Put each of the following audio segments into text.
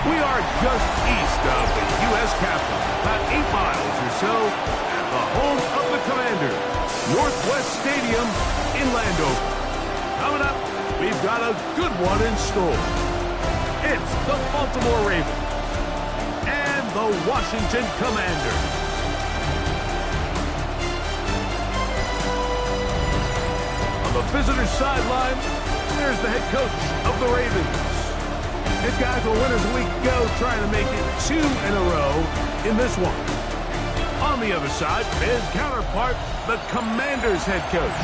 We are just east of the U.S. Capitol, about 8 miles or so, at the home of the Commanders, Northwest Stadium in Landover. Coming up, we've got a good one in store. It's the Baltimore Ravens and the Washington Commanders. On the visitor's sideline, there's the head coach of the Ravens. His guys were winners a week ago, trying to make it 2 in a row in this one. On the other side, his counterpart, the Commanders head coach.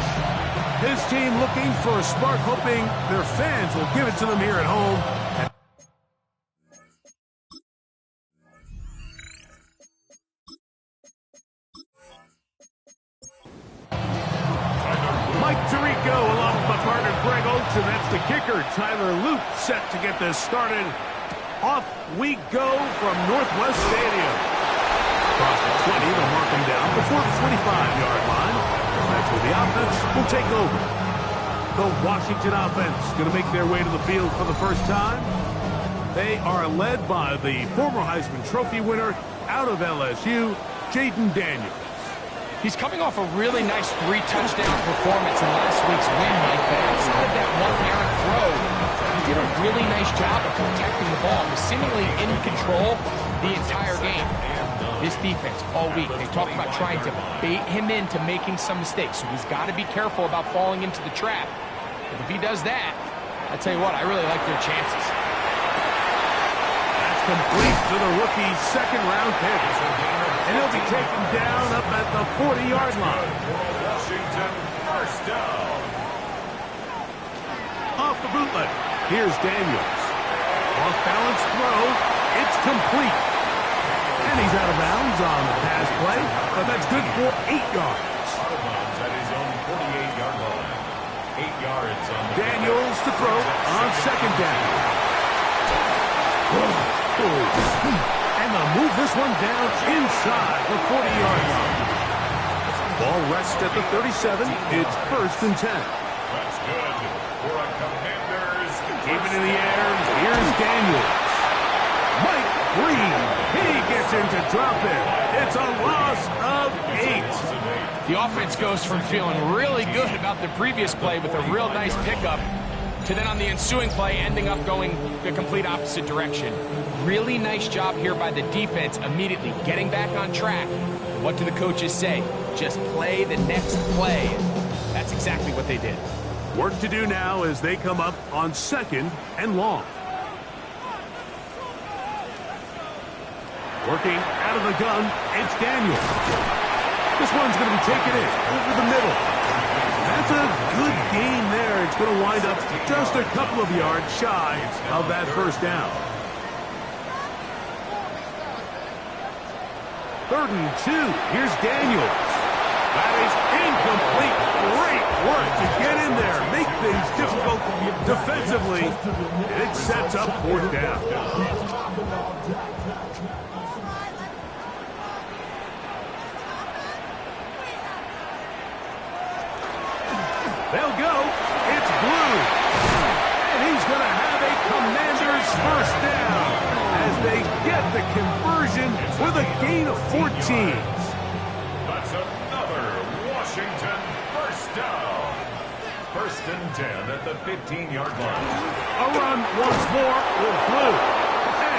His team looking for a spark, hoping their fans will give it to them here at home. Mike Tirico along with my partner Greg Oates, and that's the kicker, Tyler Luke, set to get this started. Off we go from Northwest Stadium. Across the 20, they'll mark him down before the 25-yard line. That's where the offense will take over. The Washington offense going to make their way to the field for the first time. They are led by the former Heisman Trophy winner out of LSU, Jaden Daniels. He's coming off a really nice 3-touchdown performance in last week's win, Mike, but outside of that one errant throw, he did a really nice job of protecting the ball. He was seemingly in control the entire game. This defense, all week, they talked about trying to bait him into making some mistakes, so he's got to be careful about falling into the trap. But if he does that, I tell you what, I really like their chances. That's complete to the rookie's second-round pick. And he'll be taken down up at the 40-yard line. Washington, first down. Off the bootleg, here's Daniels. Off-balance throw, it's complete. And he's out of bounds on the pass play, but that's good for 8 yards. Out of bounds at his own 48-yard line. 8 yards on the Daniels to throw on second down. And they'll move this one down inside the 40-yard line. Ball rests at the 37. It's 1st and 10. That's good for a Commanders. Keep it in the air. Here's Daniels. Mike Green. He gets in to drop it. It's a loss of 8. The offense goes from feeling really good about the previous play with a real nice pickup to then on the ensuing play ending up going the complete opposite direction. Really nice job here by the defense immediately getting back on track. What do the coaches say? Just play the next play. That's exactly what they did. Work to do now as they come up on 2nd and long. Working out of the gun, it's Daniels. This one's going to be taken in over the middle. That's a good gain there. It's going to wind up just a couple of yards shy of that first down. 3rd and 2. Here's Daniels. That is incomplete. Great work to get in there. Make things difficult defensively. It sets up 4th down. They'll go. It's Blue. And he's going to have a Commanders first down as they get the conversion with a gain of 14. That's another Washington first down. 1st and 10 at the 15-yard line. A run once more with Blue.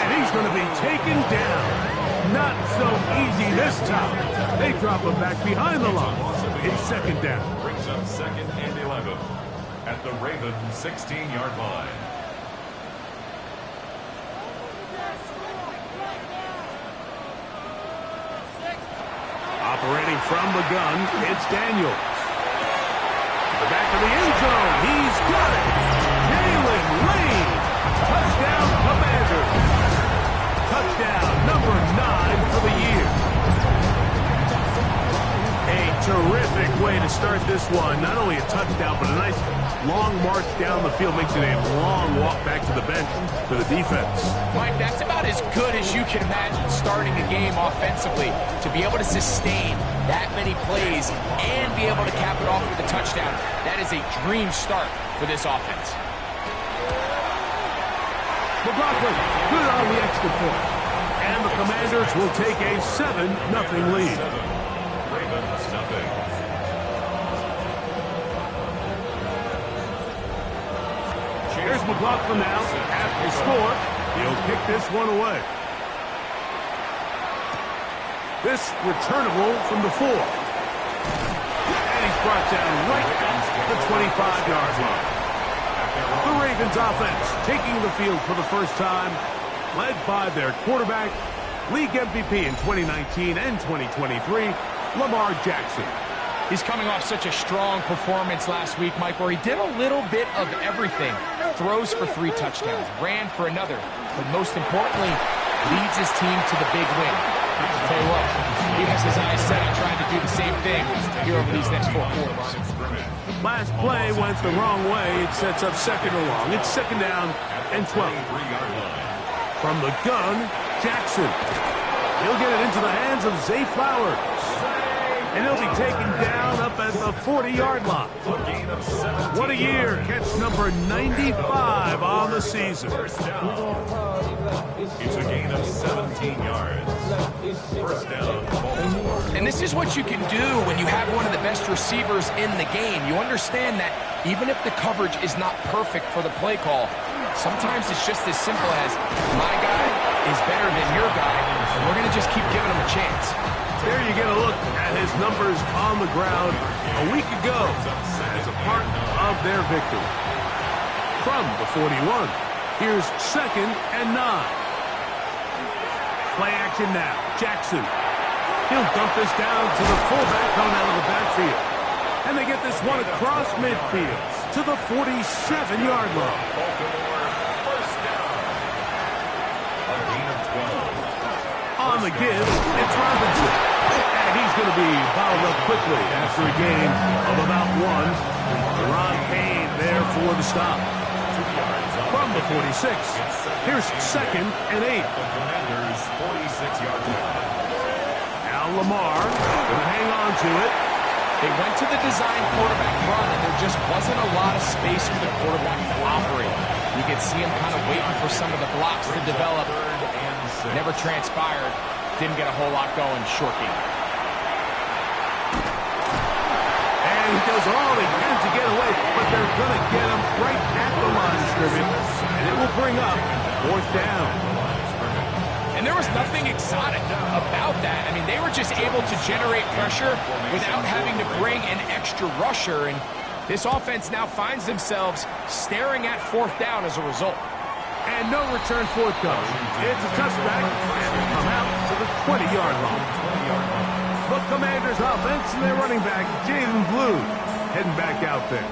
And he's going to be taken down. Not so easy this time. They drop him back behind the line. It's 2nd down. Brings up 2nd and 11 at the Ravens 16-yard line. Operating from the gun, it's Daniels. To the back of the end zone, he's got it. Jalen Lane. Touchdown, Commanders. Touchdown number 9 for the year. A terrific way to start this one. Not only a touchdown, but a nice long march down the field. Makes it a long walk back to the bench for the defense. Mike, that's about as good as you can imagine starting a game offensively. To be able to sustain that many plays and be able to cap it off with a touchdown, that is a dream start for this offense. McLaughlin, good on the extra point. And the Commanders will take a 7-0 lead. Ravens nothing. Here's McLaughlin now. After the score, he'll kick this one away. This returnable from the 4. And he's brought down right at the 25-yard line. The Ravens offense taking the field for the first time, led by their quarterback, league MVP in 2019 and 2023, Lamar Jackson. He's coming off such a strong performance last week, Mike, where he did a little bit of everything. Throws for 3 touchdowns, ran for another, but most importantly, leads his team to the big win. I'll tell you what, he has his eyes set on trying to do the same thing here over these next 4 quarters. Last play went the wrong way. It sets up second and long. It's second down and 12. From the gun, Jackson. He'll get it into the hands of Zay Flowers. And he'll be taken down up at the 40-yard line. What a year. Catch number 95 on the season. It's a gain of 17 yards. First down, Baltimore. And this is what you can do when you have one of the best receivers in the game. You understand that even if the coverage is not perfect for the play call, sometimes it's just as simple as my guy is better than your guy, and we're going to just keep giving him a chance. There you get a look at his numbers on the ground a week ago as a part of their victory. From the 41, here's second and 9. Play action now. Jackson. He'll dump this down to the fullback coming out of the backfield. And they get this one across midfield to the 47-yard line. First down. A gain of 12. On the give, it's Robinson. And he's going to be bottled up quickly after a gain of about 1. Ron Payne there for the stop. From the 46, here's second and 8. The Commanders' 46-yard line. Now Lamar going to hang on to it. They went to the design quarterback run, and there just wasn't a lot of space for the quarterback to operate. You could see him kind of waiting for some of the blocks to develop. Never transpired. Didn't get a whole lot going. Short game. And he does all he can to get away, but they're going to get him right at the line of scrimmage, and it will bring up fourth down. And there was nothing exotic about that. I mean, they were just able to generate pressure without having to bring an extra rusher, and this offense now finds themselves staring at fourth down as a result. And no return forthcoming. It's a touchback, and they come out to the 20-yard line. The Commanders offense and their running back, Jaden Blue, heading back out there.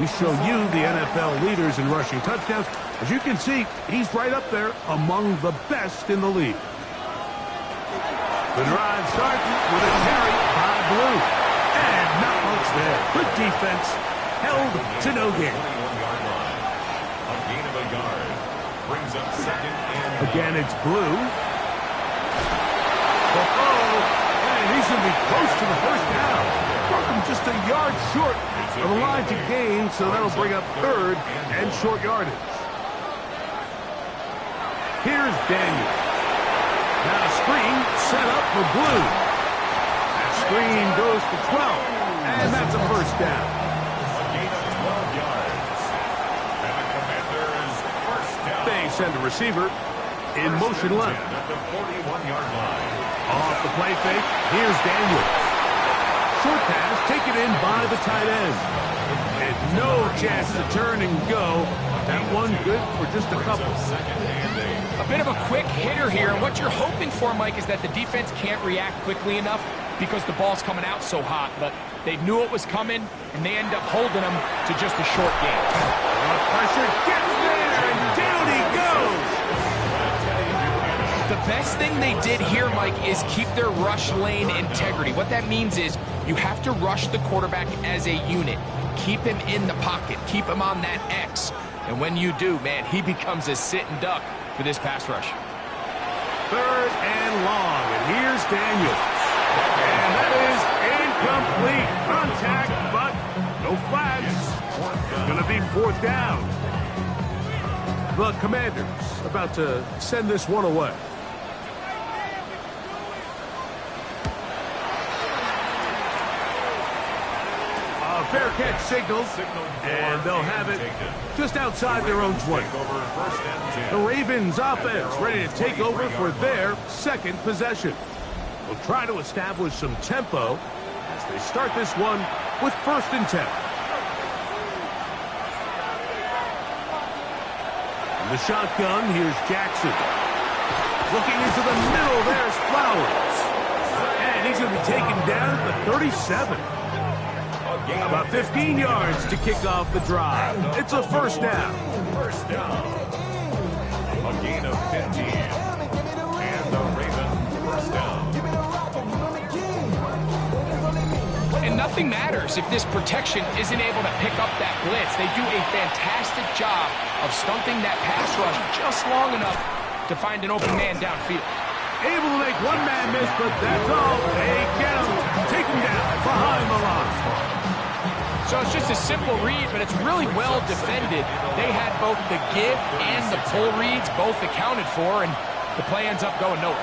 We show you the NFL leaders in rushing touchdowns. As you can see, he's right up there among the best in the league. The drive starts with a carry by Blue. And not much there. Good defense. Held to no gain. A gain of a yard. Brings up second and Again, it's Blue. And he's going to be close to the first down. Broke him just a yard short of the line to gain, so that'll bring up third and short yardage. Here's Daniel. Now a screen set up for Blue. That screen goes for 12, and that's a first down. a gain of 12 yards. And the Commanders' first down. They send a receiver in motion left. At the 41-yard line. Off the play fake, here's Daniel. Short pass taken in by the tight end. And no chance to turn and go. That one good for just a couple. A bit of a quick hitter here, and what you're hoping for, Mike, is that the defense can't react quickly enough because the ball's coming out so hot, but they knew it was coming, and they end up holding them to just a short game. Pressure gets there, and down he goes. The best thing they did here, Mike, is keep their rush lane integrity. What that means is you have to rush the quarterback as a unit. Keep him in the pocket. Keep him on that X. And when you do, man, he becomes a sitting duck for this pass rush. Third and long, and here's Daniel. And that is incomplete. Contact, but no flags. It's going to be fourth down. The Commanders about to send this one away. A fair catch signal, and they'll have it just outside their own 20. The Ravens offense ready to take over for their second possession. They'll try to establish some tempo as they start this one with 1st and 10. In the shotgun, here's Jackson. Looking into the middle, there's Flowers. And he's going to be taken down at the 37. About 15 yards to kick off the drive. It's a 1st down. First down. A gain of 15. And the Ravens 1st down. And nothing matters if this protection isn't able to pick up that blitz. They do a fantastic job of stunting that pass rush just long enough to find an open man downfield. Able to make one man miss, but that's all. They get him. Take him down behind the line. So it's just a simple read, but it's really well defended. They had both the give and the pull reads both accounted for, and the play ends up going nowhere.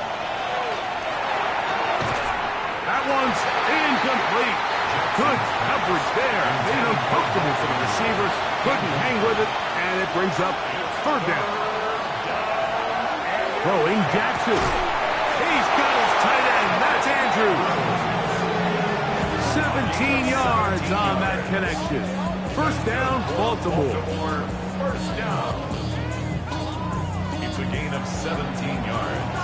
That one's incomplete. Good coverage there. Made it uncomfortable for the receivers. Couldn't hang with it, and it brings up 3rd down. Throwing Jackson. He's got his tight end. That's Andrews. 17 yards on that connection. 1st down, Baltimore. 1st down. It's a gain of 17 yards.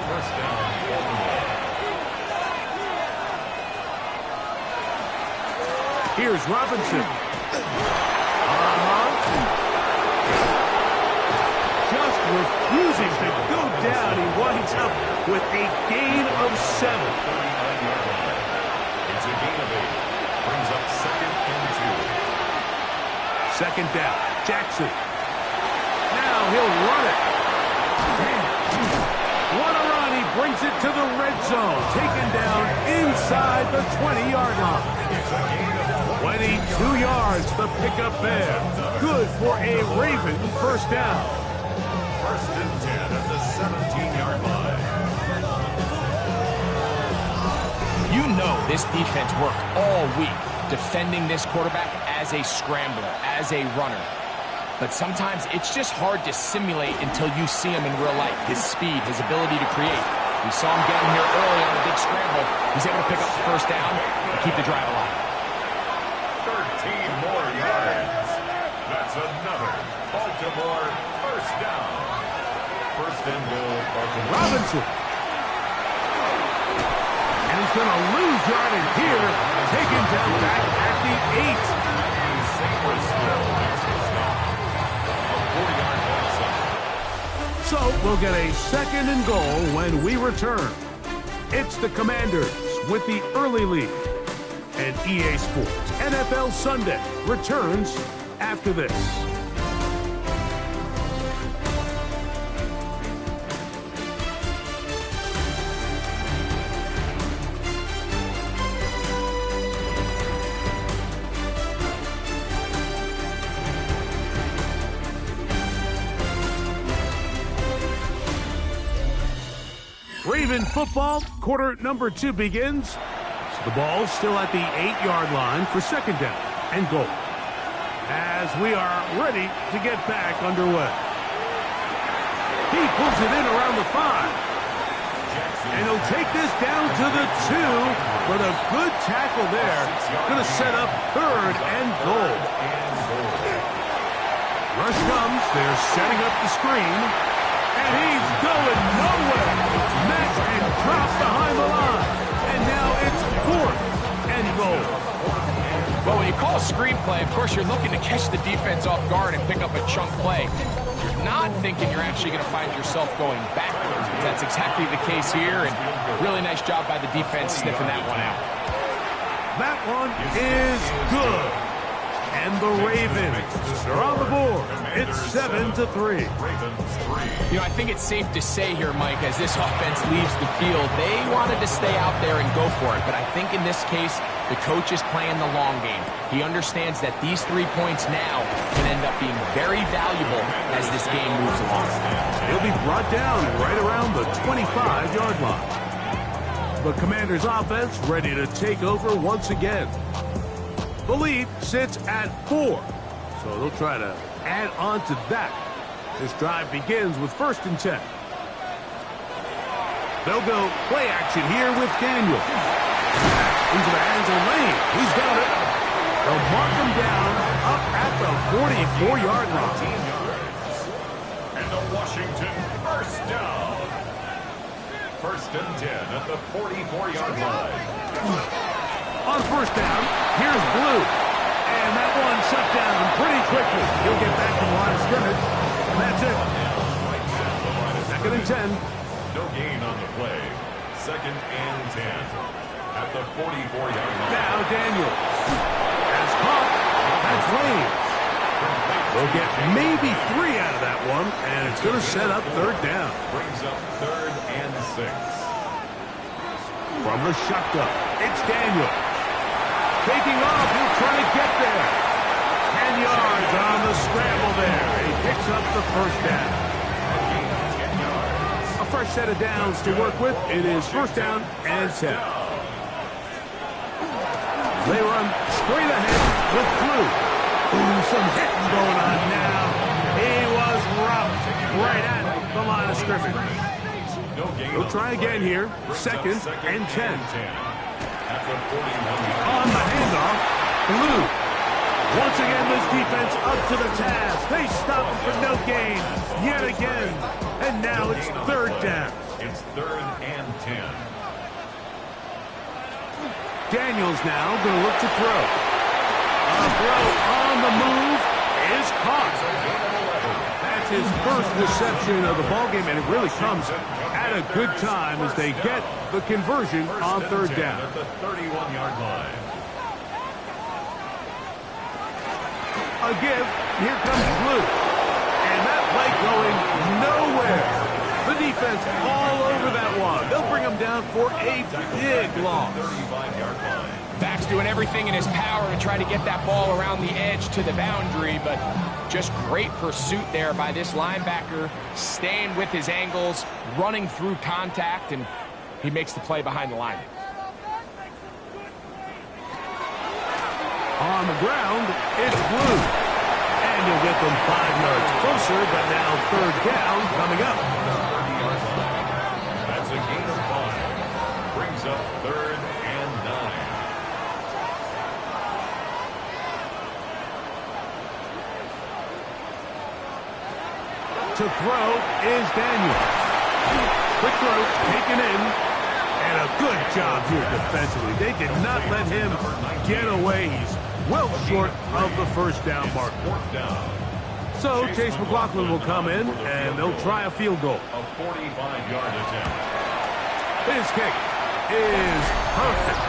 1st down, Baltimore. Here's Robinson. Just refusing to go down. He winds up with a gain of 7. It's a gain of 8. Brings up 2nd and 2. 2nd down. Jackson. Now he'll run it. What a run. He brings it to the red zone. Taken down inside the 20-yard line. 22 yards the pickup there. Good for a Raven 1st down. 1st and 10 at the 17-yard line. You know this defense worked all week defending this quarterback as a scrambler, as a runner. But sometimes it's just hard to simulate until you see him in real life. His speed, his ability to create. We saw him get him here early on a big scramble. He's able to pick up the 1st down and keep the drive alive. 13 more yards. That's another Baltimore 1st down. 1st and goal, Baltimore. Robinson. And he's going to lose yardage here. Taken down back at the 8. So we'll get a 2nd and goal when we return. It's the Commanders with the early lead. And EA Sports NFL Sunday returns after this. Raven football, quarter number 2 begins. The ball still at the 8-yard line for 2nd down and goal. As we are ready to get back underway. He pulls it in around the 5. And he'll take this down to the 2. But a good tackle there. Going to set up 3rd and goal. Rush comes. They're setting up the screen. And he's going nowhere. Met and dropped behind the line. And now it's 4th and goal. Well, when you call a screenplay, of course, you're looking to catch the defense off guard and pick up a chunk play. You're not thinking you're actually going to find yourself going backwards, but that's exactly the case here, and really nice job by the defense sniffing that one out. That one is good. And the Ravens are on the board. It's 7-3. You know, I think it's safe to say here, Mike, as this offense leaves the field, they wanted to stay out there and go for it. But I think in this case, the coach is playing the long game. He understands that these 3 points now can end up being very valuable as this game moves along. He'll be brought down right around the 25-yard line. The Commanders' offense ready to take over once again. The lead sits at 4, so they'll try to add on to that. This drive begins with 1st and 10. They'll go play action here with Daniel. Into the hands of Lane. He's got it. They'll mark him down up at the 44-yard line. And the Washington first down. 1st and 10 at the 44-yard line. On 1st down, here's Blue. And that one shut down pretty quickly. He'll get back to the line of scrimmage. And that's it. 2nd and 10. No gain on the play. 2nd and 10 at the 44-yard line. Now Daniels has caught. That's Lane. They'll get maybe 3 out of that one, and it's going to set up 3rd down. Brings up 3rd and 6. From the shotgun, it's Daniels. Taking off, he'll try to get there. 10 yards on the scramble there. He picks up the 1st down. A fresh set of downs to work with. It is 1st down and 10. They run straight ahead with Blue. Ooh, some hitting going on now. He was rough right at the line of scrimmage. We'll try again here. 2nd and 10. On the handoff, Blue. Once again, this defense up to the task. They stop him for no gain yet again. And now it's 3rd down. It's 3rd and 10. Daniels now going to look to throw. A throw on the move is caught. That's his first reception of the ballgame, and it really comes at a good time as they get the conversion on 3rd down. At the 31-yard line. A give. Here comes Blue. And that play going nowhere. The defense all over that one. They'll bring him down for a big loss. 35-yard line. Back's doing everything in his power to try to get that ball around the edge to the boundary, but just great pursuit there by this linebacker, staying with his angles, running through contact, and he makes the play behind the line. On the ground, it's Blue. And you'll get them 5 yards closer, but now 3rd down coming up. That's a gain of 5. Brings up 3rd and 9. To throw is Daniels. Quick throw taken in. And a good job here defensively. They did not let him get away. He's well short of the 1st down mark. 4th down. So Chase McLaughlin will come in, and they'll try a field goal. A 45-yard attempt. His kick is perfect.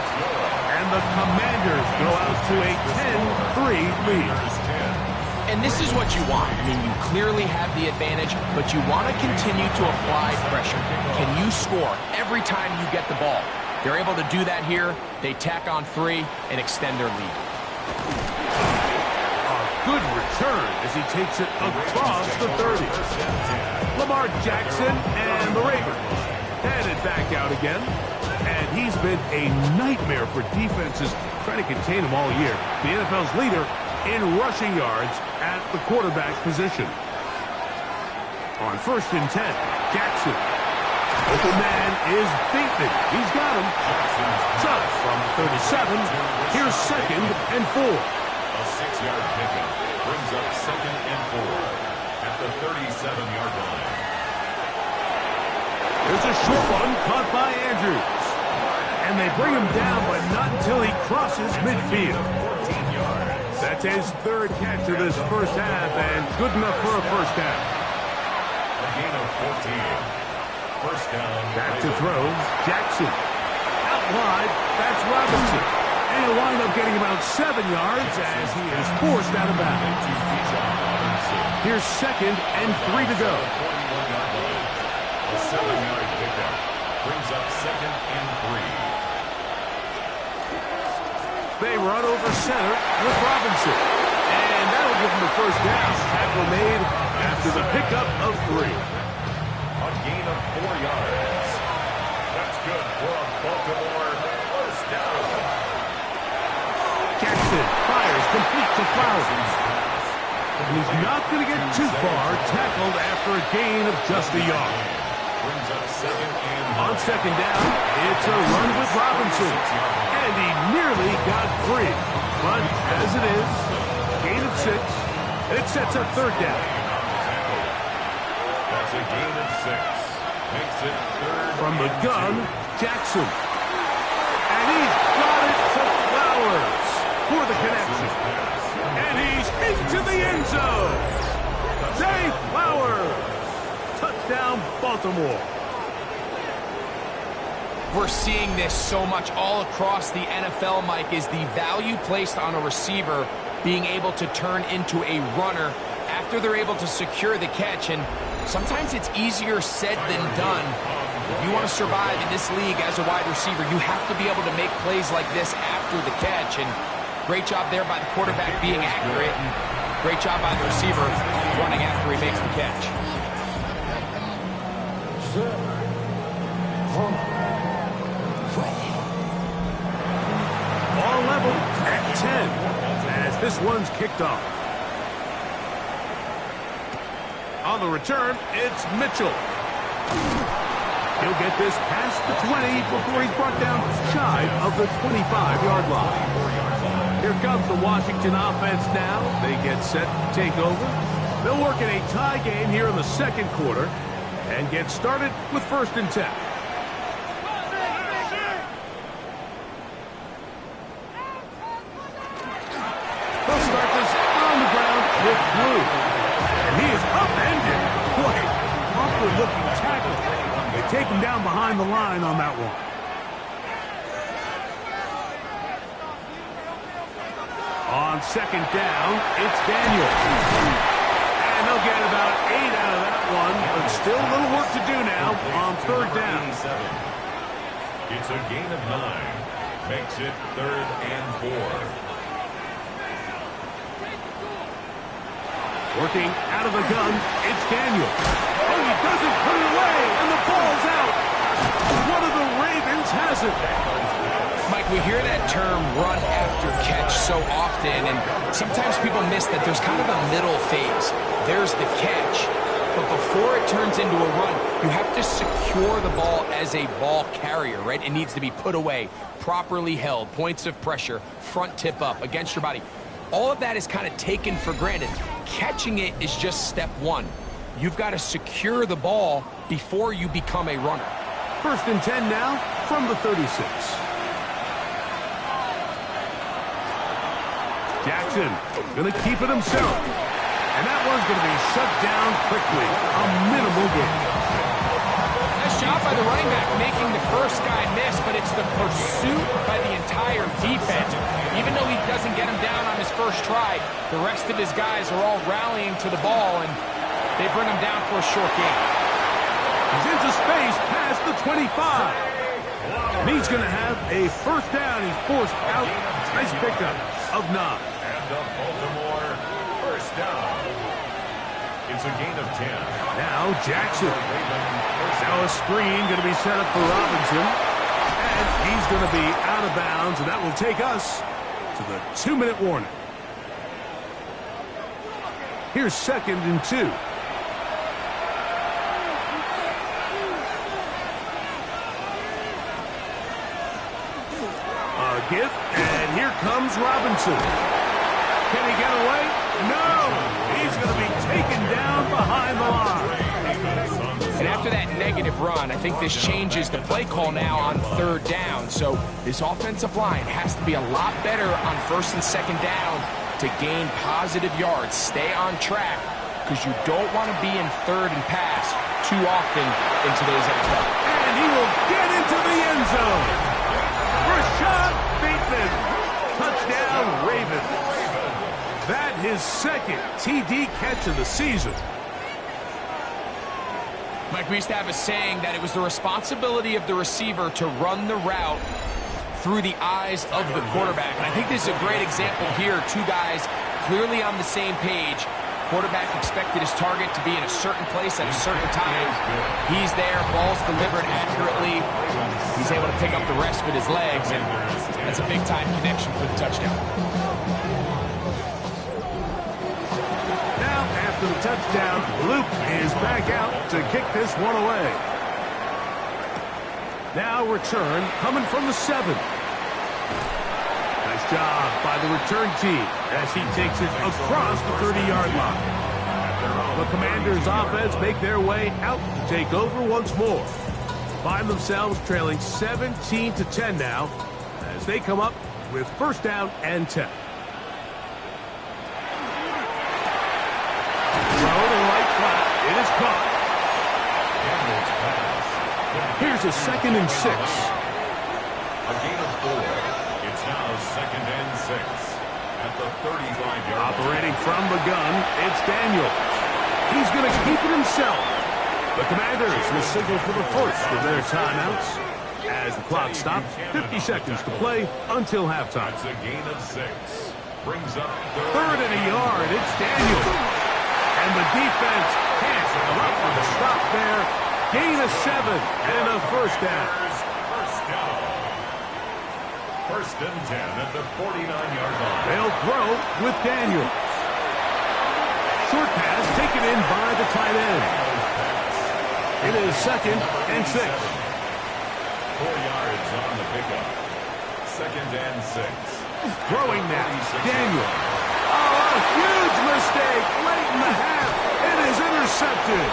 And the Commanders go out to a 10-3 lead. And this is what you want. I mean, you clearly have the advantage, but you want to continue to apply pressure. Can you score every time you get the ball? They're able to do that here. They tack on 3 and extend their lead. A good return as he takes it across the 30. Lamar Jackson and the Ravens headed back out again. And he's been a nightmare for defenses trying to contain him all year. The NFL's leader in rushing yards at the quarterback position. On 1st and 10, Jackson. Open man is beaten. He's got him. So, from 37, here's 2nd and 4. A 6-yard pickup brings up 2nd and 4 at the 37-yard line. There's a short one caught by Andrews. And they bring him down, but not until he crosses midfield. 14 yards. That's his 3rd catch of this 1st half, and good enough for a 1st down. A gain of 14. 1st down. Back to throw, Jackson. Out wide, that's Robinson. And he'll wind up getting about 7 yards as he is forced out of bounds. Here's 2nd and 3 to go. A 7-yard pickup brings up 2nd and 3. They run over center with Robinson. And that'll give him the first down. Tackle made after the pickup of 3. A gain of 4 yards. That's good for a Baltimore first down. Jackson fires complete to Flowers. And he's not going to get too far, tackled after a gain of just a yard. Brings up 2nd and 1. On 2nd down, it's a run with Robinson. And he nearly got free. But as it is, gain of 6, it sets up 3rd down. That's a gain of 6. Makes it 3rd. From the gun, Jackson. And he's got it to Flowers for the connection. And he's into the end zone. Zay Flowers. Touchdown, Baltimore. We're seeing this so much all across the NFL, Mike, is the value placed on a receiver being able to turn into a runner after they're able to secure the catch. And sometimes it's easier said than done. If you want to survive in this league as a wide receiver, you have to be able to make plays like this after the catch. And great job there by the quarterback being accurate, and great job by the receiver running after he makes the catch. All level at 10 as this one's kicked off. On the return, it's Mitchell. He'll get this past the 20 before he's brought down shy of the 25-yard line. Here comes the Washington offense now. They get set to take over. They'll work in a tie game here in the 2nd quarter and get started with 1st and 10. They'll start this on the ground with Blue. And he is upended. Boy, awkward-looking tackle. They take him down behind the line on that one. On 2nd down, it's Daniel. And they'll get about 8 out of that one, but still a little work to do now on 3rd down. It's a gain of 9. Makes it 3rd and 4. Working out of the gun, it's Daniel. Oh, he doesn't put it away, and the ball's out. One of the Ravens has it. Mike, we hear that term run after catch so often, and sometimes people miss that there's kind of a middle phase. There's the catch, but before it turns into a run, you have to secure the ball as a ball carrier, right? It needs to be put away, properly held, points of pressure, front tip up against your body. All of that is kind of taken for granted. Catching it is just step 1. You've got to secure the ball before you become a runner. 1st and 10 now from the 36. Jackson going to keep it himself. And that one's going to be shut down quickly. A minimal gain. Nice job by the running back making the first guy miss, but it's the pursuit by the entire defense. Even though he doesn't get him down on his first try, the rest of his guys are all rallying to the ball, and they bring him down for a short gain. He's into space past the 25. And he's going to have a 1st down. He's forced out. Nice pickup of 9. And the Baltimore first down. It's a gain of 10. Now Jackson. Now a screen going to be set up for Robinson. And he's going to be out of bounds, and that will take us to the 2-minute warning. Here's 2nd and 2. A gift, and here comes Robinson. Can he get away? No! He's going to be taken down behind the line. And after that negative run, I think this changes the play call now on 3rd down. So this offensive line has to be a lot better on 1st and 2nd down to gain positive yards. Stay on track, because you don't want to be in 3rd and pass too often in today's NFL. And he will get into the end zone. Rashad Bateman his second TD catch of the season. Mike, we used to have a saying that it was the responsibility of the receiver to run the route through the eyes of the quarterback. And I think this is a great example here. Two guys clearly on the same page. Quarterback expected his target to be in a certain place at a certain time. He's there, ball's delivered accurately. He's able to pick up the rest with his legs, and that's a big-time connection for the touchdown. Now, after the touchdown, Luke is back out to kick this one away. Now return coming from the 7. Nice job by the return team as he takes it across the 30-yard line. The Commanders' offense make their way out to take over once more. Find themselves trailing 17-10 now as they come up with first down and 10. Throw to right flat. It is caught. Here's a 2nd and 6. A gain of 4. It's now 2nd and 6 at the 35-yard line. Operating from the gun, it's Daniels. He's going to keep it himself. The Commanders will signal for the first of their timeouts as the clock stops. 50 seconds to play until halftime. That's a gain of 6. Brings up 3rd and a yard. It's Daniels. And the defense can't come up with a stop there. Gain of 7 and a first down. First down. 1st and 10 at the 49-yard line. They'll throw with Daniel. Short pass taken in by the tight end. It is 2nd and 6. 4 yards on the pickup. 2nd and 6. Throwing now, Daniel. Oh, a huge mistake late in the half. It is intercepted.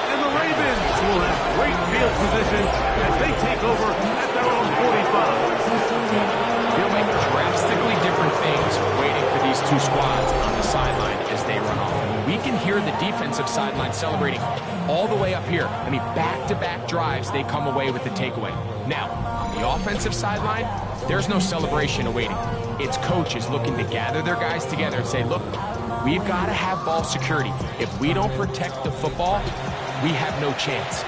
And the Ravens will have great field position as they take over at their own 45. They'll make drastically different things waiting for these two squads on the sideline as they run off. I mean, we can hear the defensive sideline celebrating all the way up here. I mean, back-to-back drives, they come away with the takeaway. Now, on the offensive sideline, there's no celebration awaiting. It's coaches looking to gather their guys together and say, look, we've got to have ball security. If we don't protect the football, we have no chance.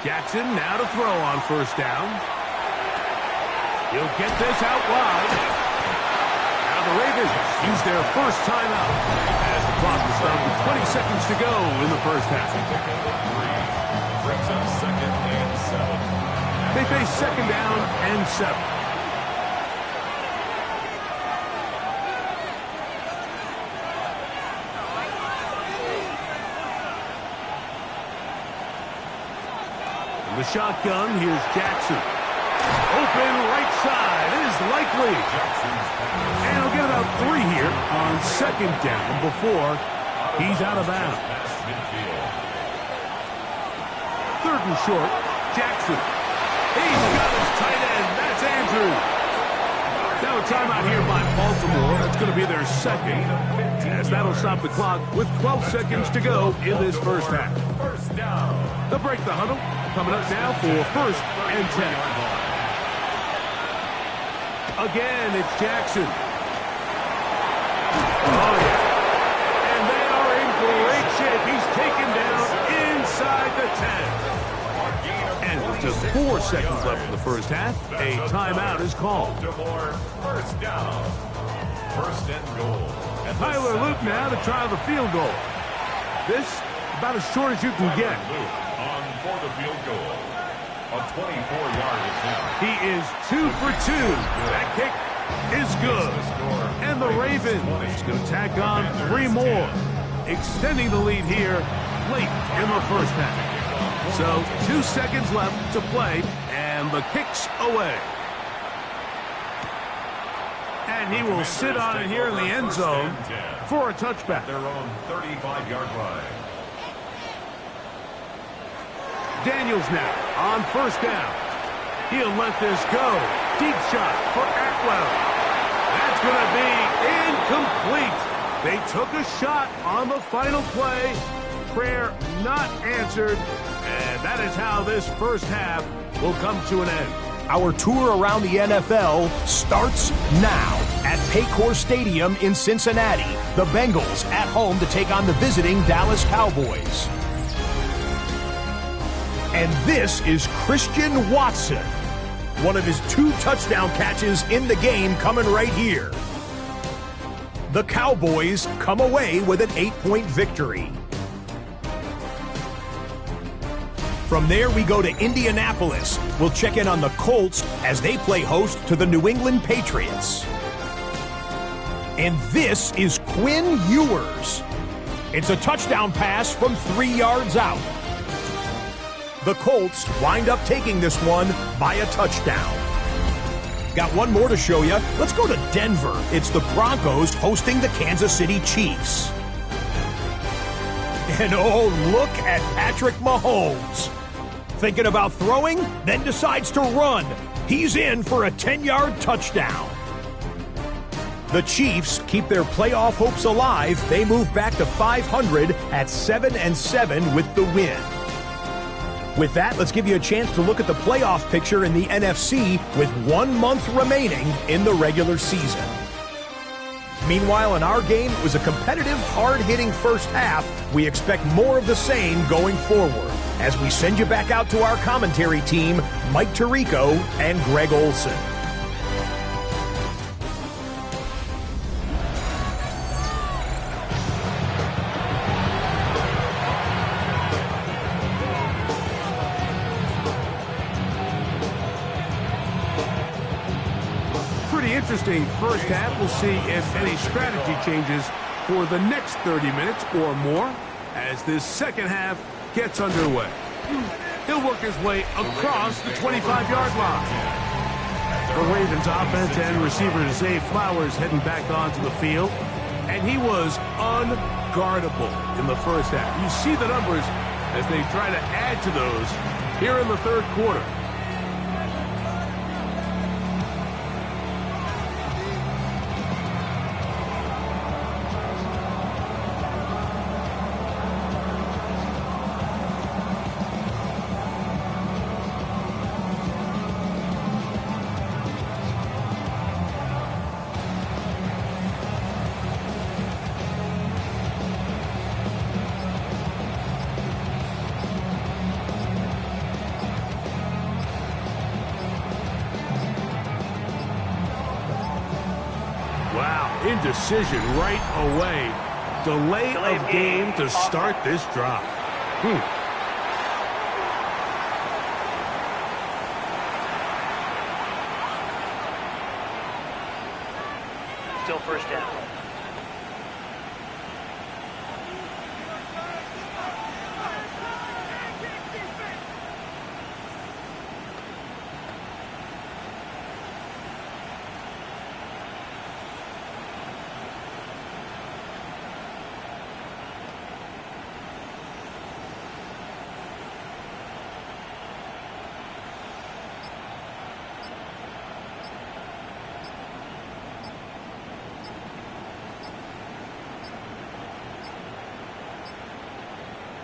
Jackson now to throw on first down. He'll get this out wide. Now the Ravens use their first timeout as the clock is down with 20 seconds to go in the first half. Brings up 2nd and 7. They face 2nd down and 7. In the shotgun, here's Jackson. Open right side is likely. And he'll get about 3 here on 2nd down before he's out of bounds. 3rd and short, Jackson. He's got his tight end. That's Andrew. Now a timeout here by Baltimore. That's going to be their 2nd. As that'll stop the clock with 12 seconds to go in this first half. First down. They'll break the huddle. Coming up now for 1st and 10. Again, it's Jackson. Oh, yeah. And they are in great shape. He's taken down inside the 10. And with just 4 seconds left in the first half, a timeout is called. First down. 1st and goal. Tyler Luke now to try the field goal. This about as short as you can get. On for the field goal. A 24-yard attempt. He is 2 for 2. That kick is good. And the Ravens going to tack on 3 more, extending the lead here late in the first half. So 2 seconds left to play, and the kick's away. And he will sit on it here in the end zone for a touchback. Their own 35-yard line. Daniels now on first down. He'll let this go. Deep shot for Atwell. That's going to be incomplete. They took a shot on the final play. Prayer not answered. And that is how this first half will come to an end. Our tour around the NFL starts now at Paycor Stadium in Cincinnati. The Bengals at home to take on the visiting Dallas Cowboys. And this is Christian Watson. One of his 2 touchdown catches in the game coming right here. The Cowboys come away with an 8-point victory. From there, we go to Indianapolis. We'll check in on the Colts as they play host to the New England Patriots. And this is Quinn Ewers. It's a touchdown pass from 3 yards out. The Colts wind up taking this one by a touchdown. Got one more to show you. Let's go to Denver. It's the Broncos hosting the Kansas City Chiefs. And oh, look at Patrick Mahomes. Thinking about throwing, then decides to run. He's in for a 10-yard touchdown. The Chiefs keep their playoff hopes alive. They move back to 500 at 7-7 with the win. With that, let's give you a chance to look at the playoff picture in the NFC with 1 month remaining in the regular season. Meanwhile, in our game, it was a competitive, hard-hitting first half. We expect more of the same going forward as we send you back out to our commentary team, Mike Tirico and Greg Olson. Interesting first half. We'll see if any strategy changes for the next 30 minutes or more as this second half gets underway. He'll work his way across the 25-yard line. The Ravens offense and receiver Zay Flowers heading back onto the field, and he was unguardable in the first half. You see the numbers as they try to add to those here in the third quarter. Indecision right away. Delay of game to start this drive. Still first down.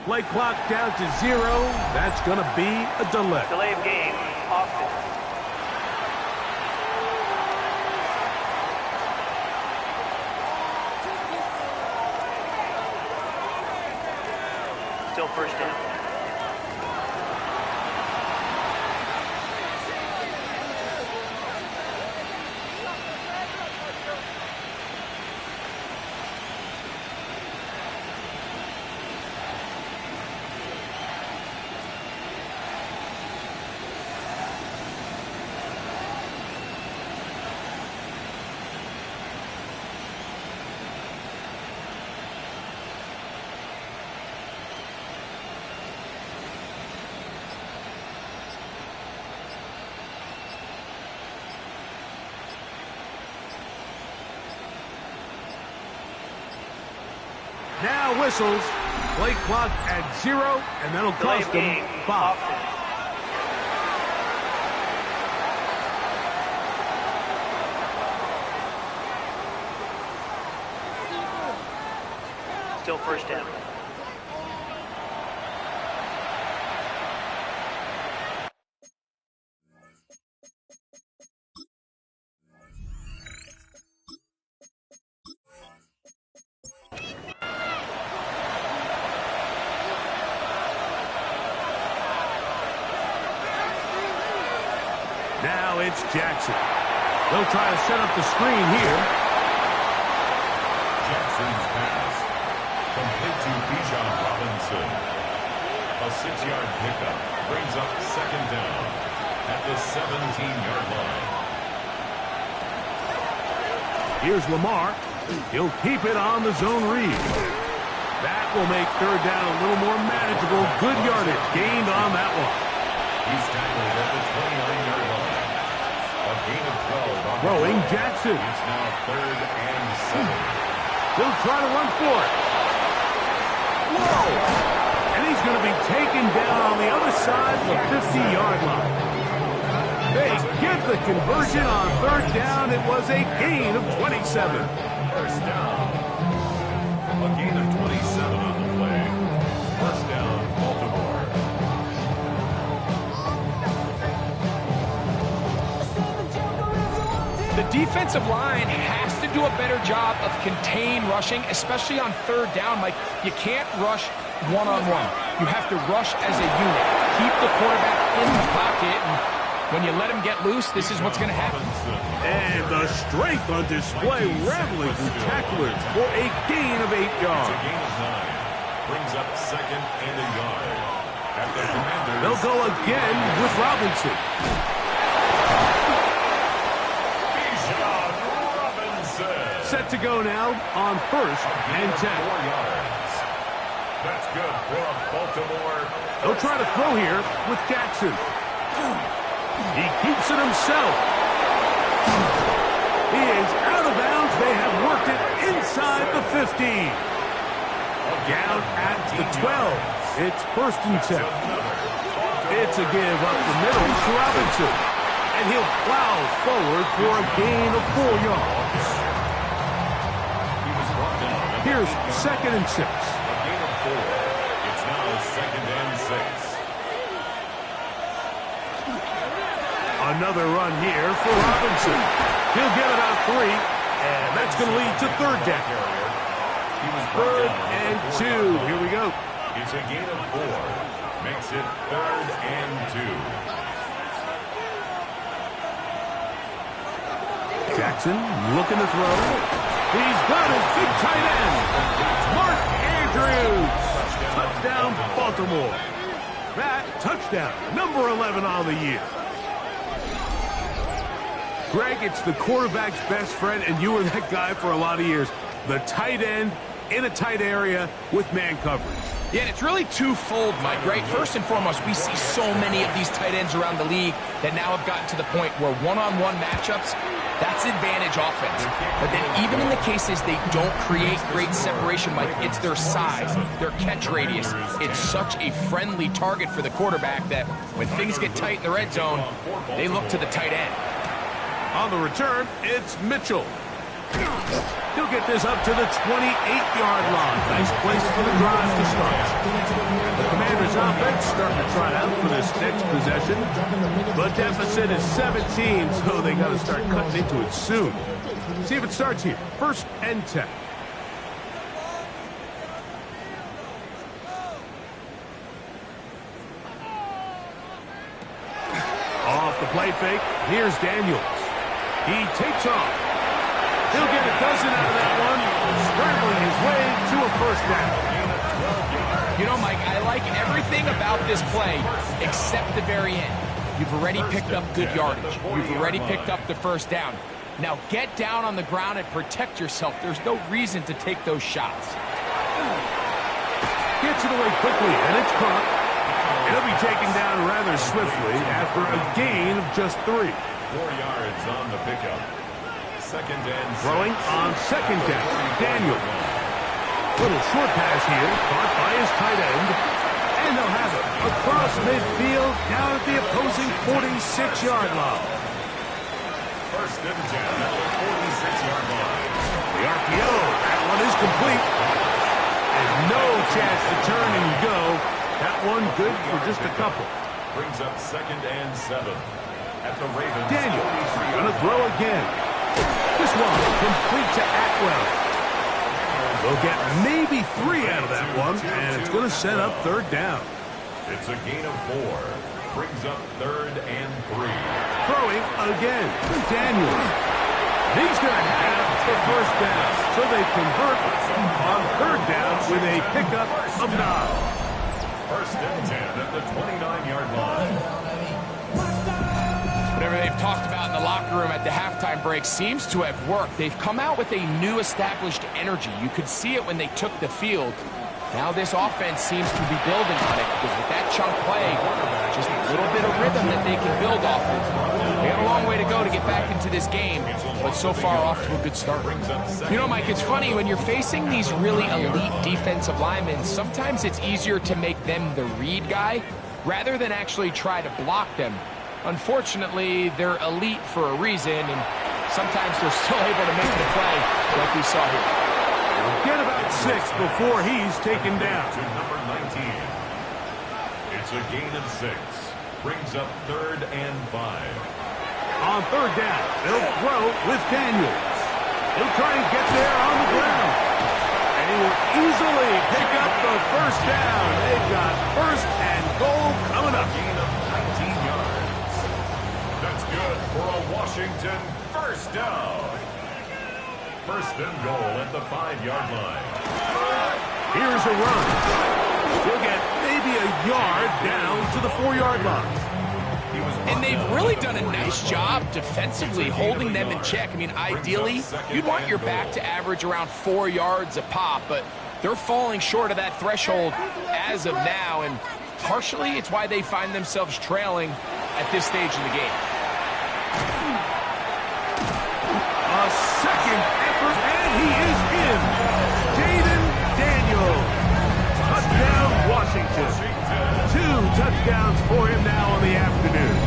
Play clock down to 0. That's going to be a delay. Delay of game. Offense. Still first down. Now whistles. Play clock at 0, and that'll cost them 5. Still first down. It's Jackson. They'll try to set up the screen here. Jackson's pass. Complete to Bijan Robinson. A 6-yard pickup brings up second down at the 17-yard line. Here's Lamar. He'll keep it on the zone read. That will make third down a little more manageable. Good yardage gained on that one. He's tackled at the 29-yard line. A gain of 12 on Throwing the play. Jackson. It's now 3rd and 7. He'll try to run for it. Whoa! And he's going to be taken down on the other side of the 50-yard line. They get the conversion on third down. It was a gain of 27. First down. A gain of 27 on the play. First down, Baltimore. The defensive line has to do a better job of contain rushing, especially on third down. Like, you can't rush one-on-one. You have to rush as a unit. Keep the quarterback in the pocket, and when you let him get loose, this is what's going to happen. And the strength on display, rambling through tacklers for a gain of 8 It's a yards. gain of 9. Brings up second and a yard. At the Commanders. They'll go again with Robinson. Bijan Robinson. Set to go now on first and 10. 4 yards. That's good for Baltimore. They'll try to throw here with Jackson. He keeps it himself. He is out of bounds. They have worked it inside the 15. Down at the 12. It's first and 10. It's a give up the middle to Robinson. And he'll plow forward for a gain of 4 yards. He was brought down. Here's second and 6. A gain of 4. It's now second and 6. Another run here for Robinson. He'll get about 3, and that's going to lead to third down. He was brought Third down and at the 2. 4. Here we go. It's a gain of 4. Makes it 3rd and 2. Jackson looking to throw. He's got his big tight end. Mark Andrews. Touchdown, Baltimore. That touchdown, number 11 on the year. Greg, it's the quarterback's best friend, and you were that guy for a lot of years. The tight end in a tight area with man coverage. Yeah, and it's really twofold, Mike, right? First and foremost, we see so many of these tight ends around the league that now have gotten to the point where one-on-one matchups, that's advantage offense. But then even in the cases they don't create great separation, Mike, it's their size, their catch radius. It's such a friendly target for the quarterback that when things get tight in the red zone, they look to the tight end. On the return, it's Mitchell. He'll get this up to the 28-yard line. Nice place for the drive to start. The Commanders' offense starting to try out for this next possession. The deficit is 17, so they got to start cutting into it soon. See if it starts here. First and 10. Off the play fake, here's Daniels. He takes off. He'll get a dozen out of that one, scrambling his way to a first down. You know, Mike, I like everything about this play except the very end. You've already picked up good yardage. You've already picked up the first down. Now get down on the ground and protect yourself. There's no reason to take those shots. Gets it away quickly, and it's caught. It'll be taken down rather swiftly after a gain of just 3. 4 yards on the pickup. Second and 6. Throwing on second down, Daniel. Little short pass here, caught by his tight end. And they'll have it across midfield down at the opposing 46-yard line. First and 10 at the 46-yard line. The RPO, that one is complete. And no chance to turn and go. That one good for just a couple. Brings up second and 7 at the Ravens. Daniels gonna throw again. This one complete to Atwell. They'll get maybe 3 out of that one, and it's going to set up third down. It's a gain of 4. Brings up 3rd and 3. Throwing again. Daniels. He's going to have the first down. So they convert on 3rd down with a pickup of 9. 1st and 10 at the 29-yard line. Whatever they've talked about in the locker room at the halftime break seems to have worked. They've come out with a new established energy. You could see it when they took the field. Now this offense seems to be building on it because with that chunk play, just a little bit of rhythm that they can build off of. They got a long way to go to get back into this game, but so far off to a good start. You know, Mike, it's funny, when you're facing these really elite defensive linemen, sometimes it's easier to make them the read guy rather than actually try to block them. Unfortunately, they're elite for a reason, and sometimes they're still able to make the play like we saw here. Get about 6 before he's taken down. To number 19. It's a gain of 6. Brings up 3rd and 5. On 3rd down, they'll throw with Daniels. He'll try and get there on the ground. And he will easily pick up the first down. They've got 1st and goal coming up. Gain of 19 yards. That's good for a Washington 1st down. 1st and goal at the 5-yard line. Here's a run. He'll get maybe a yard down to the 4-yard line. And they've really done a nice job defensively holding them in check. I mean, ideally, you'd want your back to average around 4 yards a pop, but they're falling short of that threshold as of now, and partially it's why they find themselves trailing at this stage in the game. A second effort, and he is in. Jaden Daniels. Touchdown, Washington. 2 touchdowns for him now in the afternoon.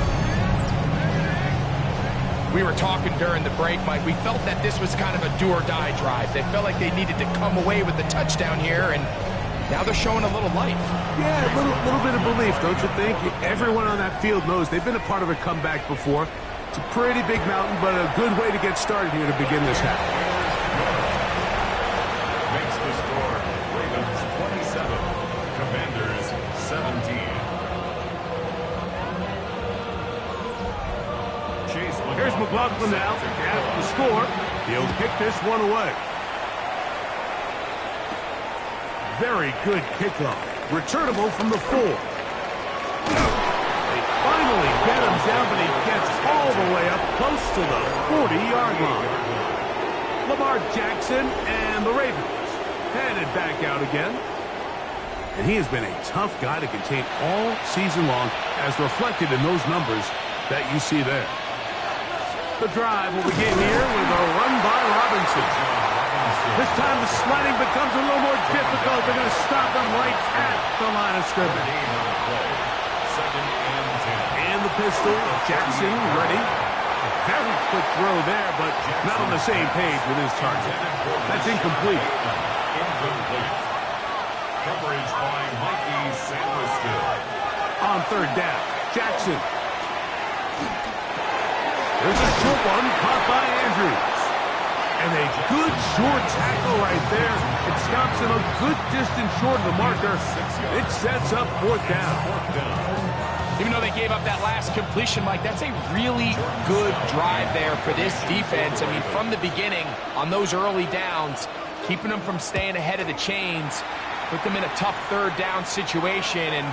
We were talking during the break, Mike. We felt that this was kind of a do-or-die drive. They felt like they needed to come away with the touchdown here, and now they're showing a little life. Yeah, a little bit of belief, don't you think? Everyone on that field knows they've been a part of a comeback before. It's a pretty big mountain, but a good way to get started here to begin this half. Makes the score Ravens 27, Commanders 17. Here's McLaughlin now after the score. He'll kick this one away. Very good kickoff. Returnable from the 4. They finally get him down, but he gets all the way up close to the 40-yard line. Lamar Jackson and the Ravens headed back out again. And he has been a tough guy to contain all season long, as reflected in those numbers that you see there. The drive will begin here with a run by Robinson. This time the sliding becomes a little more difficult. They're going to stop him right at the line of scrimmage. 2nd and 10. And the pistol, Jackson ready. A very quick throw there, but not on the same page with his target. That's incomplete. Incomplete. Coverage by Mikey Sanders. On 3rd down, Jackson. There's a short one caught by Andrews. And a good short tackle right there. It stops him a good distance short of the marker. It sets up 4th down. Even though they gave up that last completion, Mike, that's a really good drive there for this defense. I mean, from the beginning, on those early downs, keeping them from staying ahead of the chains, put them in a tough 3rd down situation, and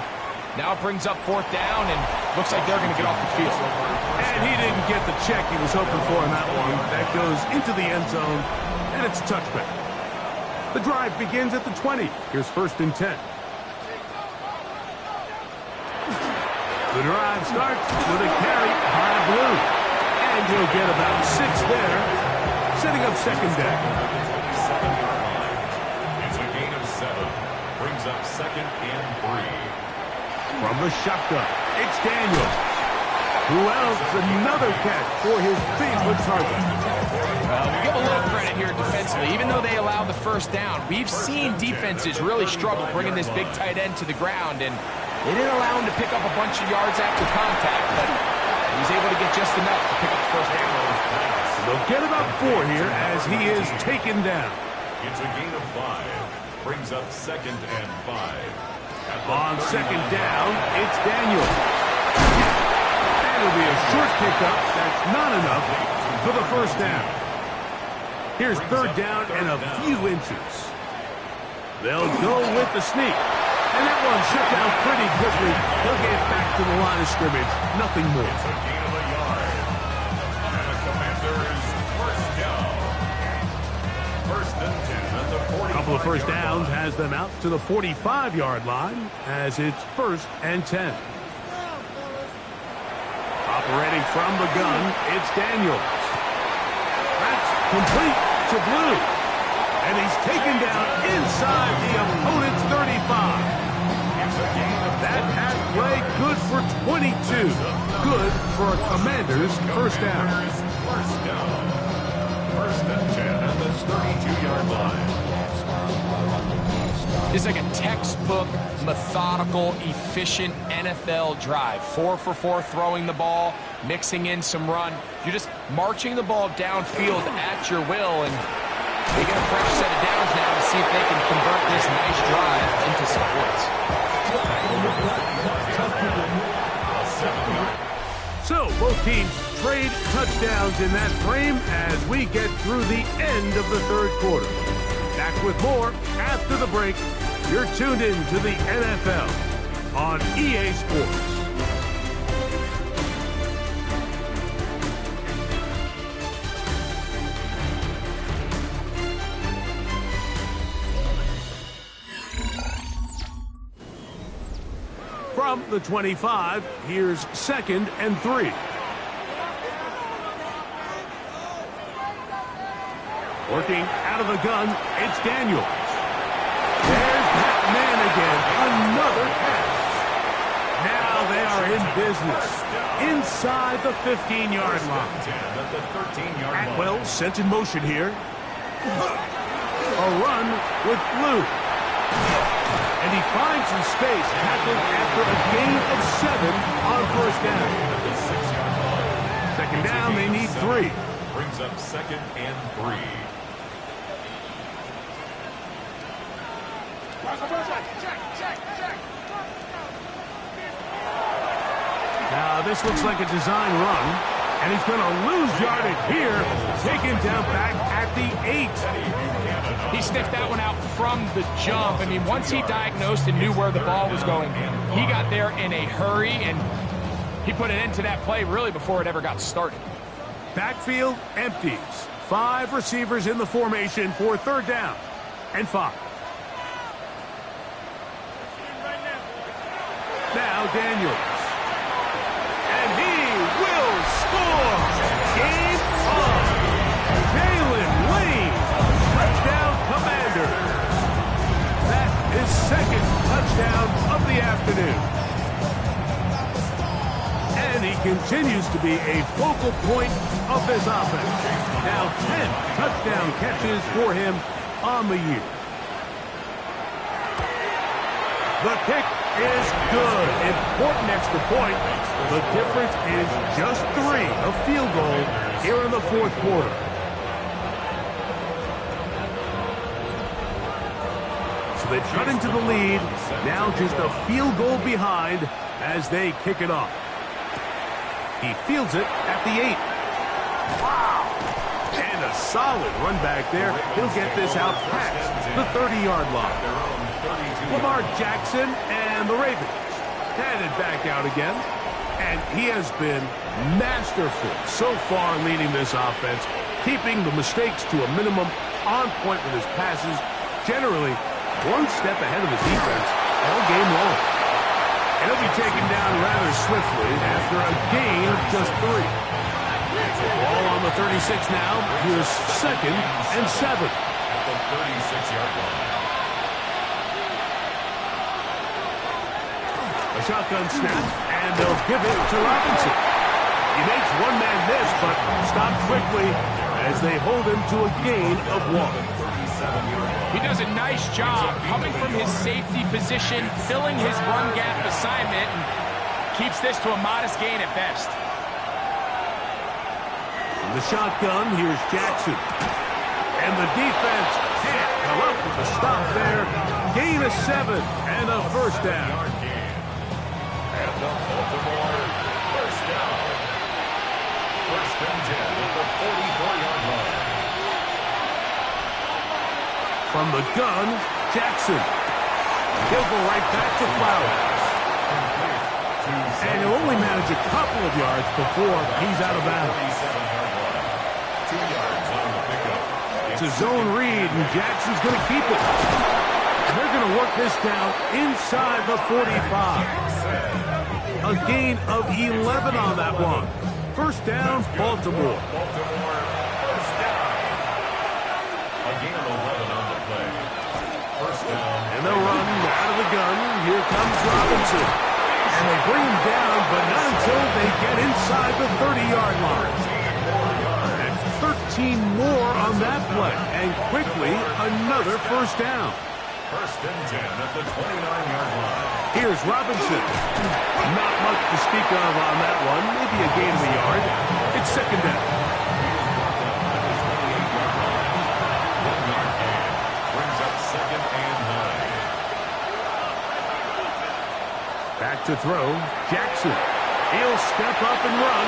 now it brings up 4th down, and looks like they're going to get off the field. And he didn't get the check he was hoping for in that one. That goes into the end zone, and it's a touchback. The drive begins at the 20. Here's 1st and 10. The drive starts with a carry by Blue. And he'll get about 6 there, setting up 2nd down. It's a gain of 7. Brings up 2nd and 3. From the shotgun, it's Daniels. Who else? Another catch for his favorite target. We give a little credit here defensively. Even though they allowed the 1st down, we've seen defenses really struggle bringing this big tight end to the ground, and they didn't allow him to pick up a bunch of yards after contact, but he was able to get just enough to pick up the 1st down. They'll get about 4 here as he is taken down. It's a gain of 5. Brings up 2nd and 5. On 2nd down, it's Daniels. It'll be a short pickup. That's not enough for the first down. Here's third down and a few inches. They'll go with the sneak. And that one shut down pretty quickly. They'll get back to the line of scrimmage. Nothing more. It's a gain of a yard. And the Commanders first down. First and 10 at the 45. A couple of first downs has them out to the 45-yard line as it's first and 10. Operating from the gun, it's Daniels. That's complete to Blue. And he's taken down inside the opponent's 35. That pass play good for 22. Good for a Commanders first down. First down. First and 10 at the 32-yard line. It's like a textbook, methodical, efficient NFL drive. 4 for 4 throwing the ball, mixing in some run. You're just marching the ball downfield at your will, and they get a fresh set of downs now to see if they can convert this nice drive into some points. So both teams trade touchdowns in that frame as we get through the end of the third quarter. Back with more after the break. You're tuned in to the NFL on EA Sports. From the 25, here's second and 3. Working out of the gun, it's Daniels. There's that man again, another pass. Now they are in business, inside the 15-yard line. Atwell sent in motion here. A run with Blue. And he finds some space, tackled after a gain of 7 on first down. Second down, they need 3. Brings up second and 3. Now this looks like a design run, and he's going to lose yardage here, taken down back at the 8. He sniffed that one out from the jump. I mean, once he diagnosed and knew where the ball was going, he got there in a hurry, and he put an end to that play really before it ever got started. Backfield empties. 5 receivers in the formation for third down and 5. Now Daniels. And he will score. Game on. Jalen Lane. Touchdown Commanders. That is second touchdown of the afternoon. And he continues to be a focal point of this offense. Now 10 touchdown catches for him on the year. The kick is good. Important extra point. The difference is just 3, a field goal here in the fourth quarter. So they've cut into the lead. Now just a field goal behind as they kick it off. He fields it at the 8. Wow! And a solid run back there. He'll get this out past the 30-yard line. Lamar Jackson and the Ravens headed back out again. And he has been masterful so far leading this offense, keeping the mistakes to a minimum, on point with his passes, generally one step ahead of the defense all game long. And he'll be taken down rather swiftly after a gain of just 3. Ball on the 36 now. Here's second and 7. At the 36-yard line. A shotgun snap, and they'll give it to Robinson. He makes one man miss, but stopped quickly as they hold him to a gain of 1. He does a nice job coming from his safety position, filling his run gap assignment, and keeps this to a modest gain at best. In the shotgun, here's Jackson. And the defense can't come up with a stop there. Gain of 7 and a first down. And the Baltimore first down. and 10 at the 44-yard line. From the gun, Jackson. He'll go right back to Flowers. And he'll only manage a couple of yards before he's out of bounds. 37-yard line. 2 yards on the pickup. It's a zone read, and Jackson's going to keep it. And they're going to work this down inside the 45. A gain of 11 on that one. First down, Baltimore. First down. A gain of 11 on the play. First down. And they'll run out of the gun. Here comes Robinson. And they bring him down, but not until they get inside the 30-yard line. That's 13 more on that play. And quickly, another first down. First and 10 at the 29-yard line. Here's Robinson. Not much to speak of on that one. Maybe a gain of a yard. It's second down. 1 yard gain. Brings up second and 9. Back to throw. Jackson. He'll step up and run.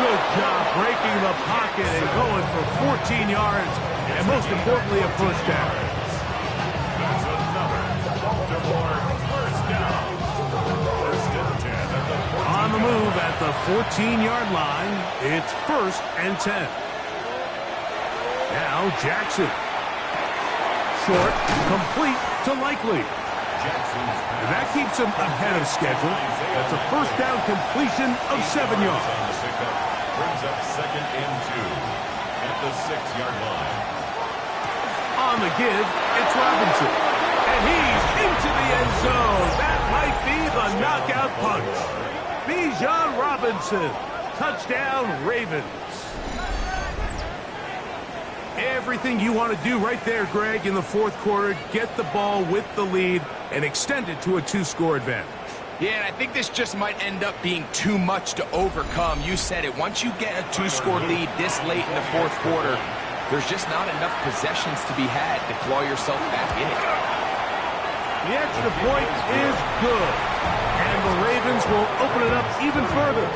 Good job breaking the pocket and going for 14 yards. And most importantly, a first down. That's another Baltimore first down. First and 10 at the 14. On the move at the 14-yard line. It's first and 10. Now Jackson. Short, complete to Likely. Jackson's And that keeps him ahead of schedule. That's a first down completion of 7 yards. on the pickup. Brings up second and 2 at the 6-yard line. On the give, it's Robinson. And he's into the end zone. That might be the knockout punch. Bijan Robinson. Touchdown, Ravens. Everything you want to do right there, Greg, in the fourth quarter. Get the ball with the lead and extend it to a 2-score advantage. Yeah, and I think this just might end up being too much to overcome. You said it. Once you get a 2-score lead this late in the fourth quarter, there's just not enough possessions to be had to claw yourself back in it. The extra point is good. And the Ravens will open it up even further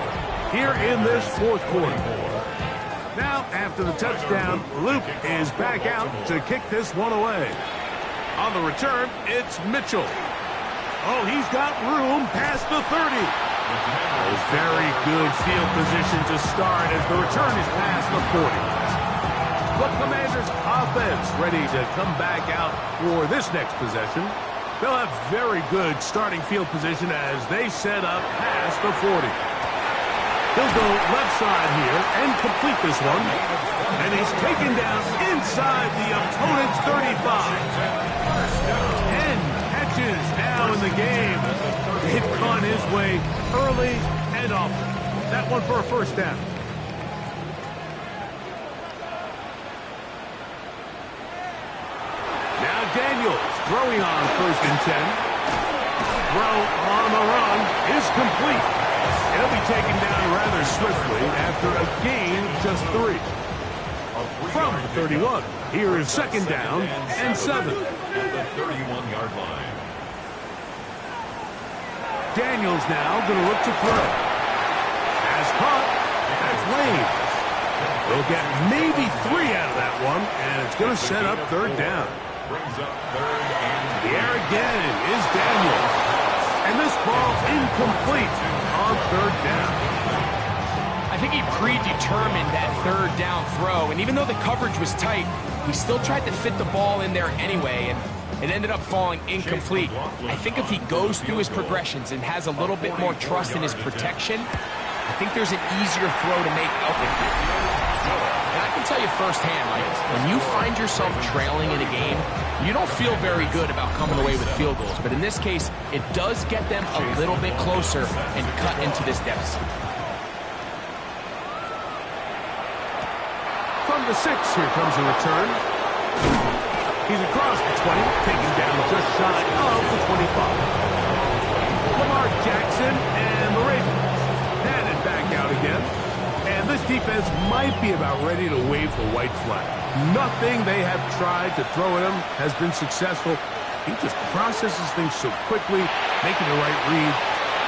here in this fourth quarter. Now, after the touchdown, Luke is back out to kick this one away. On the return, it's Mitchell. Oh, he's got room past the 30. A very good field position to start as the return is past the 40. The Commanders' offense ready to come back out for this next possession. They'll have very good starting field position as they set up past the 40. He'll go left side here and complete this one. And he's taken down inside the opponent's 35. 10 catches now in the game. They've gone his way early and often. That one for a first down. Now Daniels throwing on first and 10. Throw on the run is complete. He'll be taken down rather swiftly after a gain of just 3. From the 31, here is second down and 7. At the 31-yard line. Daniels now going to look to throw. Has caught. That's Lane. They'll get maybe 3 out of that one, and it's going to set up third down. Brings up third and The air again is Daniels. And this ball incomplete on third down. I think he predetermined that third down throw, and even though the coverage was tight, he still tried to fit the ball in there anyway, and it ended up falling incomplete. I think if he goes through his progressions and has a little bit more trust in his protection, I think there's an easier throw to make out there. And I can tell you firsthand, Mike, when you find yourself trailing in a game, you don't feel very good about coming away with field goals. But in this case, it does get them a little bit closer and cut into this deficit. From the 6, here comes a return. He's across the 20, taken down just shy of the 25. Lamar Jackson and the Ravens. Madden back out again. And this defense might be about ready to wave the white flag. Nothing they have tried to throw at him has been successful. He just processes things so quickly, making the right read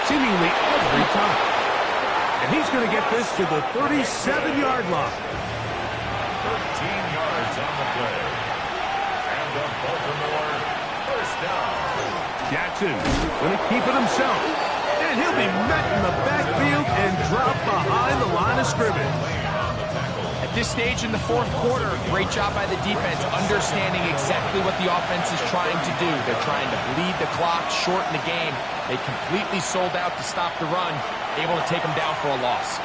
seemingly every time. And he's going to get this to the 37-yard line. 13 yards on the play. And the Baltimore first down. Jackson going to keep it himself. And he'll be met in the backfield and dropped behind the line of scrimmage. At this stage in the fourth quarter, great job by the defense understanding exactly what the offense is trying to do. They're trying to bleed the clock, shorten the game. They completely sold out to stop the run, able to take them down for a loss.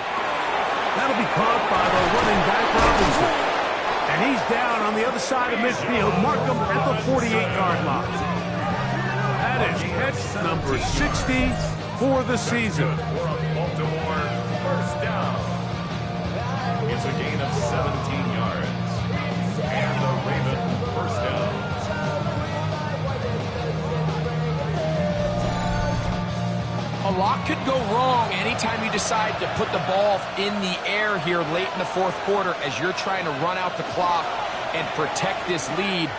That'll be caught by the running back Robinson. And he's down on the other side of midfield. Mark him at the 48-yard line. That is catch number 60 for the season. For a Baltimore first down. It's a gain of 17 yards. And the Raven first down. A lot could go wrong anytime you decide to put the ball in the air here late in the fourth quarter as you're trying to run out the clock and protect this lead.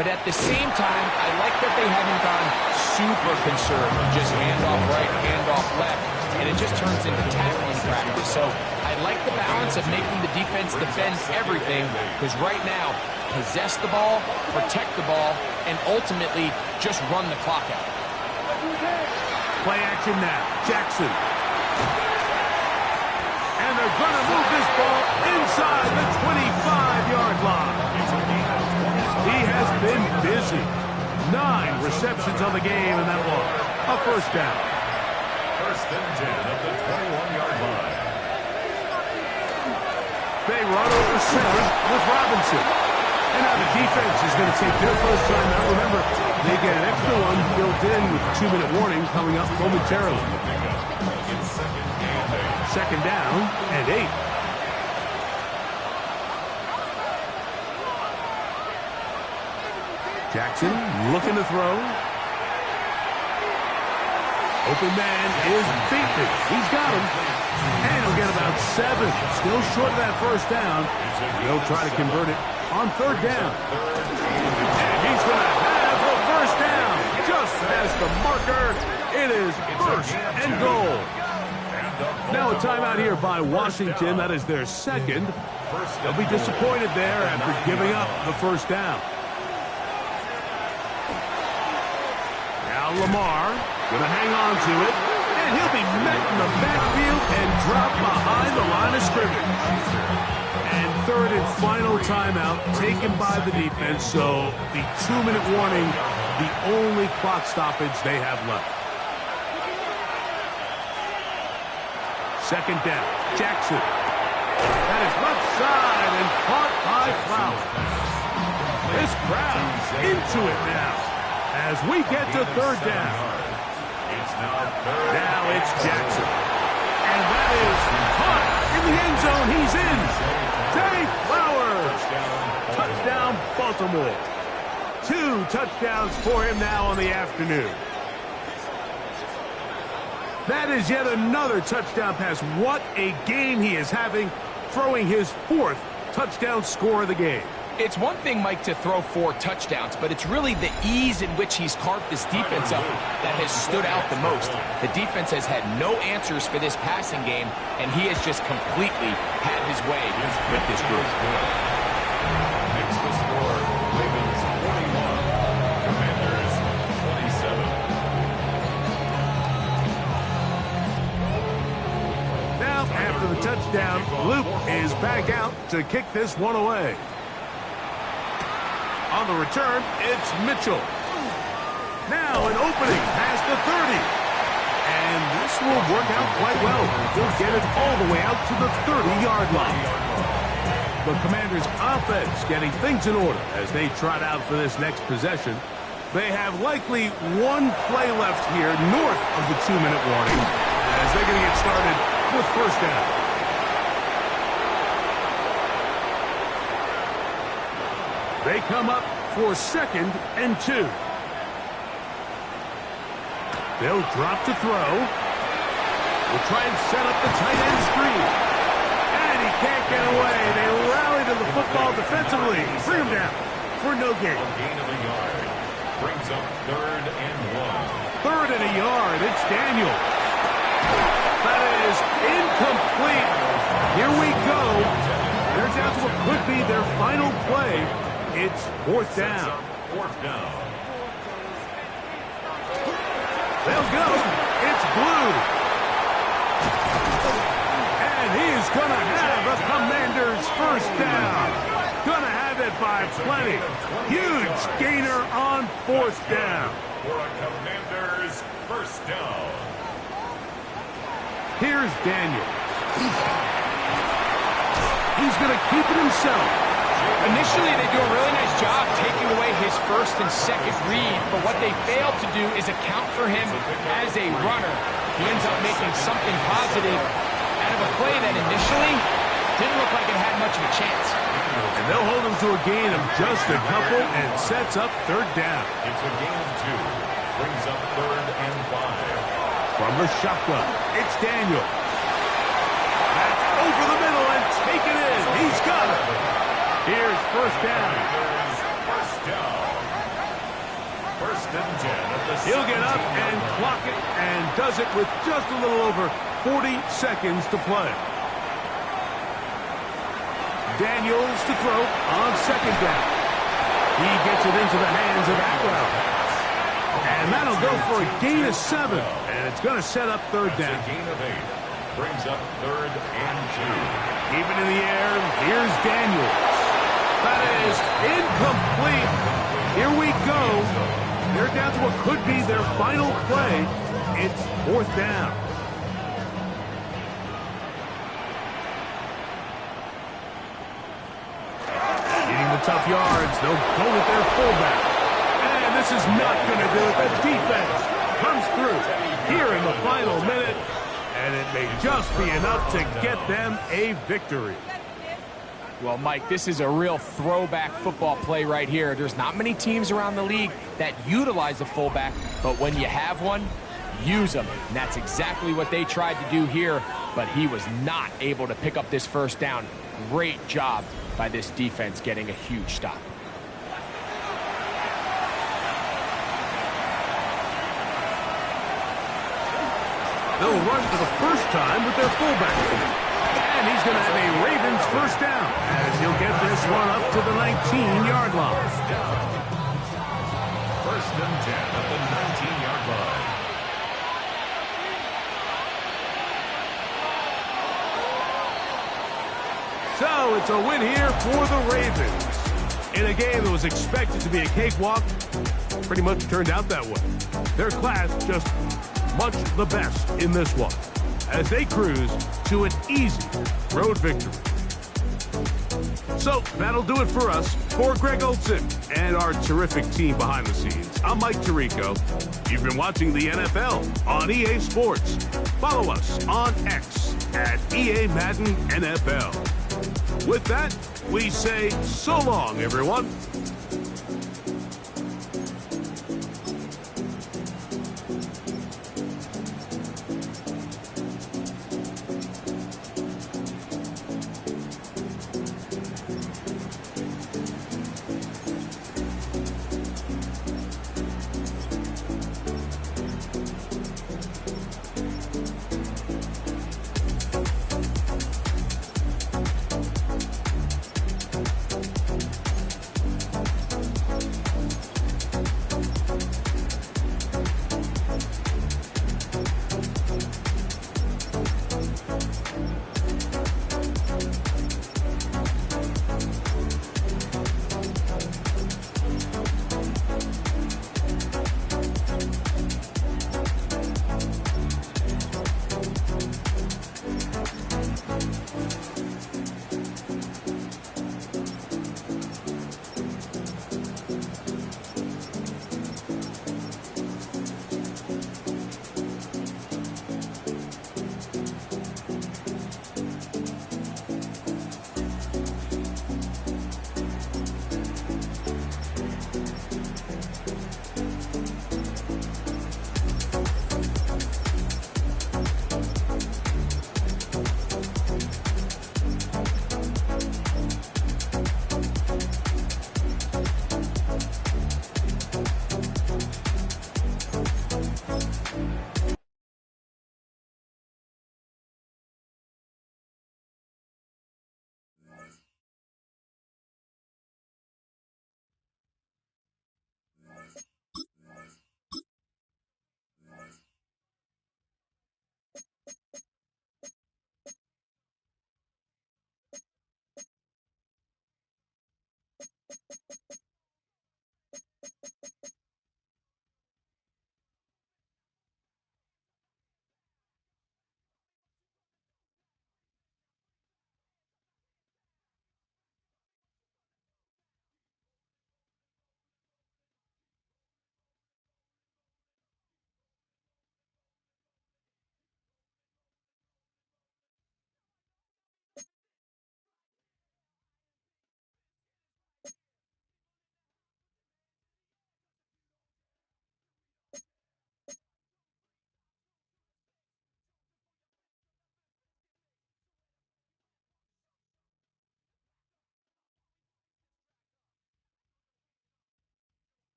But at the same time, I like that they haven't gone super conservative. Just handoff right, handoff left, and it just turns into tackling practice. So I like the balance of making the defense defend everything, because right now, possess the ball, protect the ball, and ultimately just run the clock out. Play action now. Jackson. And they're going to move this ball inside the 25-yard line. He has been busy. 9 receptions on the game, and that one, a first down. First and 10 at the 21-yard line. They run over center with Robinson. And now the defense is going to take their first time out. Remember, they get an extra one built in with a 2-minute warning coming up momentarily. Second down and 8. Jackson looking to throw. Open man is beaten. He's got him. And he'll get about 7. Still short of that first down. They'll try to convert it on third down. And he's going to have the first down. Just as the marker, it is first and goal. Now a timeout here by Washington. That is their second. They'll be disappointed there after giving up the first down. Now Lamar going to hang on to it. And he'll be met in the backfield and dropped behind the line of scrimmage. And third and final timeout taken by the defense. So the 2-minute warning, the only clock stoppage they have left. Second down, Jackson. That is left side and caught by Flowers. This crowd's into it now as we get to third down. Now it's Jackson. And that is caught in the end zone. He's in. Zay Flowers. Touchdown, Baltimore. 2 touchdowns for him now on the afternoon. That is yet another touchdown pass. What a game he is having, throwing his 4th touchdown score of the game. It's one thing, Mike, to throw 4 touchdowns, but it's really the ease in which he's carved this defense up that has stood out the most. The defense has had no answers for this passing game, and he has just completely had his way with this group. Next to score, Ravens 41, Commanders 27. Now, after the touchdown, Luke is back out to kick this one away. On the return, it's Mitchell. Now an opening past the 30. And this will work out quite well. He'll get it all the way out to the 30-yard line. The Commanders' offense getting things in order as they trot out for this next possession. They have likely 1 play left here north of the 2-minute warning as they're going to get started with first down. They come up for second and 2. They'll drop to throw. We'll try and set up the tight end screen. And he can't get away. They rally to the football defensively. Bring him down for no gain. Gain of a yard. Brings up 3rd and 1. 3rd and a yard. It's Daniel. That is incomplete. Here we go. They're down to what could be their final play. It's fourth down. Fourth down. They'll go. It's blue. And he's going to have a Commander's first down. Going to have it by plenty. Huge gainer on fourth down. For a Commander's first down. Here's Daniel. He's going to keep it himself. Initially, they do a really nice job taking away his first and second read, but what they failed to do is account for him as a runner. He ends up making something positive out of a play that initially didn't look like it had much of a chance. And they'll hold him to a gain of just a couple and sets up third down. It's a gain of 2. Brings up 3rd and 5. From the shotgun, it's Daniel. That's over the middle and taken in. He's got it. Here's first down. First down. First and 10 at the He'll get up and clock it and does it with just a little over 40 seconds to play. Daniels to throw on second down. He gets it into the hands of Atwell. And that'll go for a gain of 7. And it's going to set up third down. It's a gain of 8. Brings up 3rd and 2. Keep it in the air. Here's Daniels. That is incomplete. Here we go. They're down to what could be their final play. It's fourth down. Getting the tough yards. They'll go with their fullback. And this is not going to do it. The defense comes through here in the final minute. And it may just be enough to get them a victory. Well, Mike, this is a real throwback football play right here. There's not many teams around the league that utilize a fullback, but when you have one, use them. And that's exactly what they tried to do here, but he was not able to pick up this first down. Great job by this defense getting a huge stop. They'll run for the first time with their fullback. And he's going to have a Ravens first down as he'll get this one up to the 19-yard line. First and 10 at the 19-yard line. So it's a win here for the Ravens. In a game that was expected to be a cakewalk, pretty much turned out that way. Their class just much the best in this one as they cruise to an easy road victory. So that'll do it for us. For Greg Olson and our terrific team behind the scenes, I'm Mike Tirico. You've been watching the NFL on EA Sports. Follow us on X at EA Madden NFL. With that, we say so long, everyone.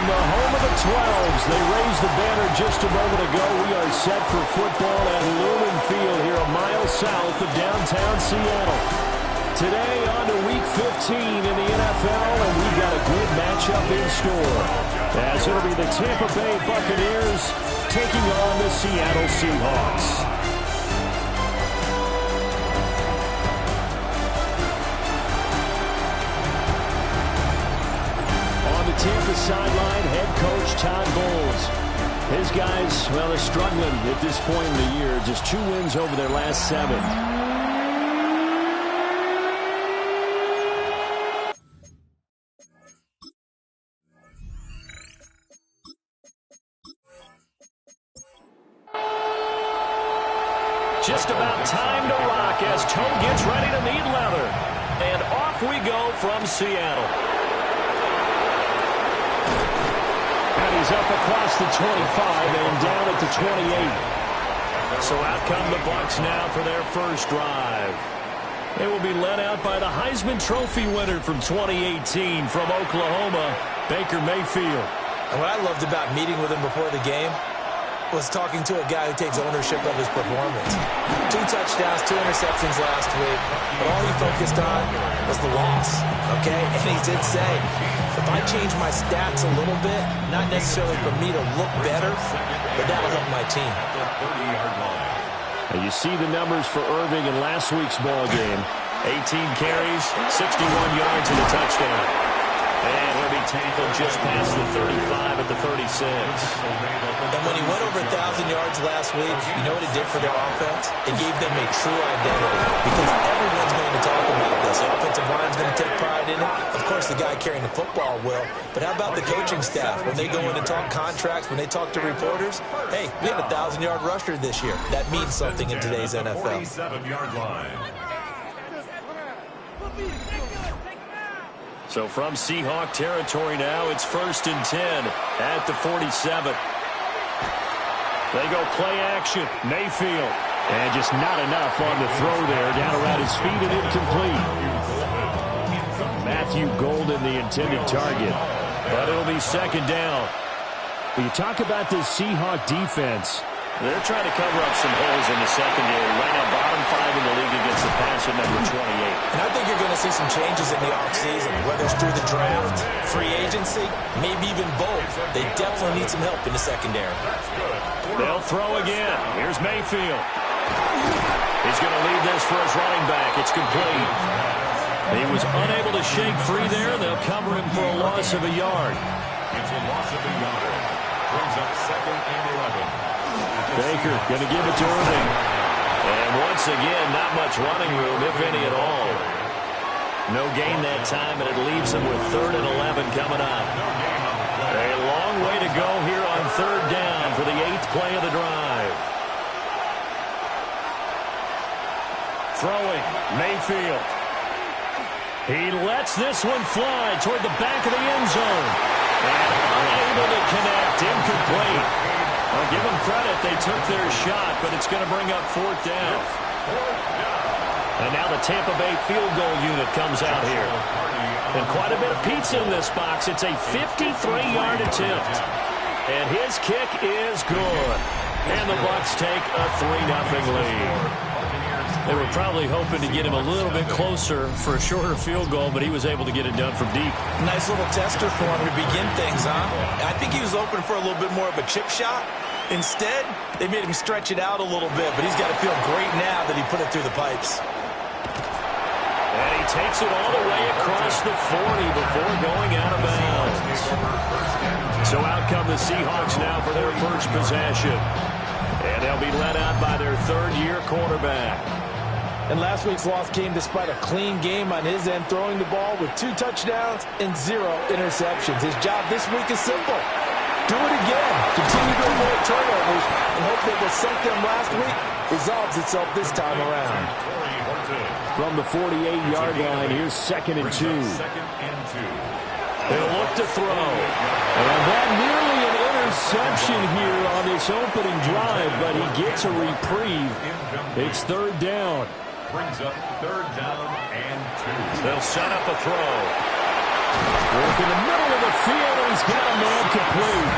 the home of the 12s. They raised the banner just a moment ago. We are set for football at Lumen Field here a mile south of downtown Seattle. Today on to Week 15 in the NFL, and we've got a good matchup in store. As it'll be the Tampa Bay Buccaneers taking on the Seattle Seahawks. Tampa sideline, head coach Todd Bowles. His guys, well, they're struggling at this point in the year. Just 2 wins over their last 7. Just about time to rock as Toe gets ready to meet leather. And off we go from Seattle. He's up across the 25 and down at the 28. So out come the Bucs now for their first drive. They will be led out by the Heisman Trophy winner from 2018 from Oklahoma, Baker Mayfield. And what I loved about meeting with him before the game was talking to a guy who takes ownership of his performance. 2 touchdowns, 2 interceptions last week, but all he focused on was the loss, okay? And he did say, if I change my stats a little bit, not necessarily for me to look better, but that'll help my team. And you see the numbers for Irving in last week's ball game. 18 carries, 61 yards and a touchdown. And he'll be tackled just past the 35 at the 36. And when he went over 1,000 yards last week, you know what it did for their offense? It gave them a true identity because everyone's going to talk about this. The offensive line's going to take pride in it. Of course, the guy carrying the football will. But how about the coaching staff? When they go in and talk contracts, when they talk to reporters, hey, we had a 1,000-yard rusher this year. That means something in today's NFL. 47-yard line. So from Seahawk territory now, it's 1st and 10 at the 47. They go play action. Mayfield. And just not enough on the throw there. Down around his feet and incomplete. Matthew Golden, the intended target. But it'll be 2nd down. When you talk about this Seahawk defense, they're trying to cover up some holes in the secondary. Right now, bottom 5 in the league against the pass at number 28. And I think you're going to see some changes in the offseason, whether it's through the draft, free agency, maybe even both. They definitely need some help in the secondary. They'll throw again. Here's Mayfield. He's going to lead this for his running back. It's complete. He was unable to shake free there. They'll cover him for a loss of a yard. It's a loss of a yard. Brings up 2nd and 11. Baker going to give it to Irving. And once again, not much running room, if any at all. No gain that time, and it leaves him with 3rd and 11 coming up. A long way to go here on 3rd down for the 8th play of the drive. Throwing, Mayfield. He lets this one fly toward the back of the end zone. And unable to connect, incomplete. Well, give them credit. They took their shot, but it's going to bring up 4th down. And now the Tampa Bay field goal unit comes out here. And quite a bit of pizza in this box. It's a 53-yard attempt. And his kick is good. And the Bucs take a 3-0 lead. They were probably hoping to get him a little bit closer for a shorter field goal, but he was able to get it done from deep. Nice little tester for him to begin things, huh? I think he was open for a little bit more of a chip shot. Instead, they made him stretch it out a little bit, but he's got to feel great now that he put it through the pipes. And he takes it all the way across the 40 before going out of bounds. So out come the Seahawks now for their first possession. And they'll be led out by their 3rd-year quarterback. And last week's loss came despite a clean game on his end, throwing the ball with 2 touchdowns and 0 interceptions. His job this week is simple. Do it again. Continue to avoid turnovers and hope that what sunk them last week resolves itself this time around. From the 48-yard line, here's 2nd and 2. They'll look to throw. And that nearly an interception here on this opening drive, but he gets a reprieve. It's 3rd down. Brings up 3rd down and 2. They'll set up a throw. Work in the middle of the field, and he's got a man complete.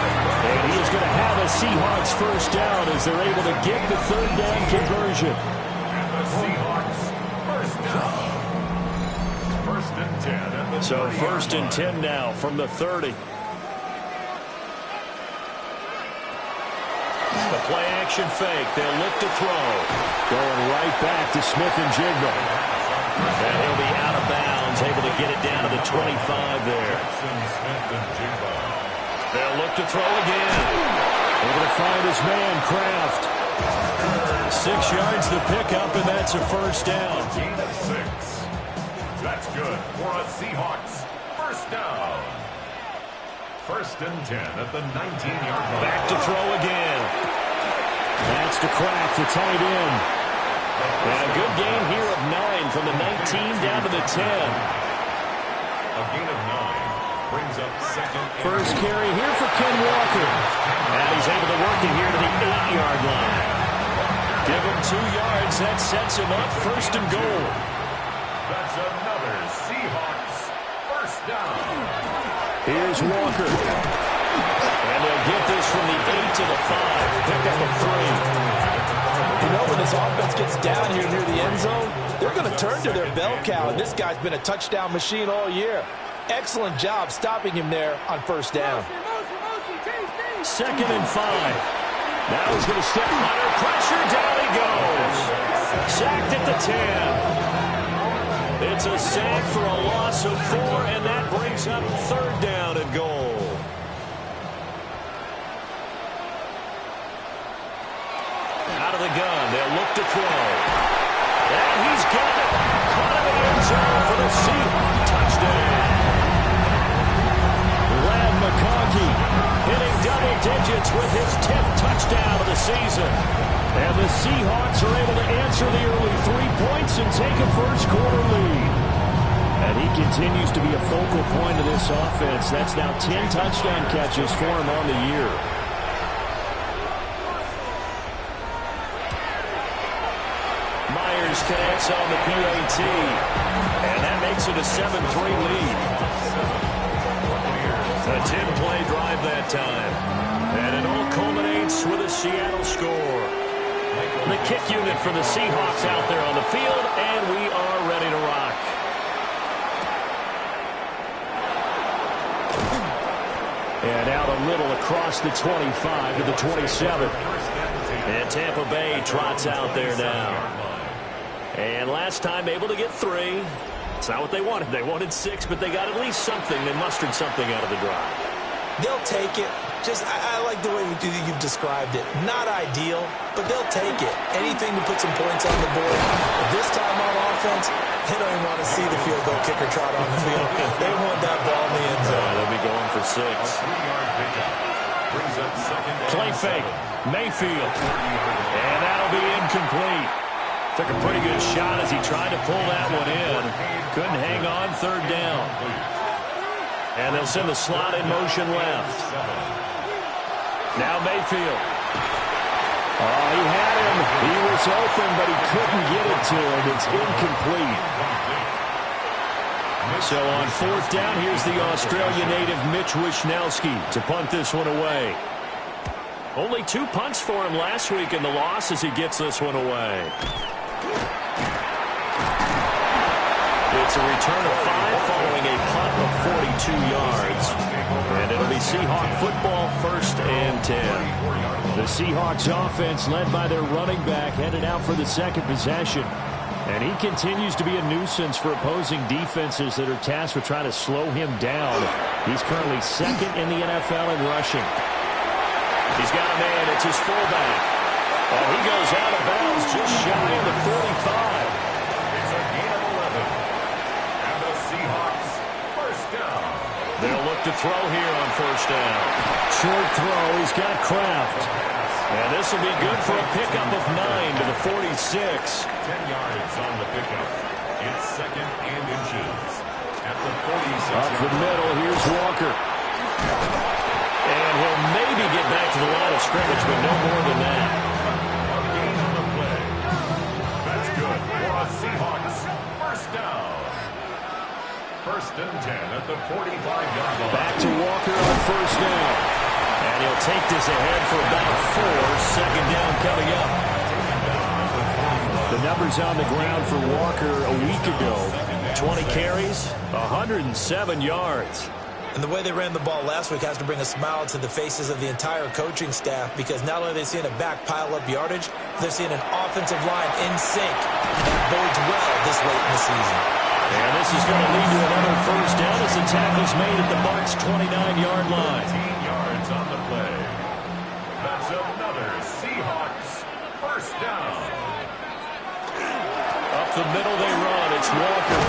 And he is going to have a Seahawks first down as they're able to get the third down conversion. And the Seahawks first down. First and 10 at the So 30-yard first and line. 10 now from the 30. The play action fake. They'll look to throw. Going right back to Smith and Jigba. And he'll be out of bounds, able to get it down to the 25 there. Smith and Jigba. They'll look to throw again. Able to find his man, Kraft. 6 yards to pick up, and that's a first down. Gain of 6. That's good for a Seahawks first down. First and 10 at the 19-yard line. Back to throw again. That's to Kraft, the tight end. And a good gain here of 9 from the 19 down to the 10. A gain of 9 brings up second. First carry here for Ken Walker. And he's able to work it here to the 8-yard line. Give him 2 yards. That sets him up first and goal. That's another Seahawks first down. Here's Walker. And they'll get this from the 8 to the 5. Pick up a 3. You know, when this offense gets down here near the end zone, they're going to turn to their bell cow, and this guy's been a touchdown machine all year. Excellent job stopping him there on first down. Second and 5. Now he's going to step under pressure. Down he goes. Sacked at the 10. It's a sack for a loss of 4, and that brings up third down and goal. Out of the gun, they'll look to throw. And he's got it. Caught in the end zone for the Seahawks touchdown. Brad McConkey hitting double digits with his 10th touchdown of the season. And the Seahawks are able to answer the early 3 points and take a first-quarter lead. And he continues to be a focal point of this offense. That's now 10 touchdown catches for him on the year. Myers connects on the PAT. And that makes it a 7-3 lead. A 10-play drive that time. And it all culminates with a Seattle score. The kick unit for the Seahawks out there on the field, and we are ready to rock. And out a little across the 25 to the 27. And Tampa Bay trots out there now. And last time able to get 3. It's not what they wanted. They wanted 6, but they got at least something. They mustered something out of the drive. They'll take it. I like the way you've described it. Not ideal, but they'll take it. Anything to put some points on the board. This time on offense, they don't even want to see the field goal kicker trot on the field. They want that ball in the end zone. They'll be going for 6. 3-yard pickup brings up second. Play fake. Mayfield. And that'll be incomplete. Took a pretty good shot as he tried to pull that one in. Couldn't hang on, third down. And they'll send the slot in motion left. Now Mayfield. Oh, he had him. He was open, but he couldn't get it to him. It's incomplete. So on fourth down, here's the Australia native Mitch Wishnowsky to punt this one away. Only 2 punts for him last week in the loss as he gets this one away. It's a return of 5 following a punt of 42 yards. And it'll be Seahawk football, first and 10. The Seahawks offense led by their running back headed out for the second possession. And he continues to be a nuisance for opposing defenses that are tasked with trying to slow him down. He's currently second in the NFL in rushing. He's got a man. It's his fullback. And he goes out of bounds just shy of the 45. It's a gain of 11. And the Seahawks first down. They'll look to throw here on first down. Short throw. He's got Kraft. And this will be good for a pickup of 9 to the 46. 10 yards on the pickup. It's second and inches. At the 46. Up the middle, here's Walker. And he'll maybe get back to the line of scrimmage, but no more than that. A gain on the play. That's good for a Seahawks first down. First and 10 at the 45-yard line. Back to Walker on first down. And he'll take this ahead for about 4. Second down coming up. The numbers on the ground for Walker a week ago. 20 carries, 107 yards. And the way they ran the ball last week has to bring a smile to the faces of the entire coaching staff, because not only are they seeing a back pile up yardage, they're seeing an offensive line in sync. That bodes well this late in the season. And this is going to lead to another first down as the tackle's made at the Bucs' 29-yard line. 15 yards on the play. That's another Seahawks first down. Up the middle they run. It's Walker.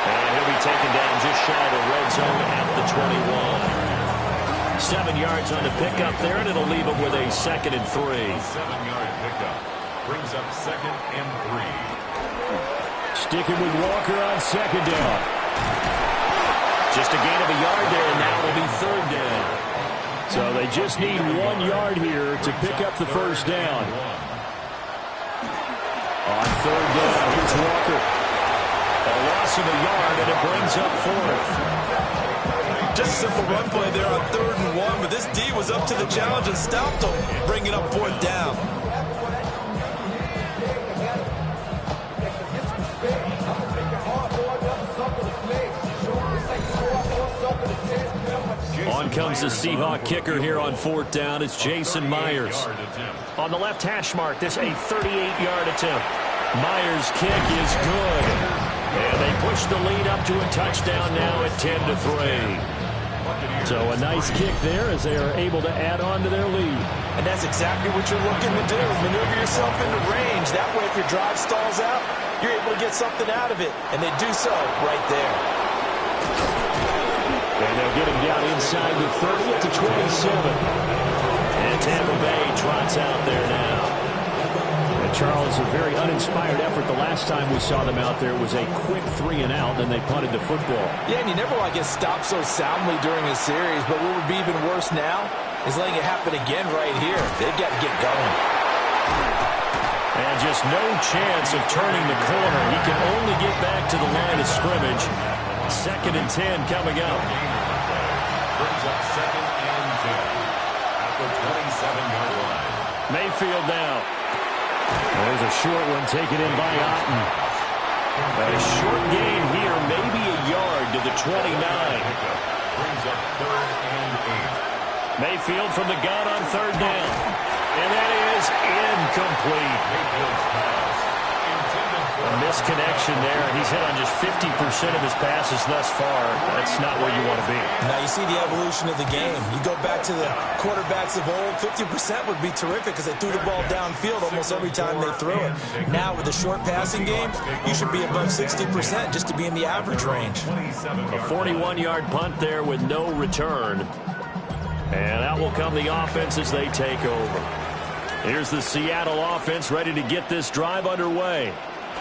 And he'll be taken down just shy of the red zone at the 21. 7 yards on the pickup there, and it'll leave him with a 2nd and 3. 7-yard pickup brings up 2nd and 3. Sticking with Walker on 2nd down. Just a gain of a yard there, and now it'll be 3rd down. So they just need 1 yard here to pick up the first down. On 3rd down, here's Walker. A loss of a yard, and it brings up 4th. Just a simple run play there on 3rd and 1, but this D was up to the challenge and stopped them, bringing up 4th down. On comes the Seahawk kicker here on 4th down. It's Jason Myers. On the left hash mark, this a 38-yard attempt. Myers' kick is good. And they push the lead up to a touchdown now at 10-3. So a nice kick there as they are able to add on to their lead. And that's exactly what you're looking to do. Maneuver yourself into range. That way, if your drive stalls out, you're able to get something out of it. And they do so right there. And they'll get him down inside the 30 to 27. And Tampa Bay trots out there now. And Charles, a very uninspired effort. The last time we saw them out there was a quick 3-and-out, then they punted the football. Yeah, and you never want to get stopped so soundly during a series. But what would be even worse now is letting it happen again right here. They've got to get going. And just no chance of turning the corner. He can only get back to the line of scrimmage. 2nd and 10 coming up. Brings up 2nd and 10 at the 27-yard line. Mayfield now. There's a short one taken in by Otten. A short gain here, maybe a yard to the 29. Brings up 3rd and 8. Mayfield from the gun on 3rd down. And that is incomplete. Mayfield's pass intended for A misconnection there. He's hit on just 50% of his passes thus far. That's not where you want to be. Now you see the evolution of the game. You go back to the quarterbacks of old, 50% would be terrific because they threw the ball downfield almost every time they threw it. Now with the short passing game, you should be above 60% just to be in the average range. A 41-yard punt there with no return. And out will come the offense as they take over. Here's the Seattle offense ready to get this drive underway.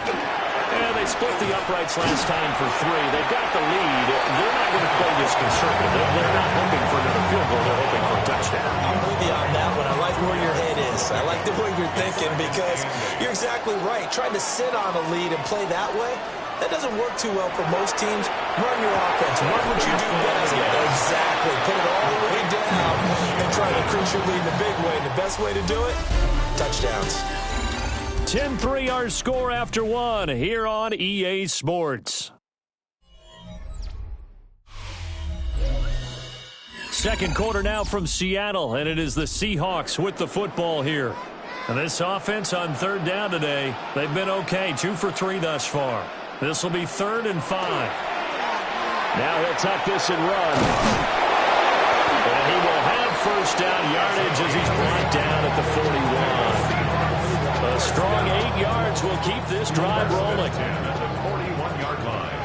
And they split the uprights last time for 3. They've got the lead. They're not going to play this conservative. They're not hoping for another field goal. They're hoping for a touchdown. I'm with you on that one. I like where your head is. I like the way you're thinking because you're exactly right. Trying to sit on a lead and play that way, that doesn't work too well for most teams. Run your offense. Run what you do best. Exactly. Put it all the way down and try to increase your lead in a big way. And the best way to do it, touchdowns. 10-3 our score after 1 here on EA Sports. Second quarter now from Seattle, and it is the Seahawks with the football here. And this offense on 3rd down today, they've been okay, 2 for 3 thus far. This will be 3rd and 5. Now he'll tuck this and run. And he will have first down yardage as he's brought down at the 41. A strong 8 yards will keep this drive rolling. At the 41-yard line.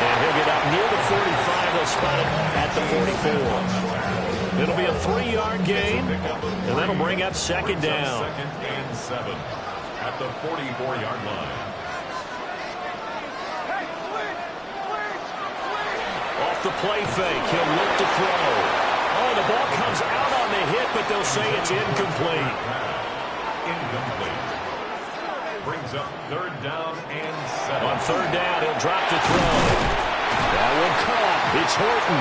And he'll get up near the 45. They'll spot him at the 44. It'll be a 3-yard gain, and that'll bring up 2nd down. 2nd and 7 at the 44-yard line. Off the play fake, he'll look to throw. Oh, the ball comes out on the hit, but they'll say it's incomplete. Incomplete. Brings up third down and 7. On third down, he'll drop to throw. That one caught. It's Horton.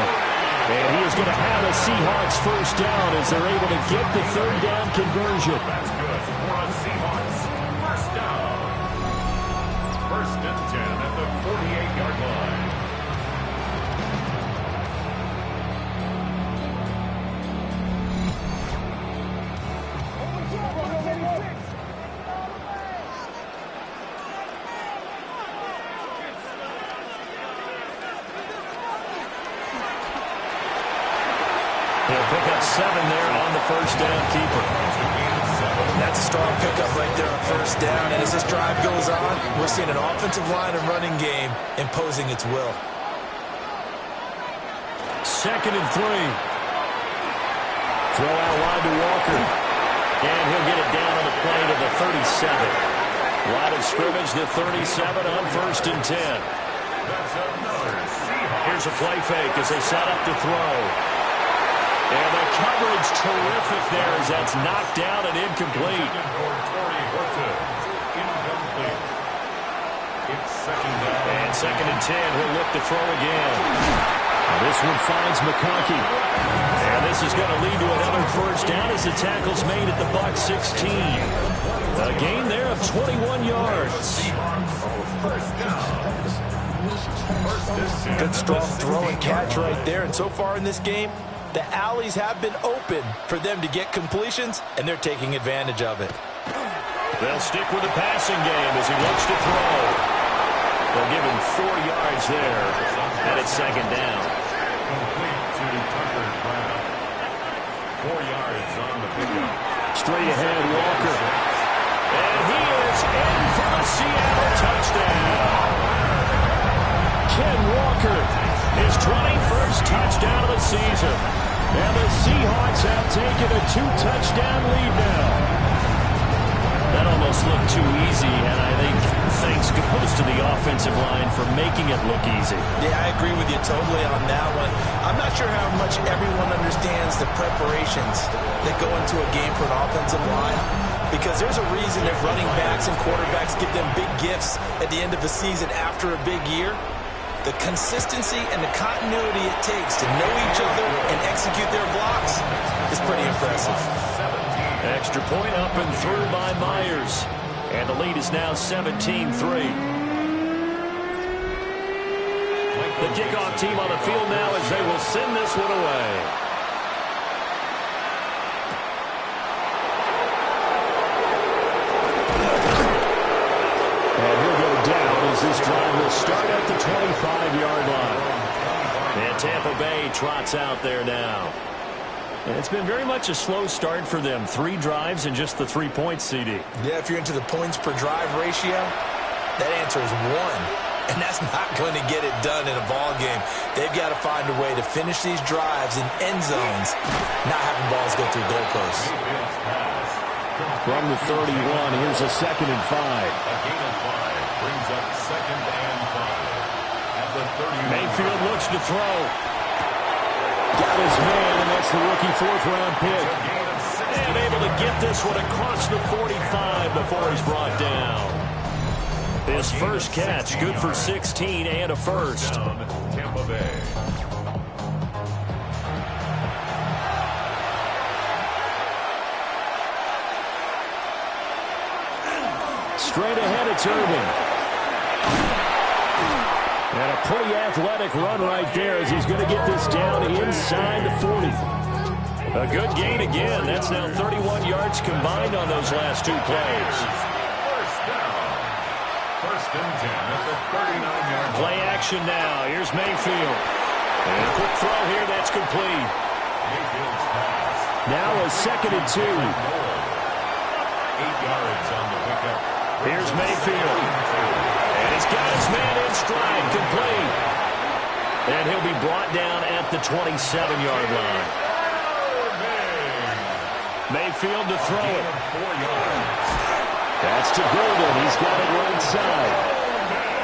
And he is going to have a Seahawks first down as they're able to get the third down conversion. That's good for a Seahawks first down. First and 10 at the 48-yard line. He'll pick up 7 there on the first down keeper. That's a strong pickup right there on first down. And as this drive goes on, we're seeing an offensive line and running game imposing its will. Second and 3. Throw out wide to Walker. And he'll get it down on the play to the 37. Line of scrimmage, the 37 on first and 10. Here's a play fake as they set up to throw. And the coverage terrific there as that's knocked down and incomplete. And second and 10, he'll look to throw again. And this one finds McConkey. And this is going to lead to another first down as the tackle's made at the Bucs 16. A gain there of 21 yards. Good strong throw and catch right there. And so far in this game, the alleys have been open for them to get completions, and they're taking advantage of it. They'll stick with the passing game as he looks to throw. They'll give him 4 yards there, and it's second down. Complete to Tucker Brown. 4 yards on the pickup. Straight ahead, Walker. And he is in for the Seattle touchdown. Ken Walker, his 21st touchdown of the season. And the Seahawks have taken a 2-touchdown lead now. That almost looked too easy, and I think thanks goes to the offensive line for making it look easy. Yeah, I agree with you totally on that one. I'm not sure how much everyone understands the preparations that go into a game for an offensive line, because there's a reason that running backs and quarterbacks give them big gifts at the end of the season after a big year. The consistency and the continuity it takes to know each other and execute their blocks is pretty impressive. Extra point up and through by Myers. And the lead is now 17-3. The kickoff team on the field now as they will send this one away. And he'll go down as this drive will start at the 25-yard line. And Tampa Bay trots out there now. And it's been very much a slow start for them. 3 drives and just the 3 points, CD. Yeah, if you're into the points per drive ratio, that answer is 1. And that's not going to get it done in a ball game. They've got to find a way to finish these drives in end zones, not having balls go through goalposts. From the 31, here's a 2nd and 5. A gain of 5 brings up 2nd and 5 at the 30. Mayfield looks to throw. Got his man, and that's the rookie 4th-round pick. And able to get this one across the 45 before he's brought down. His first catch, good for 16 and a first. Tampa Bay. Straight ahead, it's Irving. And a pretty athletic run right there as he's going to get this down inside the 40. A good gain again. That's now 31 yards combined on those last 2 plays. First down. First and 10 at the 39-yard line. Play action now. Here's Mayfield. And a quick throw here. That's complete. Mayfield's pass. Now a 2nd and 2. 8 yards on the pickup. Here's Mayfield. And he's got his man in stride, complete. And he'll be brought down at the 27-yard line. Mayfield to throw it. 4 yards. That's to Golden. He's got it right side.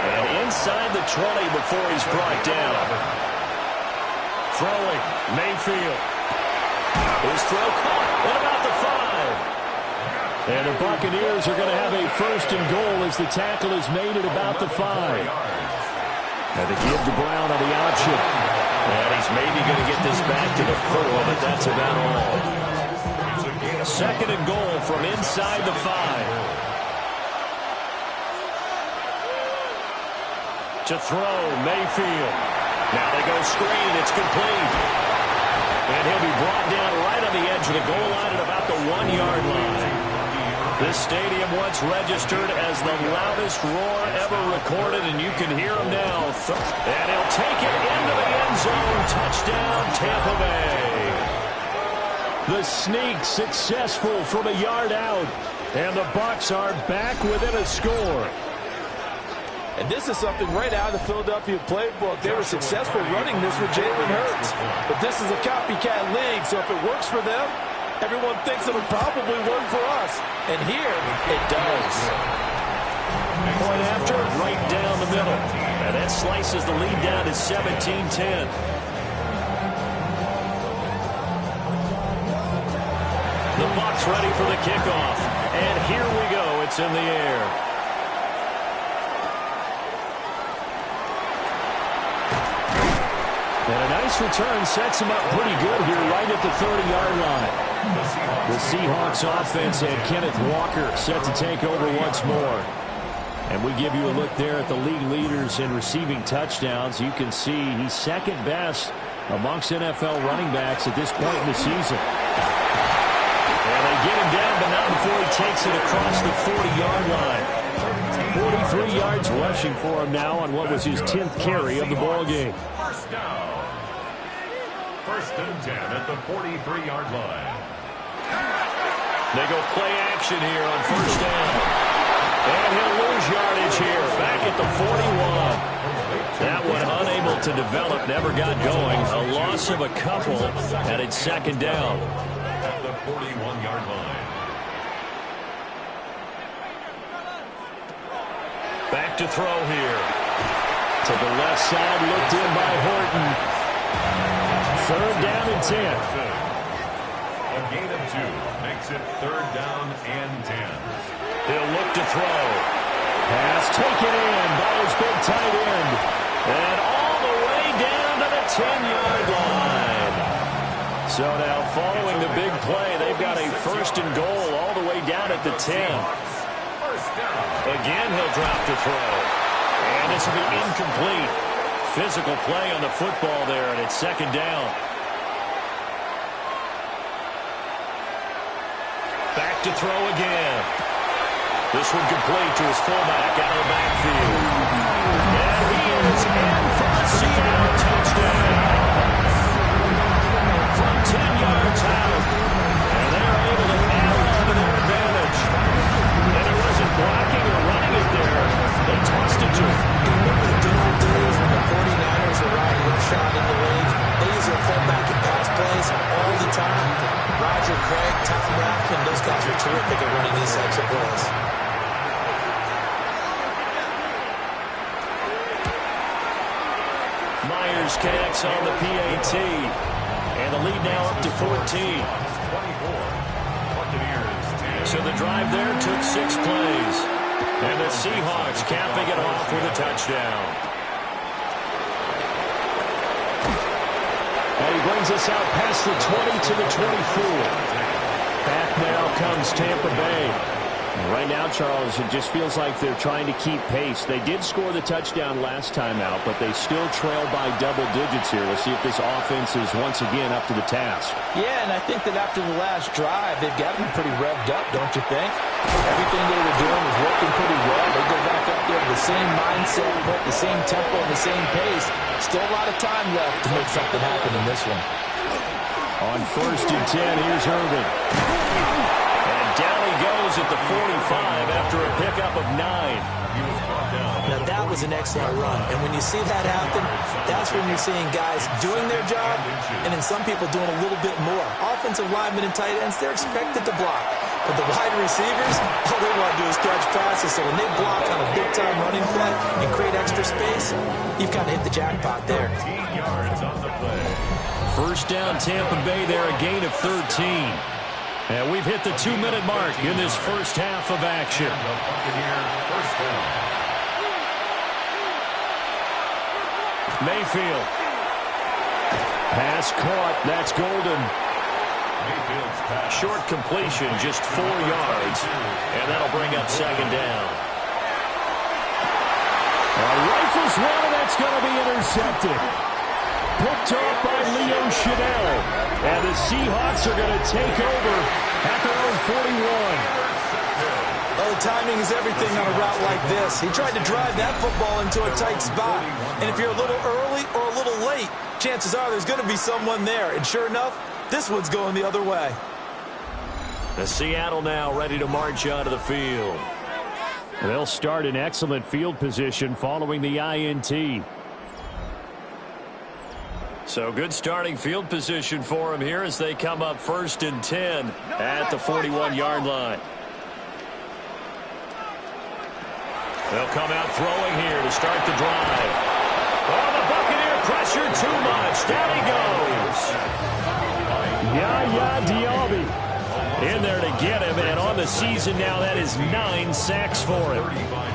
And inside the 20 before he's brought down. Throwing. Mayfield. His throw caught. What about the 5? And the Buccaneers are going to have a first and goal as the tackle is made at about the 5. And they give to Brown on the option. And he's maybe going to get this back to the 4, but that's about all. Second and goal from inside the 5. To throw, Mayfield. Now they go screen. It's complete. And he'll be brought down right on the edge of the goal line at about the 1-yard line. This stadium once registered as the loudest roar ever recorded, and you can hear him now. And he'll take it into the end zone. Touchdown, Tampa Bay. The sneak successful from a yard out. And the Bucs are back within a score. And this is something right out of the Philadelphia playbook. They were successful running this with Jalen Hurts. But this is a copycat league, so if it works for them, everyone thinks it'll probably work for us. And here, it does. Point after, right down the middle. And that slices the lead down to 17-10. The Bucs ready for the kickoff. And here we go. It's in the air. And a nice return sets him up pretty good here right at the 30-yard line. The Seahawks offense and Kenneth Walker set to take over once more. And we give you a look there at the league leaders in receiving touchdowns. You can see he's second best amongst NFL running backs at this point in the season. And they get him down, but not before he takes it across the 40-yard line. 43 yards rushing for him now on what was his 10th carry of the ball game. First down. First and 10 at the 43-yard line. They go play action here on first down. And he'll lose yardage here, back at the 41. That one unable to develop, never got going. A loss of a couple, and it's second down. At the 41-yard line. Back to throw here. To the left side, looked in by Horton. Third down and 10. A gain of 2 makes it third down and 10. He'll look to throw. Pass taken in by his big tight end. And all the way down to the 10-yard line. So now following the big play, they've got a first and goal all the way down at the 10. Again, he'll drop to throw. And this will be incomplete. Physical play on the football there, and it's second down. Back to throw again. This one complete to his fullback out of the backfield. And he is in for the Seattle touchdown. From 10 yards out. And they're able to add on to their advantage. And it wasn't blocking or running it there. They tossed it to him. Remember the good old days when the 49ers were riding with shot in the league? They use their fullback and pass plays all the time. Roger Craig, Tom Rathman, those guys were terrific at running these types of plays. Myers connects on the PAT. And the lead now up to 14. So the drive there took 6 plays. And the Seahawks capping it off with a touchdown. And he brings us out past the 20 to the 24. Back now comes Tampa Bay. And right now, Charles, it just feels like they're trying to keep pace. They did score the touchdown last time out, but they still trail by double digits here. We'll see if this offense is once again up to the task. Yeah, and I think that after the last drive, they've got to be pretty revved up, don't you think? Everything they were doing was working pretty well. They go back up there with the same mindset, with the same tempo, and the same pace. Still a lot of time left to make something happen in this one. On first and 10, here's Irvin. And down he goes at the 45 after a pickup of 9. Now that was an excellent run, and when you see that happen, that's when you're seeing guys doing their job, and then some people doing a little bit more. Offensive linemen and tight ends, they're expected to block. But the wide receivers, all they want to do is catch passes, so when they block on a big-time running play and create extra space, you've kind of hit the jackpot there. 13 yards on the play. First down, Tampa Bay there, a gain of 13. And we've hit the 2-minute mark in this first half of action. Mayfield. Pass caught. That's Golden. Short completion, just 4 yards. And that'll bring up second down. Rifles one, and that's going to be intercepted. Picked off by Leo Chanel. And the Seahawks are going to take over at their own 41. Well, the timing is everything on a route like this. He tried to drive that football into a tight spot. And if you're a little early or a little late, chances are there's going to be someone there. And sure enough, this one's going the other way. The Seattle now ready to march onto the field. They'll start in excellent field position following the INT. So good starting field position for them here as they come up 1st and 10 at the 41-yard line. They'll come out throwing here to start the drive. Oh, the Buccaneer pressure too much. Down he goes. Yaya Diaby in there to get him, and on the season now, that is 9 sacks for him.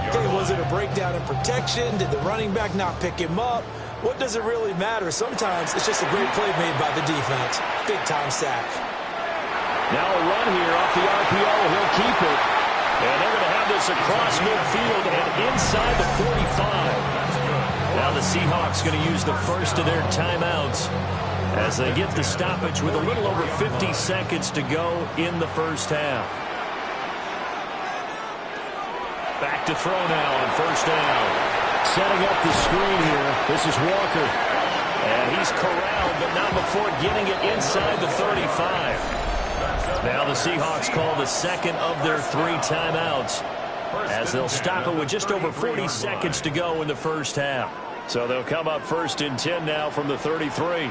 Okay, was it a breakdown in protection? Did the running back not pick him up? What does it really matter? Sometimes it's just a great play made by the defense. Big-time sack. Now a run here off the RPO. He'll keep it. And they're going to have this across midfield and inside the 45. Now the Seahawks going to use the first of their timeouts as they get the stoppage with a little over 50 seconds to go in the first half. Back to throw now on first down. Setting up the screen here. This is Walker. And he's corralled, but not before getting it inside the 35. Now the Seahawks call the second of their 3 timeouts as they'll stop it with just over 40 seconds to go in the first half. So they'll come up 1st and 10 now from the 33.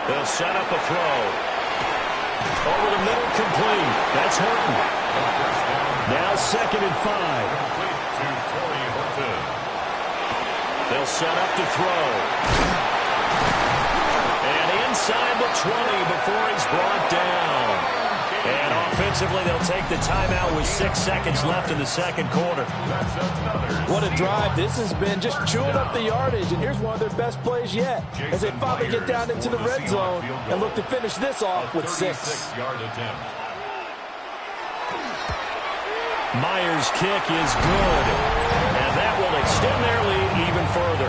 They'll set up a throw. Over the middle, complete. That's Horton. Now 2nd and 5. They'll set up to throw. And inside the 20 before he's brought down. And offensively, they'll take the timeout with 6 seconds left in the second quarter. What a drive this has been, just chewing up the yardage. And here's one of their best plays yet as they finally get down into the red zone and look to finish this off with 6. Myers' kick is good. And that will extend their lead even further.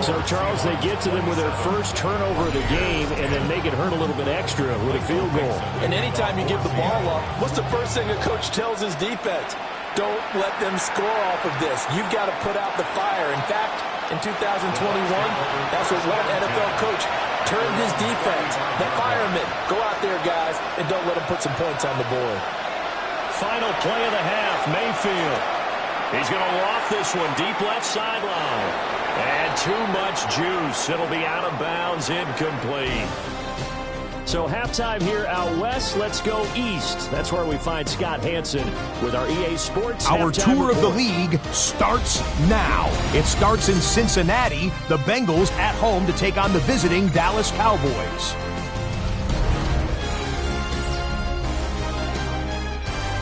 So, Charles, they get to them with their first turnover of the game and then make it hurt a little bit extra with a field goal. And anytime you give the ball up, what's the first thing a coach tells his defense? Don't let them score off of this. You've got to put out the fire. In fact, in 2021, that's what one NFL coach turned his defense. The firemen. Go out there, guys, and don't let them put some points on the board. Final play of the half, Mayfield. He's going to loft this one deep left sideline. And too much juice. It'll be out of bounds, incomplete. So halftime here out west. Let's go east. That's where we find Scott Hansen with our EA Sports Our tour report. of the league starts now. It starts in Cincinnati. The Bengals at home to take on the visiting Dallas Cowboys.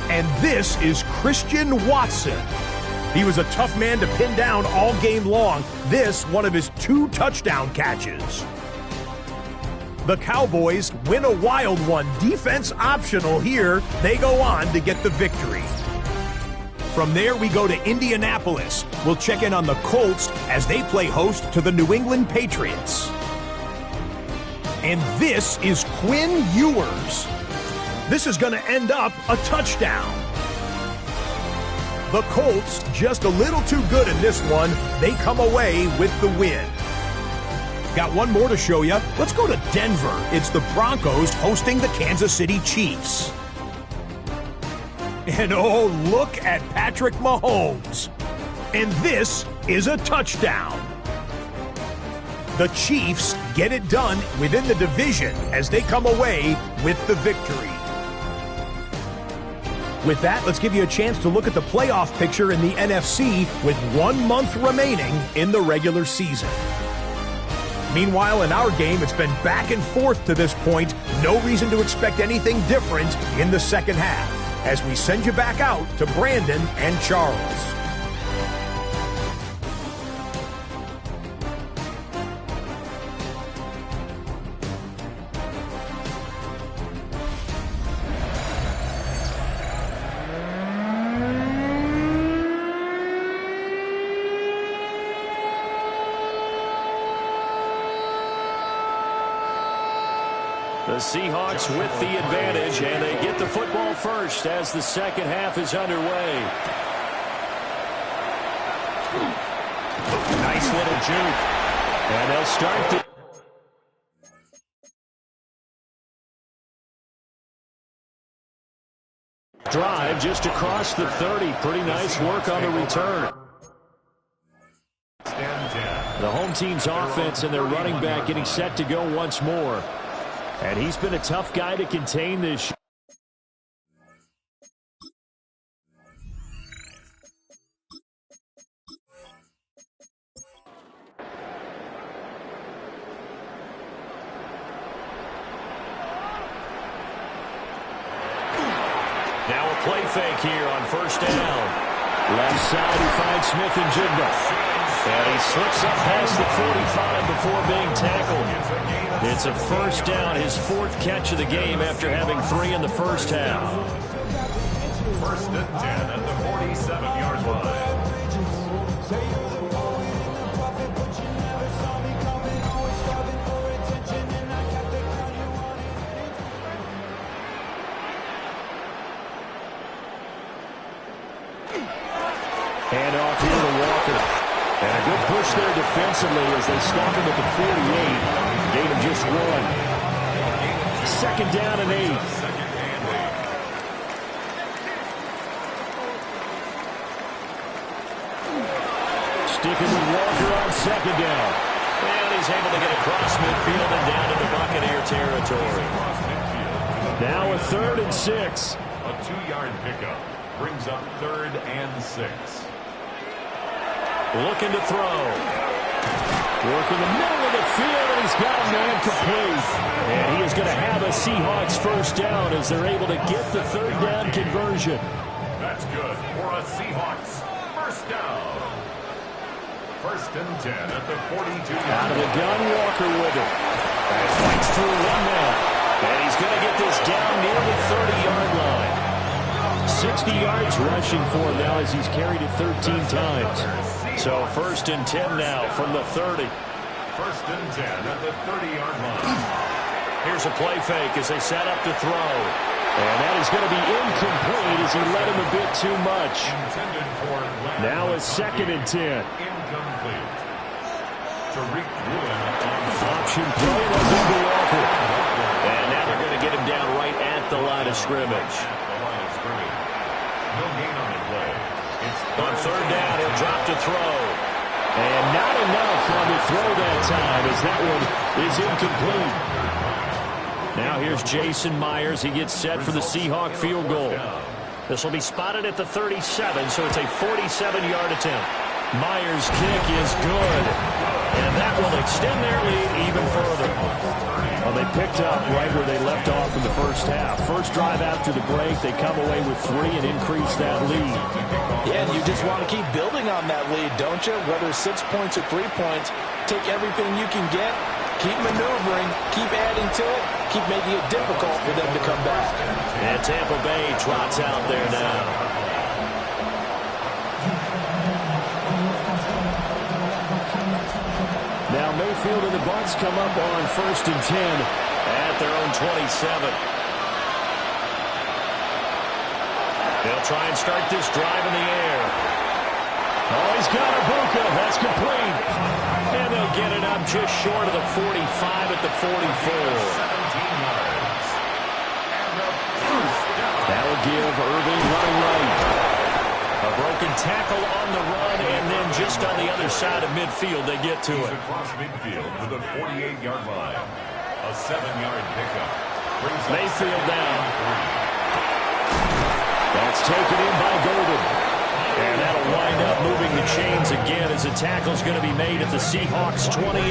And this is Christian Watson. He was a tough man to pin down all game long. This, one of his 2 touchdown catches. The Cowboys win a wild one. Defense optional here. They go on to get the victory. From there, we go to Indianapolis. We'll check in on the Colts as they play host to the New England Patriots. And this is Quinn Ewers. This is going to end up a touchdown. The Colts just a little too good in this one. They come away with the win. Got one more to show you. Let's go to Denver. It's the Broncos hosting the Kansas City Chiefs. And oh, look at Patrick Mahomes. And this is a touchdown. The Chiefs get it done within the division as they come away with the victory. With that, let's give you a chance to look at the playoff picture in the NFC with 1 month remaining in the regular season. Meanwhile, in our game, it's been back and forth to this point. No reason to expect anything different in the second half, as we send you back out to Brandon and Charles. The Seahawks with the advantage, and they get the football first as the second half is underway. Nice little juke. And they'll start the drive just across the 30. Pretty nice work on the return. The home team's offense and their running back getting set to go once more. And he's been a tough guy to contain this. Now a play fake here on first down. Left side, he finds Smith and Jigba. And he slips up past the 45 before being tackled. It's a first down, his fourth catch of the game after having 3 in the first half. First and 10 at the 47-yard line. Hand off here to Walker. And a good push there defensively as they stop him at the 48. Gain of just 1. Second down and 8. Sticking with Walker on second down. And he's able to get across midfield and down into Buccaneer territory. Now a 3rd and 6. A 2-yard pickup brings up 3rd and 6. Looking to throw. Working the middle of the field, and he's got a man complete. And he is going to have a Seahawks first down as they're able to get the 3rd down conversion. That's good for a Seahawks first down. First and 10 at the 42. Out of the gun, Walker with it. And fights through one man. And he's going to get this down near the 30-yard line. 60 yards rushing for him now as he's carried it 13 times. So first and 10 now from the 30. First and 10 at the 30-yard line. Here's a play fake as they set up to throw. And that is going to be incomplete as he led him a bit too much. Now a 2nd and 10. Incomplete. Tariq Woolen option play to Walker. And now they're going to get him down right at the line of scrimmage. No gain on the play. On 3rd down, he'll drop to throw. And not enough on the throw that time as that one is incomplete. Now here's Jason Myers. He gets set for the Seahawk field goal. This will be spotted at the 37, so it's a 47-yard attempt. Myers' kick is good. And that will extend their lead even further. Well, they picked up right where they left off in the first half. First drive after the break, they come away with 3 and increase that lead. Yeah, and you just want to keep building on that lead, don't you? Whether 6 points or 3 points, take everything you can get, keep maneuvering, keep adding to it, keep making it difficult for them to come back. And Tampa Bay trots out there now. Now Mayfield and the Bucs come up on 1st and 10 at their own 27. They'll try and start this drive in the air. Oh, he's got Ibuka. That's complete. And they'll get it up just short of the 45 at the 44. That'll give Irving running right. A broken tackle on the run, and then just on the other side of midfield, they get to it. Across midfield to the 48-yard line. A 7-yard pickup. Mayfield down. That's taken in by Golden. And that'll wind up moving the chains again as the tackle's going to be made at the Seahawks 28.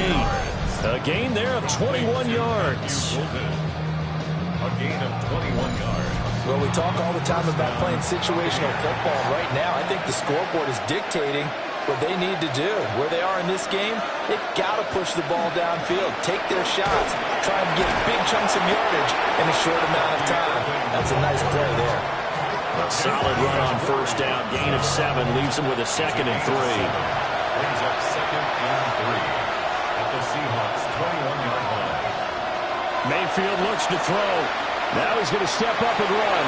A gain there of 21 yards. A gain of 21 yards. Well, we talk all the time about playing situational football. Right now, I think the scoreboard is dictating what they need to do. Where they are in this game, they've got to push the ball downfield, take their shots, try and get big chunks of yardage in a short amount of time. That's a nice play there. A solid run on first down. Gain of 7 leaves them with a 2nd and 3. Brings up 2nd and 3 at the Seahawks 21-yard line. Mayfield looks to throw. Now he's going to step up and run.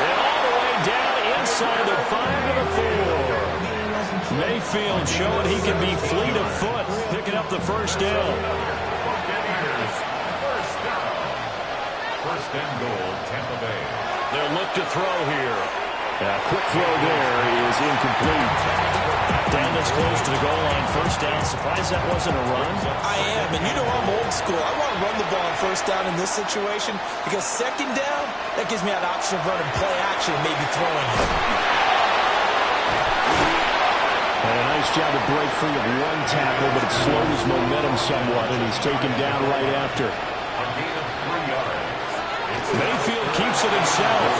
And all the way down inside the 5 to the 4. Mayfield showing he can be fleet of foot, picking up the first down. Buccaneers, first down. First and goal, Tampa Bay. They'll look to throw here. A quick throw there is incomplete. Down this close to the goal line, first down. Surprised that wasn't a run? I am, and you know I'm old school. I want to run the ball on first down in this situation because second down, that gives me an option of running play action and maybe throwing it. And a nice job to break free of one tackle, but it slowed his momentum somewhat, and he's taken down right after. A gain of 3 yards. Mayfield keeps it himself,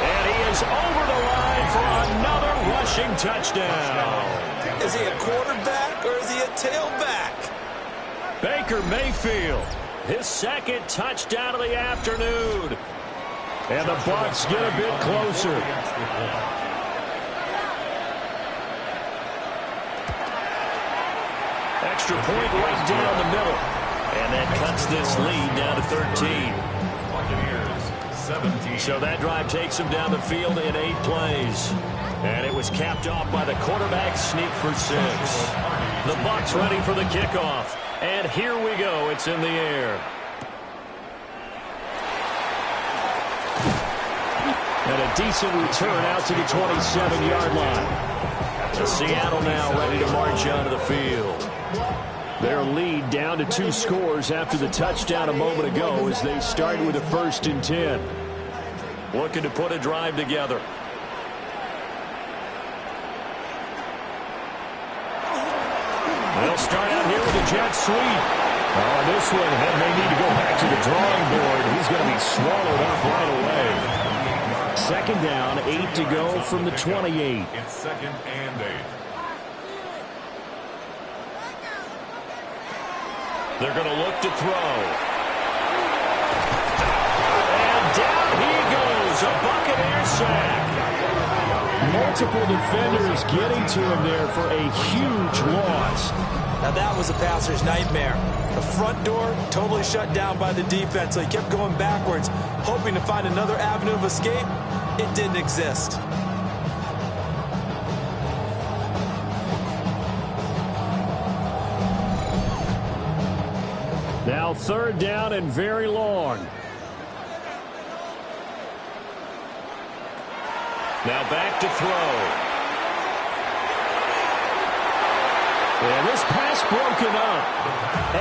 and he is over the line for another rushing touchdown. Is he a quarterback or is he a tailback? Baker Mayfield, his 2nd touchdown of the afternoon. And the Bucs get a bit closer. Extra point right down the middle. And that cuts this lead down to 13. Buccaneers, 17. So that drive takes him down the field in 8 plays. And it was capped off by the quarterback sneak for 6. The Bucs ready for the kickoff. And here we go. It's in the air. And a decent return out to the 27-yard line. So Seattle now ready to march onto the field. Their lead down to 2 scores after the touchdown a moment ago as they start with a 1st and 10. Looking to put a drive together. They'll start out here with a jet sweep. Oh, this one, and they need to go back to the drawing board. He's going to be swallowed up right away. 2nd down, 8 to go from the 28. It's 2nd and 8. They're going to look to throw. And down he goes, a Buccaneer sack. Multiple defenders getting to him there for a huge loss. Now that was a passer's nightmare. The front door totally shut down by the defense, so he kept going backwards, hoping to find another avenue of escape. It didn't exist. Now 3rd down and very long. Now back to throw. And this pass broken up.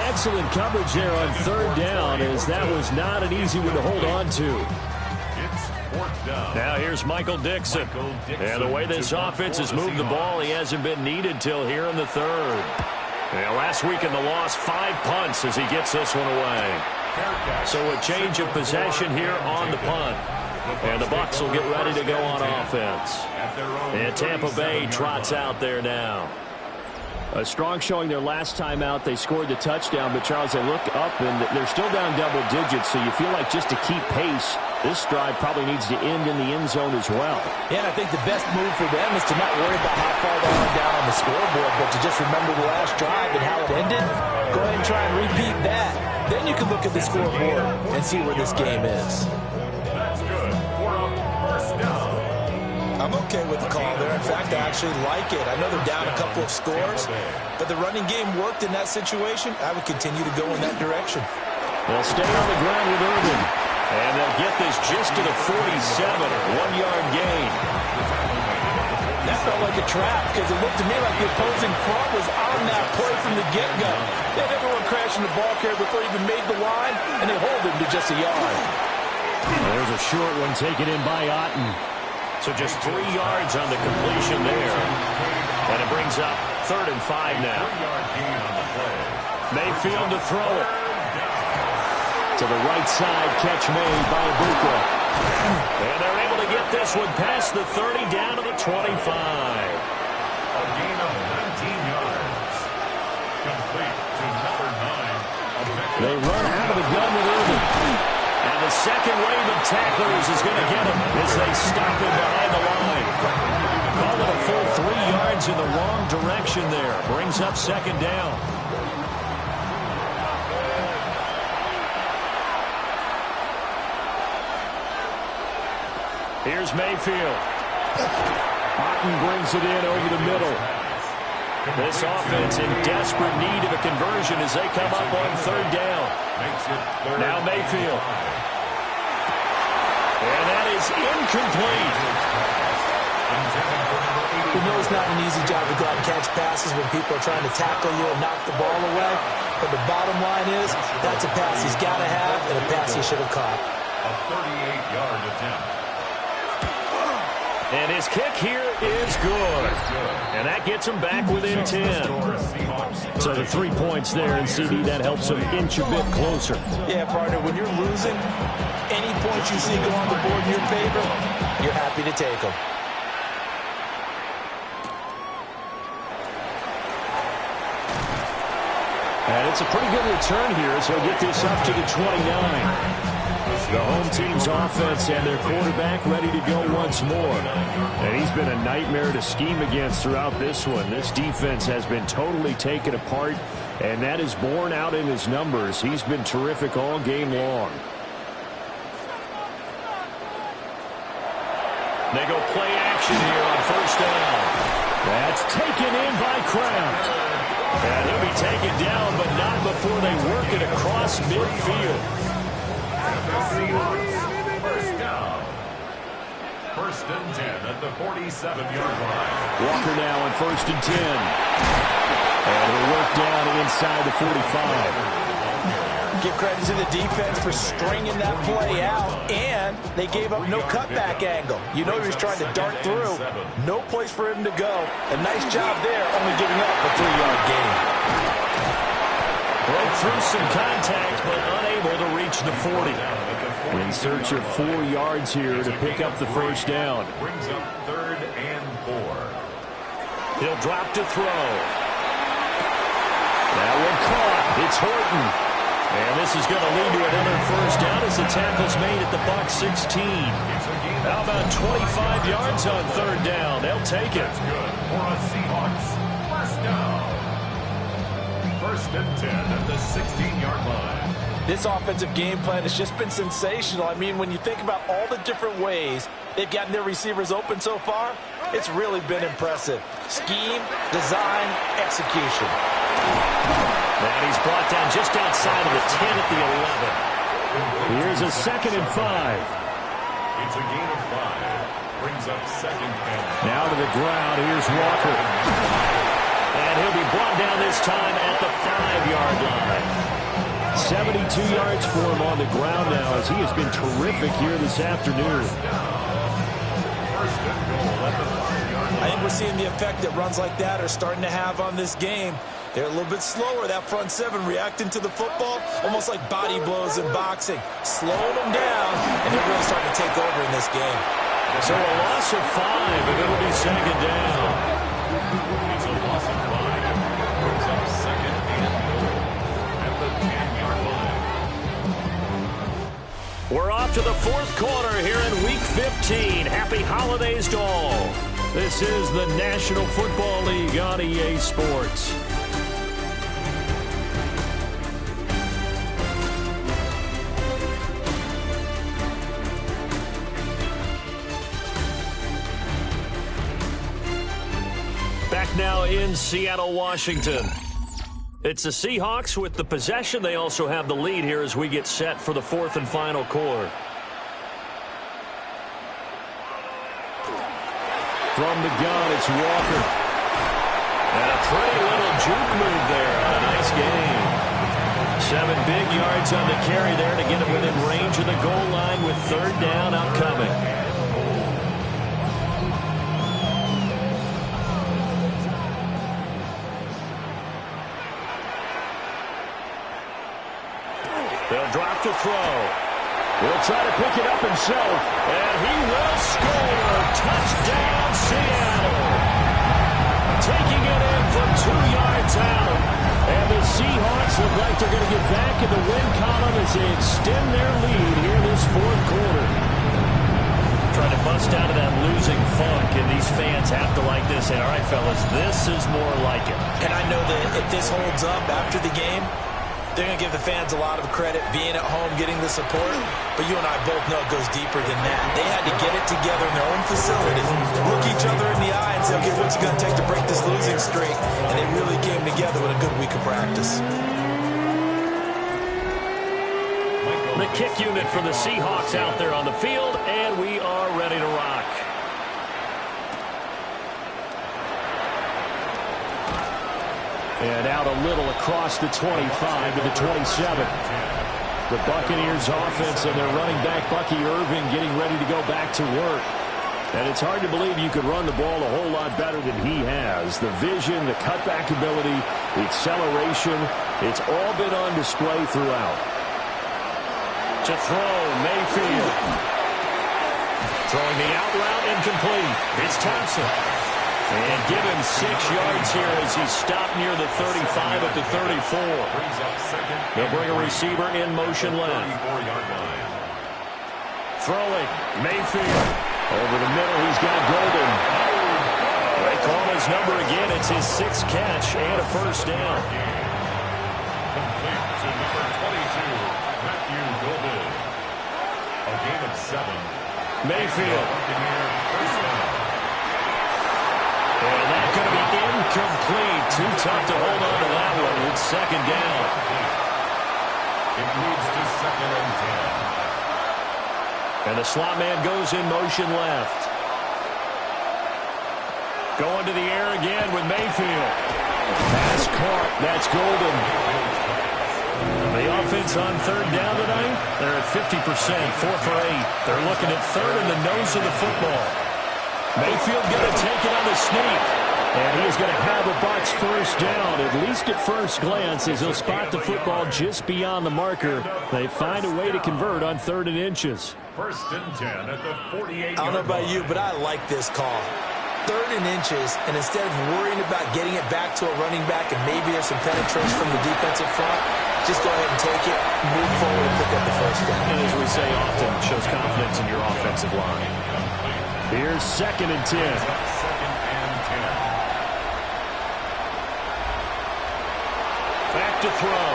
Excellent coverage there on 3rd down, as that was not an easy one to hold on to. It's 4th down. Now here's Michael Dixon. And the way this offense has moved the ball, he hasn't been needed till here in the 3rd. And last week in the loss, 5 punts as he gets this one away. So a change of possession here on the punt. And the Bucs will get ready to go on offense. And Tampa Bay trots out there now. A strong showing their last time out. They scored the touchdown, but Charles, they look up and they're still down double digits, so you feel like just to keep pace, this drive probably needs to end in the end zone as well. Yeah, and I think the best move for them is to not worry about how far they are down on the scoreboard, but to just remember the last drive and how it ended. Go ahead and try and repeat that. Then you can look at the scoreboard and see where this game is. That's good for a first down. I'm okay with the call there. In fact, I actually like it. I know they're down a couple of scores, but the running game worked in that situation. I would continue to go in that direction. They'll stay on the ground with Irvin. And they'll get this just to the 47, a 1-yard gain. That felt like a trap because it looked to me like the opposing front was on that play from the get-go. They had everyone crashing the ball carrier before he even made the line, and they hold him to just a yard. There's a short one taken in by Otten. So just 3 yards on the completion there. And it brings up 3rd and 5 now. 1-yard gain on the play. Mayfield to throw it. To the right side, catch made by Ibuka. And they're able to get this one past the 30 down to the 25. A gain of 19 yards. Complete to number 9. They run out of the gun with Irvin. And the second wave of tacklers is going to get him as they stop him behind the line. Call it a full 3 yards in the wrong direction there. Brings up second down. Here's Mayfield. Otten brings it in over the middle. This offense in desperate need of a conversion as they come up on third down. Now Mayfield. And that is incomplete. We know it's not an easy job to go out and catch passes when people are trying to tackle you and knock the ball away. But the bottom line is, that's a pass he's got to have and a pass he should have caught. A 38-yard attempt. And his kick here is good. And that gets him back within 10. So the 3 points there, and CD, that helps him inch a bit closer. Yeah, partner, when you're losing, any points you see go on the board in your favor, you're happy to take them. And it's a pretty good return here, so he'll get this up to the 29. The home team's offense and their quarterback ready to go once more. And he's been a nightmare to scheme against throughout this one. This defense has been totally taken apart, and that is borne out in his numbers. He's been terrific all game long. They go play action here on first down. That's taken in by Kraft. And he'll be taken down, but not before they work it across midfield. First down. First and 10 at the 47-yard line. Walker now on first and 10. And he'll work down inside the 45. Give credit to the defense for stringing that play out, and they gave up no cutback angle. You know he was trying to dart through. No place for him to go. A nice job there, only giving up a 3-yard gain. Broke through some contact, but unable to reach the 40. In search of 4 yards here to pick up the first down. Brings up third and 4. He'll drop to throw. That one caught. It's Horton. And this is going to lead to another first down as the tackle's made at the Bucs 16. How about 25 yards on third down? They'll take it. That's good for a Seahawks. First down. First and 10 at the 16-yard line. This offensive game plan has just been sensational. I mean, when you think about all the different ways they've gotten their receivers open so far, it's really been impressive. Scheme, design, execution. And he's brought down just outside of the 10 at the 11. Here's a second and 5. It's a gain of 5. Brings up second and 5. Now to the ground. Here's Walker. And he'll be brought down this time at the 5-yard line. 72 yards for him on the ground now as he has been terrific here this afternoon. I think we're seeing the effect that runs like that are starting to have on this game. They're a little bit slower, that front seven, reacting to the football, almost like body blows in boxing. Slowing them down, and they're really starting to take over in this game. So a loss of 5, and it'll be second down. It's a loss of 5. Brings up second and 4 at the 10-yard line. We're off to the fourth quarter here in Week 15. Happy holidays to all. This is the National Football League on EA Sports. Back now in Seattle, Washington. It's the Seahawks with the possession. They also have the lead here as we get set for the fourth and final quarter. From the gun, it's Walker. And a pretty little juke move there. A nice game. 7 big yards on the carry there to get him within range of the goal line with third down upcoming. to throw. He'll try to pick it up himself, and he will score. Touchdown, Seattle. Taking it in from 2 yards out. And the Seahawks look like they're going to get back in the win column as they extend their lead here this fourth quarter. Trying to bust out of that losing funk, and these fans have to like this. And all right, fellas, this is more like it. And I know that if this holds up after the game, they're going to give the fans a lot of credit being at home, getting the support. But you and I both know it goes deeper than that. They had to get it together in their own facility, look each other in the eye and say, okay, what's it going to take to break this losing streak? And they really came together with a good week of practice. The kick unit for the Seahawks out there on the field, and we are ready to rock. And out a little across the 25 to the 27. The Buccaneers offense and their running back Bucky Irving getting ready to go back to work. And it's hard to believe you could run the ball a whole lot better than he has. The vision, the cutback ability, the acceleration, it's all been on display throughout. To throw, Mayfield. Throwing the out route incomplete. It's Thompson. And give him 6 yards here as he stopped near the 35 at the 34. They'll bring a receiver in motion left. Throwing, Mayfield. Over the middle, he's got Golden. They call his number again. It's his 6th catch and a first down. Complete to number 22, Matthew Golden. A gain of 7. Mayfield. First down. And that's going to be incomplete. Too tough to hold on to that one. It's second down. It moves to 2nd and 10. And the slot man goes in motion left. Going to the air again with Mayfield. Pass caught. That's Golden. The offense on third down tonight, they're at 50%, 4 for 8. They're looking at third in the nose of the football. Mayfield going to take it on the sneak. And he's going to have a Bucs first down, at least at first glance, as he'll spot the football just beyond the marker. They find a way to convert on 3rd and inches. 1st and 10 at the 48. I don't know about you, but I like this call. 3rd and inches, and instead of worrying about getting it back to a running back and maybe there's some penetration from the defensive front, just go ahead and take it, move forward, and pick up the first down. And as we say often, shows confidence in your offensive line. Here's 2nd and 10. 2nd and 10. Back to throw.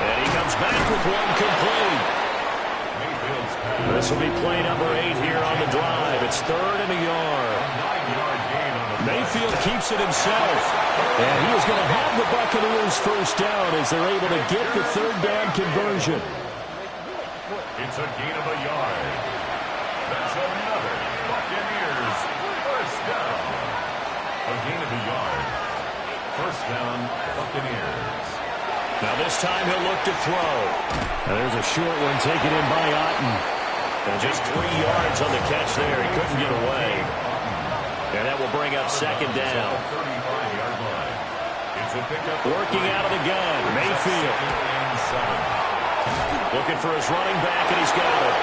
And he comes back with one complete. Mayfield's pass. This will be play number 8 here on the drive. It's 3rd and a yard. 9-yard gain on the Mayfield keeps it himself. And he is going to have the Buccaneers first down as they're able to get the 3rd down conversion. It's a gain of a yard. That's another Buccaneers first down. A gain of a yard. First down, Buccaneers. Now this time he'll look to throw. Now there's a short one taken in by Otten. And just 3 yards on the catch there. He couldn't get away. And that will bring up 2nd down. 35-yard line. It's a pickup. Working out of the gun, Mayfield. 2nd and 7. Looking for his running back, and he's got it.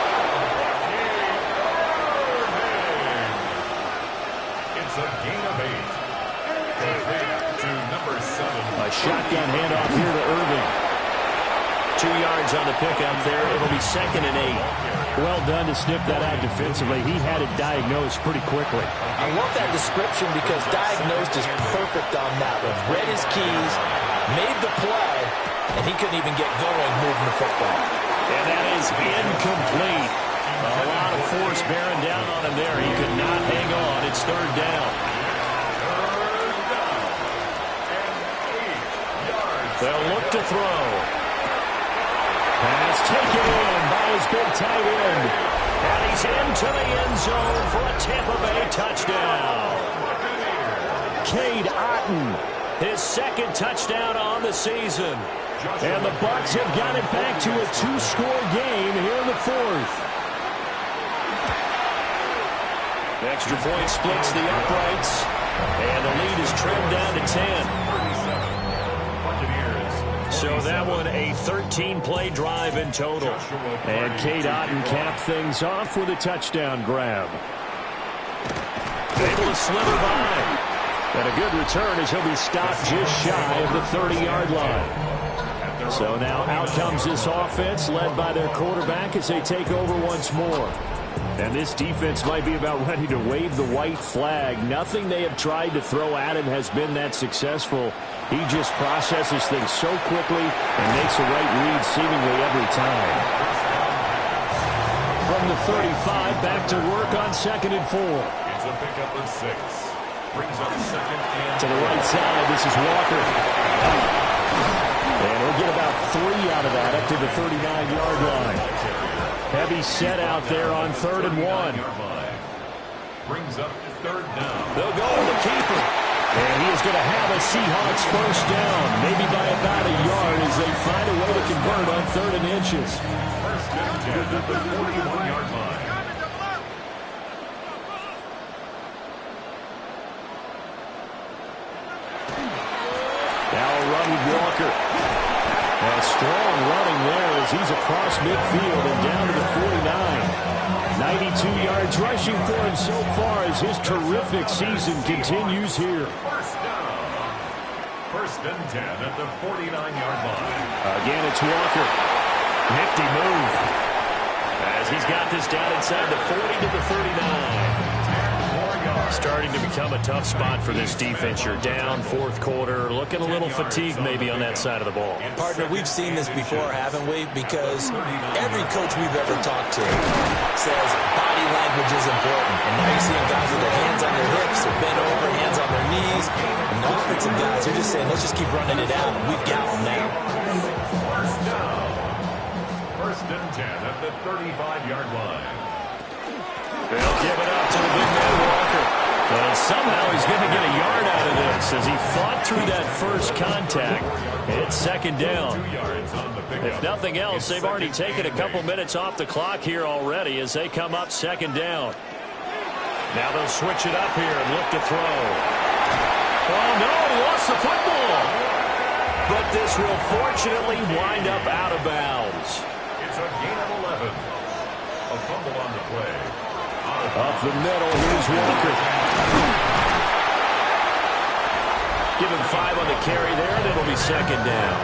It's a gain of 8. To number 7. A shotgun handoff here to Irving. 2 yards on the pickup there. It'll be 2nd and 8. Well done to sniff that out defensively. He had it diagnosed pretty quickly. I love that description because diagnosed is perfect on that one. Read his keys, made the play, and he couldn't even get going moving the football. And that is incomplete. A lot of force bearing down on him there. He could not hang on. It's 3rd down. They'll look to throw. Pass taken in by his big tight end. And he's into the end zone for a Tampa Bay touchdown. Cade Otten, his 2nd touchdown on the season. And the Bucs have got it back to a 2-score game here in the 4th. The extra point splits the uprights. And the lead is trimmed down to 10. So that one a 13-play drive in total. And Cade Otton capped things off with a touchdown grab. Able to slither by. And a good return as he'll be stopped just shy of the 30-yard line. So now out comes this offense led by their quarterback as they take over once more. And this defense might be about ready to wave the white flag. Nothing they have tried to throw at him has been that successful. He just processes things so quickly and makes a right read seemingly every time. From the 35, back to work on 2nd and 4. It's a pickup of 6. Brings up 2nd and to the right side, this is Walker. And he'll get about 3 out of that up to the 39-yard line. Heavy set out there on 3rd and 1. Brings up 3rd down. They'll go to the keeper. And he is going to have a Seahawks first down, maybe by about a yard as they find a way to convert on 3rd and inches. First and 10 at the 41-yard line. Now a run with Walker. A strong running there as he's across midfield and down to the 49. 92 yards rushing for him so far as his terrific season continues here. First down. First and 10 at the 49-yard line. Again, it's Walker. Nifty move. As he's got this down inside the 40 to the 39. Starting to become a tough spot for this defense. You're down 4th quarter, looking a little fatigued maybe on that side of the ball. Partner, we've seen this before, haven't we? Because every coach we've ever talked to says body language is important. And now you're seeing guys with their hands on their hips, they're bent over, hands on their knees. And the offensive guys are just saying, let's just keep running it out. We've got them now. First down. First and 10 at the 35-yard line. They'll give it up to the big man Walker. And somehow he's going to get a yard out of this as he fought through that first contact. It's 2nd down. If nothing else, they've already taken a couple minutes off the clock here already as they come up 2nd down. Now they'll switch it up here and look to throw. Oh, no, he lost the football. But this will fortunately wind up out of bounds. It's a gain of 11. A fumble on the play. Up the middle, here's Walker. Give him 5 on the carry there, and it'll be 2nd down.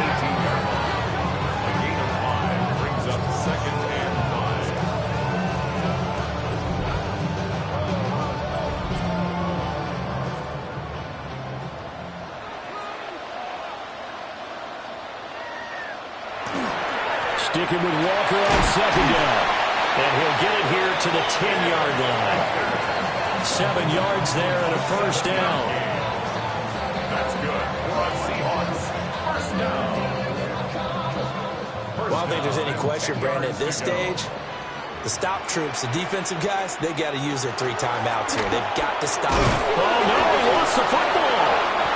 18-yard line. A gain of 5 brings up 2nd and 5. Sticking with Walker on 2nd down. And he'll get it here to the 10-yard line. 7 yards there and a first down. That's good. Seahawks. First down. Well, I don't think there's any question, Brandon, at this stage, the stop troops, the defensive guys, they got to use their 3 timeouts here. They've got to stop. Oh, no, he lost the football.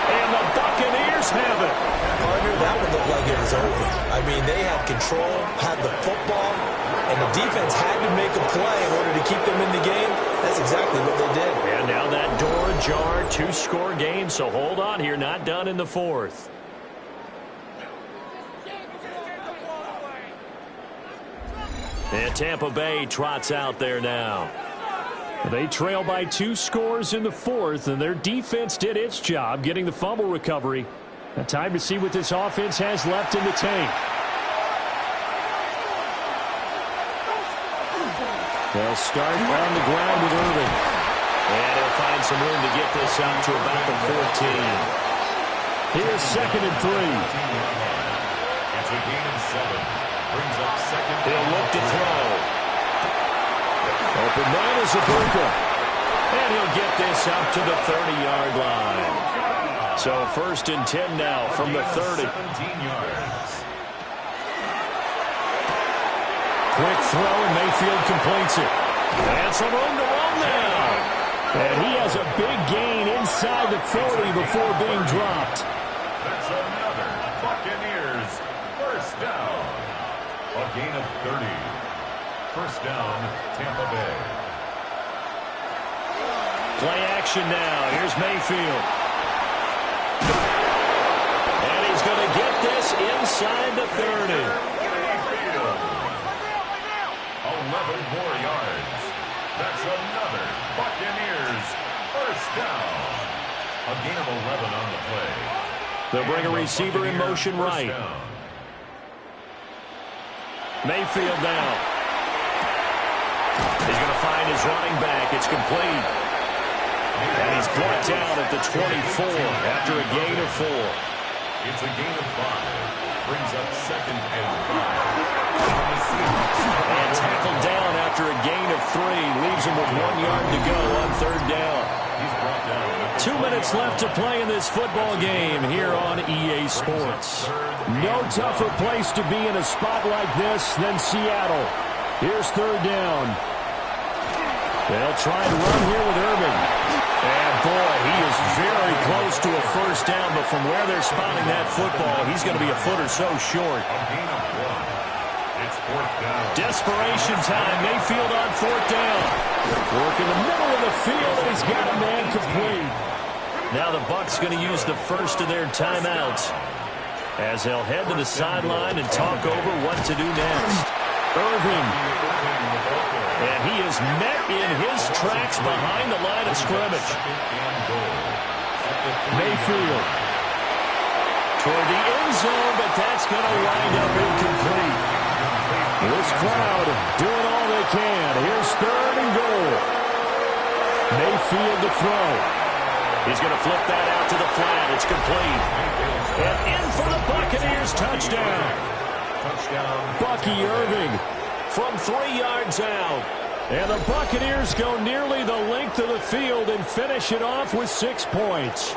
And the Buccaneers have it. Partner, that one looked like it was over. I mean, they had control, had the football, and the defense had to make a play in order to keep them in the game. That's exactly what they did. And now that door ajar, 2-score game, so hold on here, not done in the 4th. And Tampa Bay trots out there now. They trail by 2 scores in the 4th, and their defense did its job getting the fumble recovery. Now time to see what this offense has left in the tank. They'll start on the ground with Irving. And he'll find some room to get this out to about the 14. Here's 2nd and 3. It's a gain of 7. Brings up 2nd. He'll look to throw. Open man is Ibuka. And he'll get this up to the 30-yard line. So 1st and 10 now from the 30. 17 yards. Quick throw, and Mayfield completes it. And some room to run now. And he has a big gain inside the 40 before being dropped. That's another Buccaneers first down. A gain of 30. First down, Tampa Bay. Play action now. Here's Mayfield. And he's going to Seahawks inside the 30. 11 more yards. That's another Buccaneers first down. A gain of 11 on the play. They'll bring a receiver in motion right. Mayfield now. He's going to find his running back. It's complete. And he's brought down at the 24 after a gain of 4. It's a gain of 5. Brings up 2nd and 5. And tackled down after a gain of 3. Leaves him with 1 yard to go on 3rd down. He's brought down. 2 minutes left to play in this football game here on EA Sports. No tougher place to be in a spot like this than Seattle. Here's 3rd down. They'll try and run here with Irving. And boy, he is very close to a first down, but from where they're spotting that football, he's going to be a foot or so short. A gain of 1. It's 4th down. Desperation time. Mayfield on 4th down. Work in the middle of the field, and he's got a man complete. Now the Bucs going to use the first of their timeouts as they'll head to the sideline and talk over what to do next. Irving. And he is met in his tracks behind the line of scrimmage. Mayfield. Toward the end zone, but that's going to wind up incomplete. This crowd doing all they can. Here's 3rd and goal. Mayfield to throw. He's going to flip that out to the flat. It's complete. And in for the Buccaneers touchdown. Bucky Irving from 3 yards out. And the Buccaneers go nearly the length of the field and finish it off with 6 points.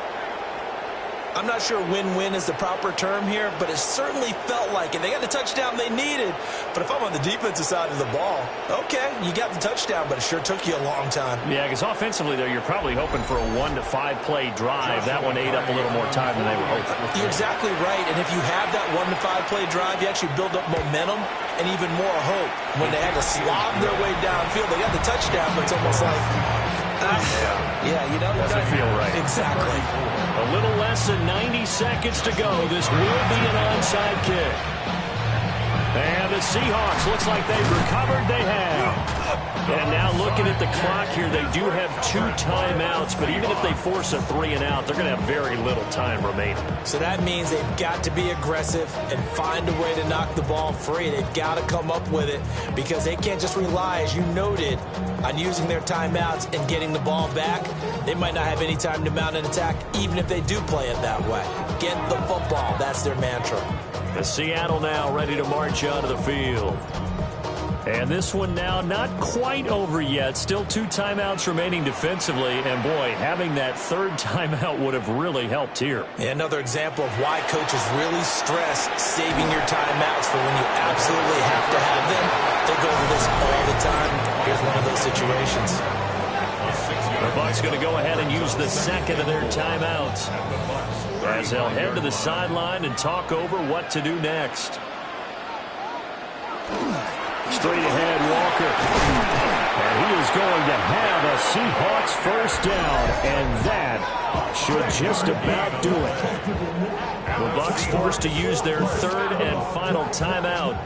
I'm not sure win-win is the proper term here, but it certainly felt like it. They got the touchdown they needed. But if I'm on the defensive side of the ball, okay, you got the touchdown, but it sure took you a long time. Yeah, because offensively, though, you're probably hoping for a 1 to 5 play drive. That one ate up a little more time than they were hoping. You're exactly right. And if you have that 1 to 5 play drive, you actually build up momentum and even more hope. When they had to slob their way downfield, they got the touchdown, but it's almost like, yeah, you know, doesn't feel right. Exactly. A little less than 90 seconds to go. This will be an onside kick. And the Seahawks, looks like they've recovered. They have. And now looking at the clock here, they do have 2 timeouts, but even if they force a 3 and out, they're going to have very little time remaining. So that means they've got to be aggressive and find a way to knock the ball free. They've got to come up with it because they can't just rely, as you noted, on using their timeouts and getting the ball back. They might not have any time to mount an attack, even if they do play it that way. Get the football. That's their mantra. The Seattle now ready to march onto the field. And this one now not quite over yet. Still 2 timeouts remaining defensively. And, boy, having that 3rd timeout would have really helped here. Yeah, another example of why coaches really stress saving your timeouts for when you absolutely have to have them. They go over this all the time. Here's one of those situations. The Bucs going to go ahead and use the 2nd of their timeouts as they'll head to the sideline and talk over what to do next. Straight ahead, Walker. And he is going to have a Seahawks first down, and that should just about do it. The Bucs forced to use their 3rd and final timeout,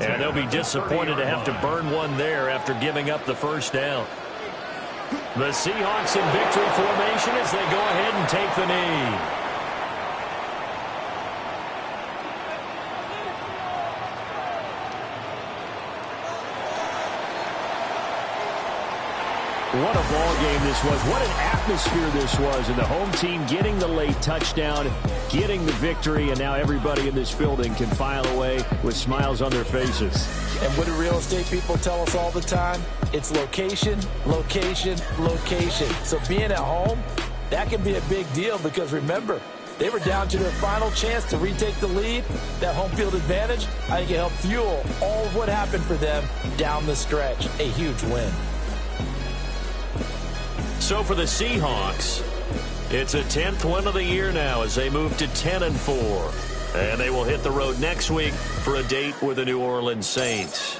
and they'll be disappointed to have to burn one there after giving up the first down. The Seahawks in victory formation as they go ahead and take the knee. What a ball game this was. What an atmosphere this was. And the home team getting the late touchdown, getting the victory, and now everybody in this building can file away with smiles on their faces. And what do real estate people tell us all the time? It's location, location, location. So being at home, that can be a big deal because remember, they were down to their final chance to retake the lead. That home field advantage, I think it helped fuel all of what happened for them down the stretch. A huge win. So for the Seahawks, it's a 10th win of the year now as they move to 10-4. And they will hit the road next week for a date with the New Orleans Saints.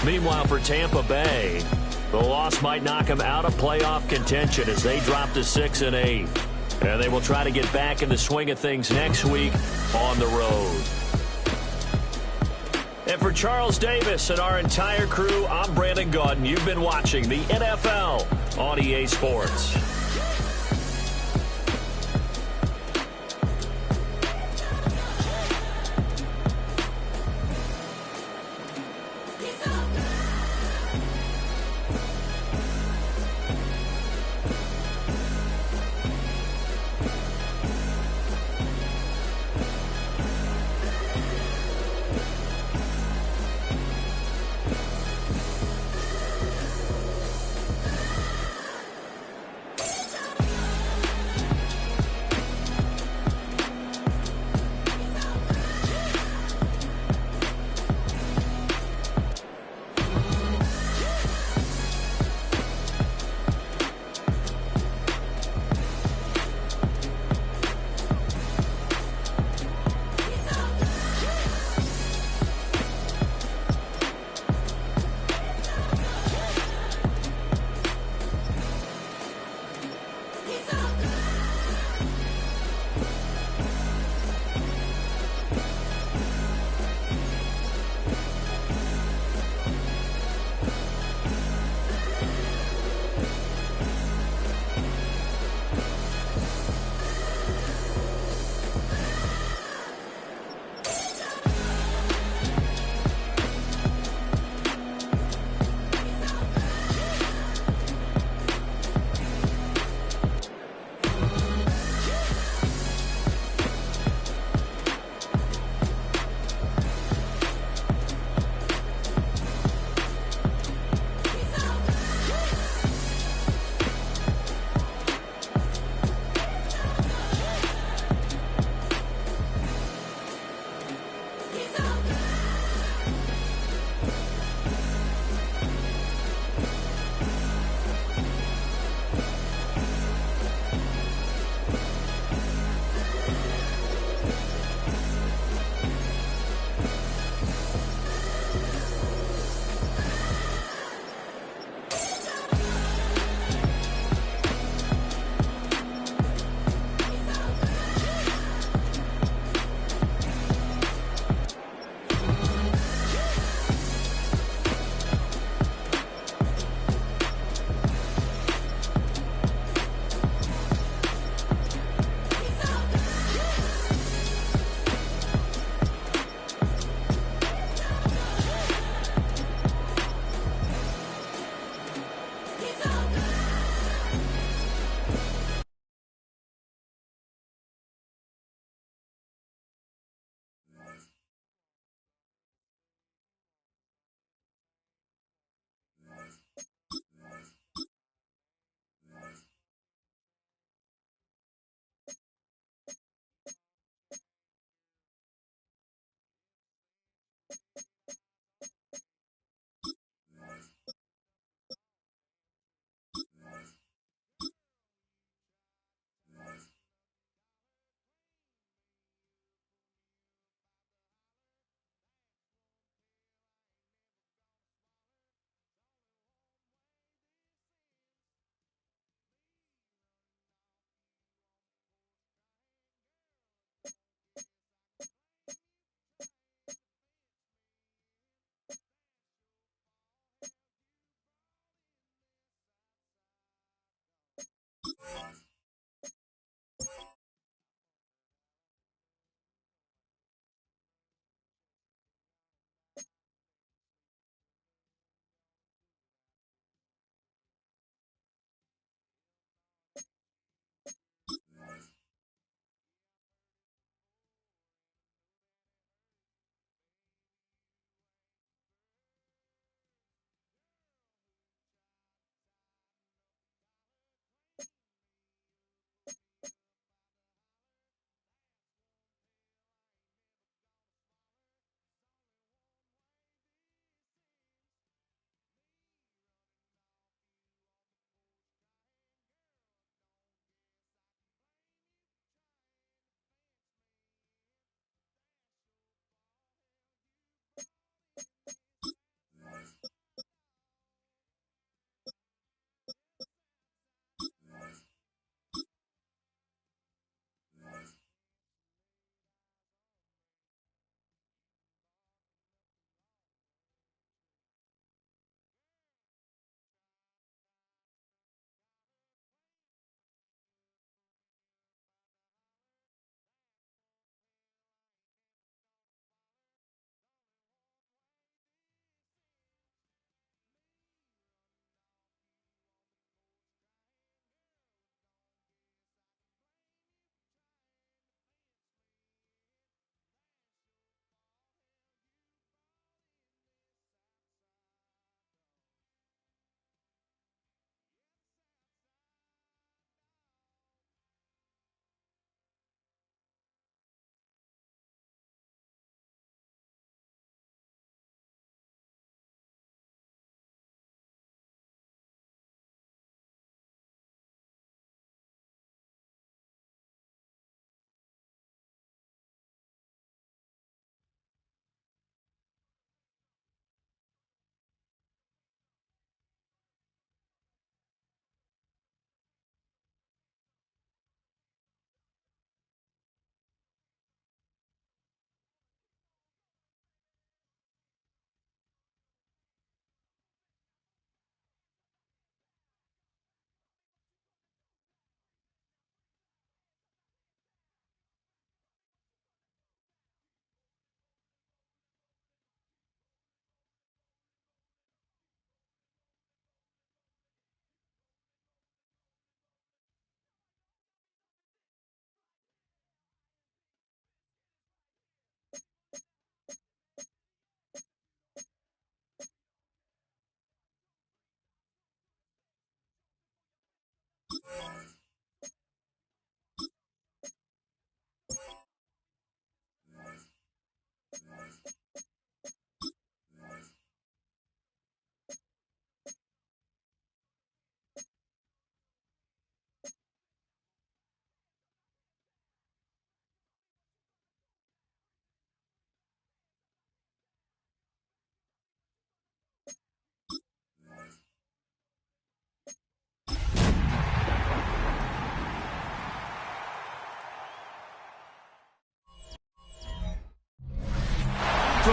Meanwhile, for Tampa Bay, the loss might knock them out of playoff contention as they drop to 6-8. And they will try to get back in the swing of things next week on the road. And for Charles Davis and our entire crew, I'm Brandon Gaudin. You've been watching the NFL on EA Sports.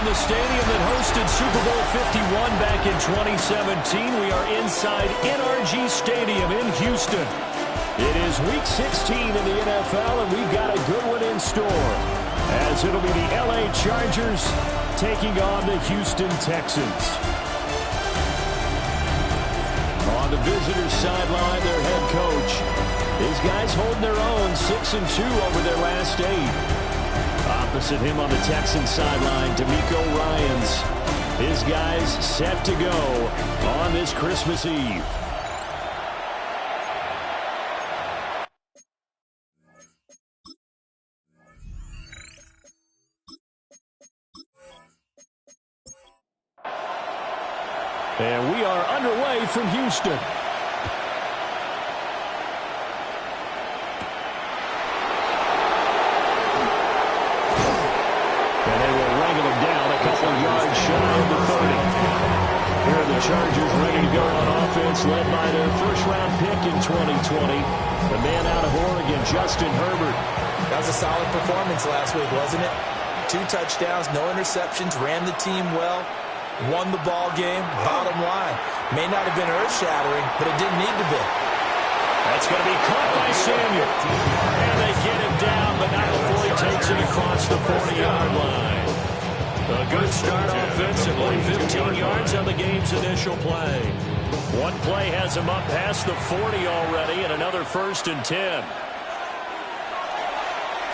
the stadium that hosted Super Bowl 51 back in 2017. We are inside NRG Stadium in Houston. It is Week 16 in the NFL, and we've got a good one in store, as it'll be the LA Chargers taking on the Houston Texans. On the visitors' sideline, their head coach. These guys holding their own, 6-2 over their last 8. Opposite him on the Texans sideline, D'Amico Ryans. His guys set to go on this Christmas Eve. And we are underway from Houston. And they will wrangle him down a couple of yards shy of the 30. Here are the Chargers ready to go on offense, led by their first-round pick in 2020. The man out of Oregon, Justin Herbert. That was a solid performance last week, wasn't it? 2 touchdowns, no interceptions, ran the team well. Won the ball game. Bottom line, may not have been earth-shattering, but it didn't need to be. That's going to be caught by Samuel. And they get him down, but not before he takes it across the 40-yard line. A good start offensively, 15 yards on the game's initial play. One play has him up past the 40 already, and another 1st and 10.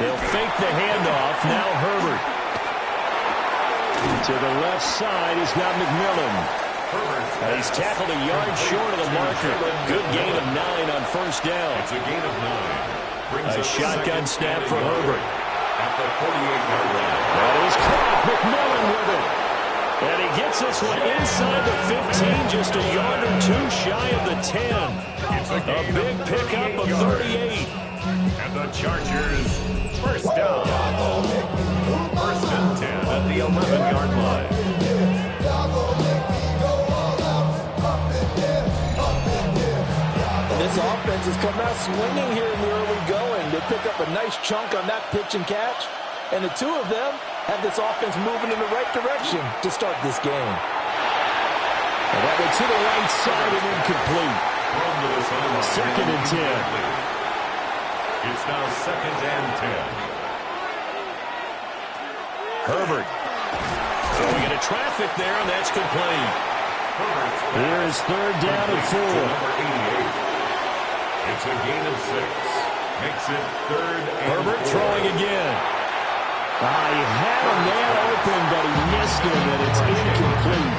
They'll fake the handoff. Now Herbert. To the left side, he's got McMillan. He's tackled a yard short of the marker. Good gain of 9 on 1st down. It's a gain of 9. A shotgun snap for Herbert. At the 48-yard line. That is caught. McMillan with it. And he gets this one inside the 15, just a yard or 2 shy of the 10. A big pickup of 38. And the Chargers, 1st down. 1st and 10 at the 11-yard line. This offense has come out swinging here in the early going. They pick up a nice chunk on that pitch and catch, and the 2 of them have this offense moving in the right direction to start this game. And that went to the right side and incomplete. 2nd and 10. It's now 2nd and 10. Herbert. So we get a traffic there, and that's complete. Here is 3rd down and 4. Number 88. It's a gain of 6. Makes it 3rd and Herbert 4. throwing again. He had a man open, but he missed him, and it's incomplete.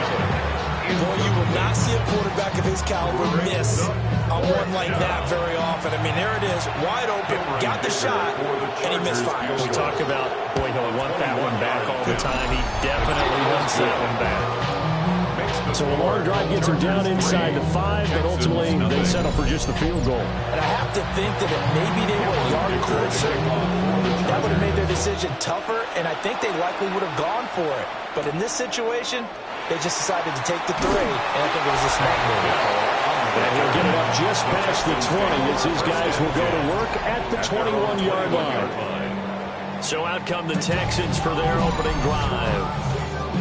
Boy, you will not see a quarterback of his caliber miss a one like that very often. I mean, there it is, wide open, got the shot, and he misfires. We talk about, boy, he'll want that one back all the time. He definitely wants that one back. So a long drive gets him down inside the 5, but ultimately they settle for just the field goal. And I have to think that if maybe they were a yard closer, that would have made their decision tougher, and I think they likely would have gone for it. But in this situation, they just decided to take the 3, and I think it was a smart move. And he'll get it up just past the 20 as his guys will go to work at the 21-yard line. So out come the Texans for their opening drive.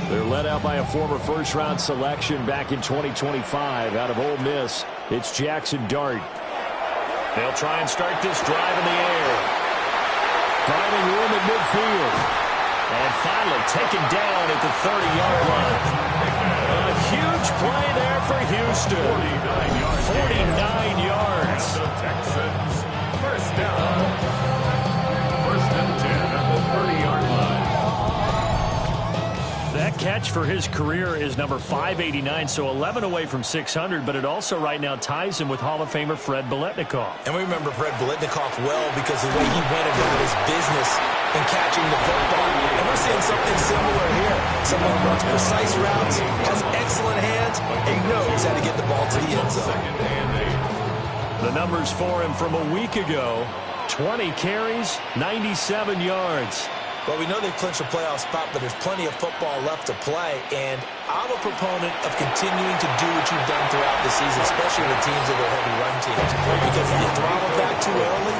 They're led out by a former first-round selection back in 2025 out of Ole Miss. It's Jackson Dart. They'll try and start this drive in the air. Finding room at midfield. And finally taken down at the 30-yard line. A huge play there for Houston. 49 yards. The Texans, 1st down. 1st and 10 at the 30-yard line. That catch for his career is number 589, so 11 away from 600, but it also right now ties him with Hall of Famer Fred Biletnikoff. And we remember Fred Biletnikoff well because of the way he went about his business in catching the football. And we're seeing something similar here. Someone who runs precise routes, has excellent hands, and knows how to get the ball to the end zone. The numbers for him from a week ago, 20 carries, 97 yards. Well, we know they've clinched a playoff spot, but there's plenty of football left to play, and I'm a proponent of continuing to do what you've done throughout the season, especially with teams that are heavy run teams, because if you throttle back too early,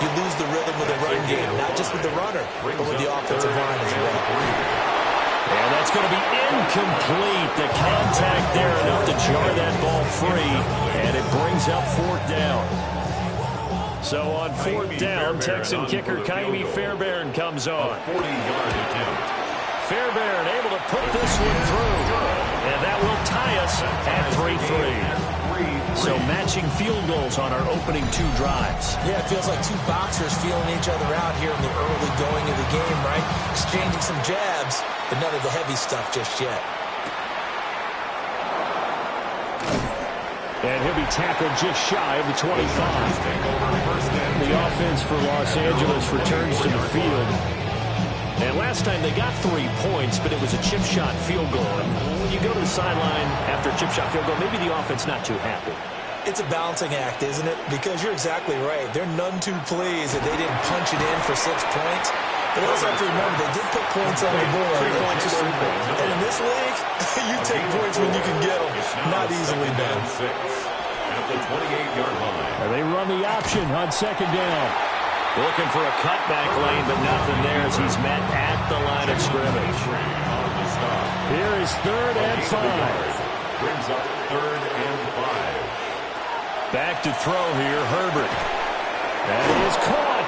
you lose the rhythm with the run game, not just with the runner, but with the offensive line as well. And that's going to be incomplete. The contact there enough to jar that ball free, and it brings up fourth down. So on fourth down, Texan kicker Kaimi Fairbairn comes on. 40-yard attempt. Fairbairn able to put this one through, and that will tie us at 3-3. So matching field goals on our opening two drives. Yeah, it feels like two boxers feeling each other out here in the early going of the game, right? Exchanging some jabs, but none of the heavy stuff just yet. And he'll be tackled just shy of the 25. The offense for Los Angeles returns to the field. And last time they got 3 points, but it was a chip shot field goal. And when you go to the sideline after a chip shot field goal, maybe the offense not too happy. It's a balancing act, isn't it? Because you're exactly right. They're none too pleased that they didn't punch it in for 6 points. But also have to remember, they did put points on the board. 3 points is 3 points. And in this league, you take points when you can get them. Not easily done. At the 28-yard line. And they run the option on second down. Looking for a cutback lane, but nothing there as he's met at the line of scrimmage. Here is 3rd and 5. Brings up 3rd and 5. Back to throw here, Herbert. That is caught.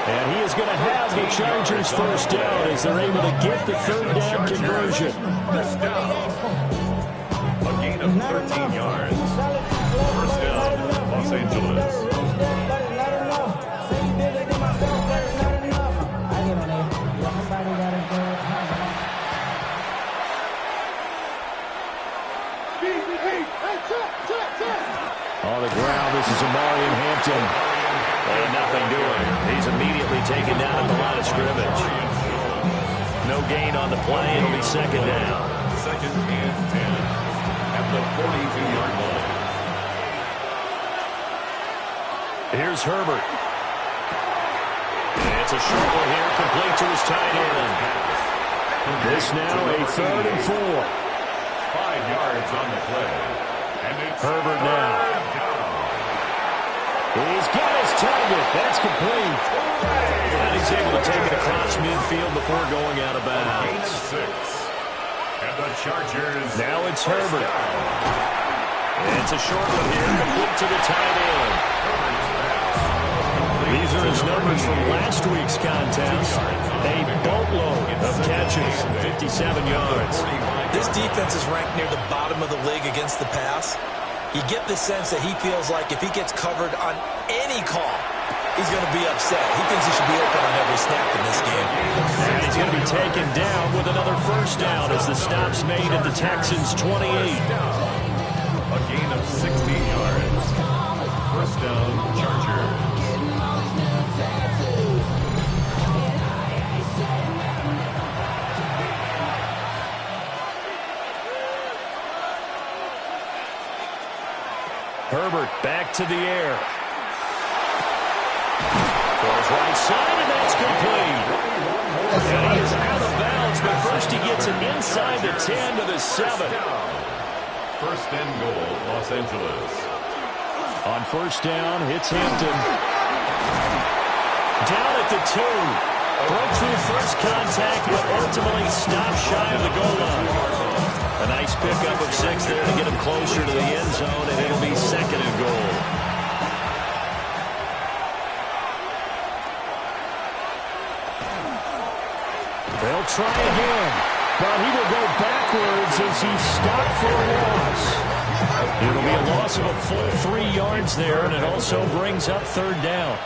And he is going to have the Chargers first down as they're able to get the 3rd down conversion. First down. A gain of 13 yards. First down, Los Angeles. On the ground, this is Amarian Hampton. And nothing doing. He's immediately taken down at the line of scrimmage. No gain on the play. It'll be second down. 2nd and 10 at the 42-yard line. Here's Herbert. And it's a short one here, complete to his tight end. This now a 3rd and 4. 5 yards on the play. And it's Herbert now. He's got his target. That's complete. And he's able to take it across midfield before going out of bounds. 6. And the Chargers. Now it's Herbert. And it's a short one here, complete to the tight end. These are his numbers from last week's contest. A boatload of catches, 57 yards. This defense is ranked near the bottom of the league against the pass. You get the sense that he feels like if he gets covered on any call, he's going to be upset. He thinks he should be open on every snap in this game. And he's going to be taken down with another first down as the stop's made at the Texans' 28. A gain of 16 yards. First down, Chargers. Herbert back to the air. Throws right side, and that's complete. And he is out of bounds, but first he gets it inside the 10 to the 7. First and goal, Los Angeles. On first down, hits Hampton. Down at the 2. Broke through first contact, but ultimately stopped shy of the goal line. A nice pickup of 6 there to get him closer to the end zone, and it'll be second and goal. They'll try again, but he will go backwards as he's stopped for a loss. It'll be a loss of a full 3 yards there, and it also brings up 3rd down.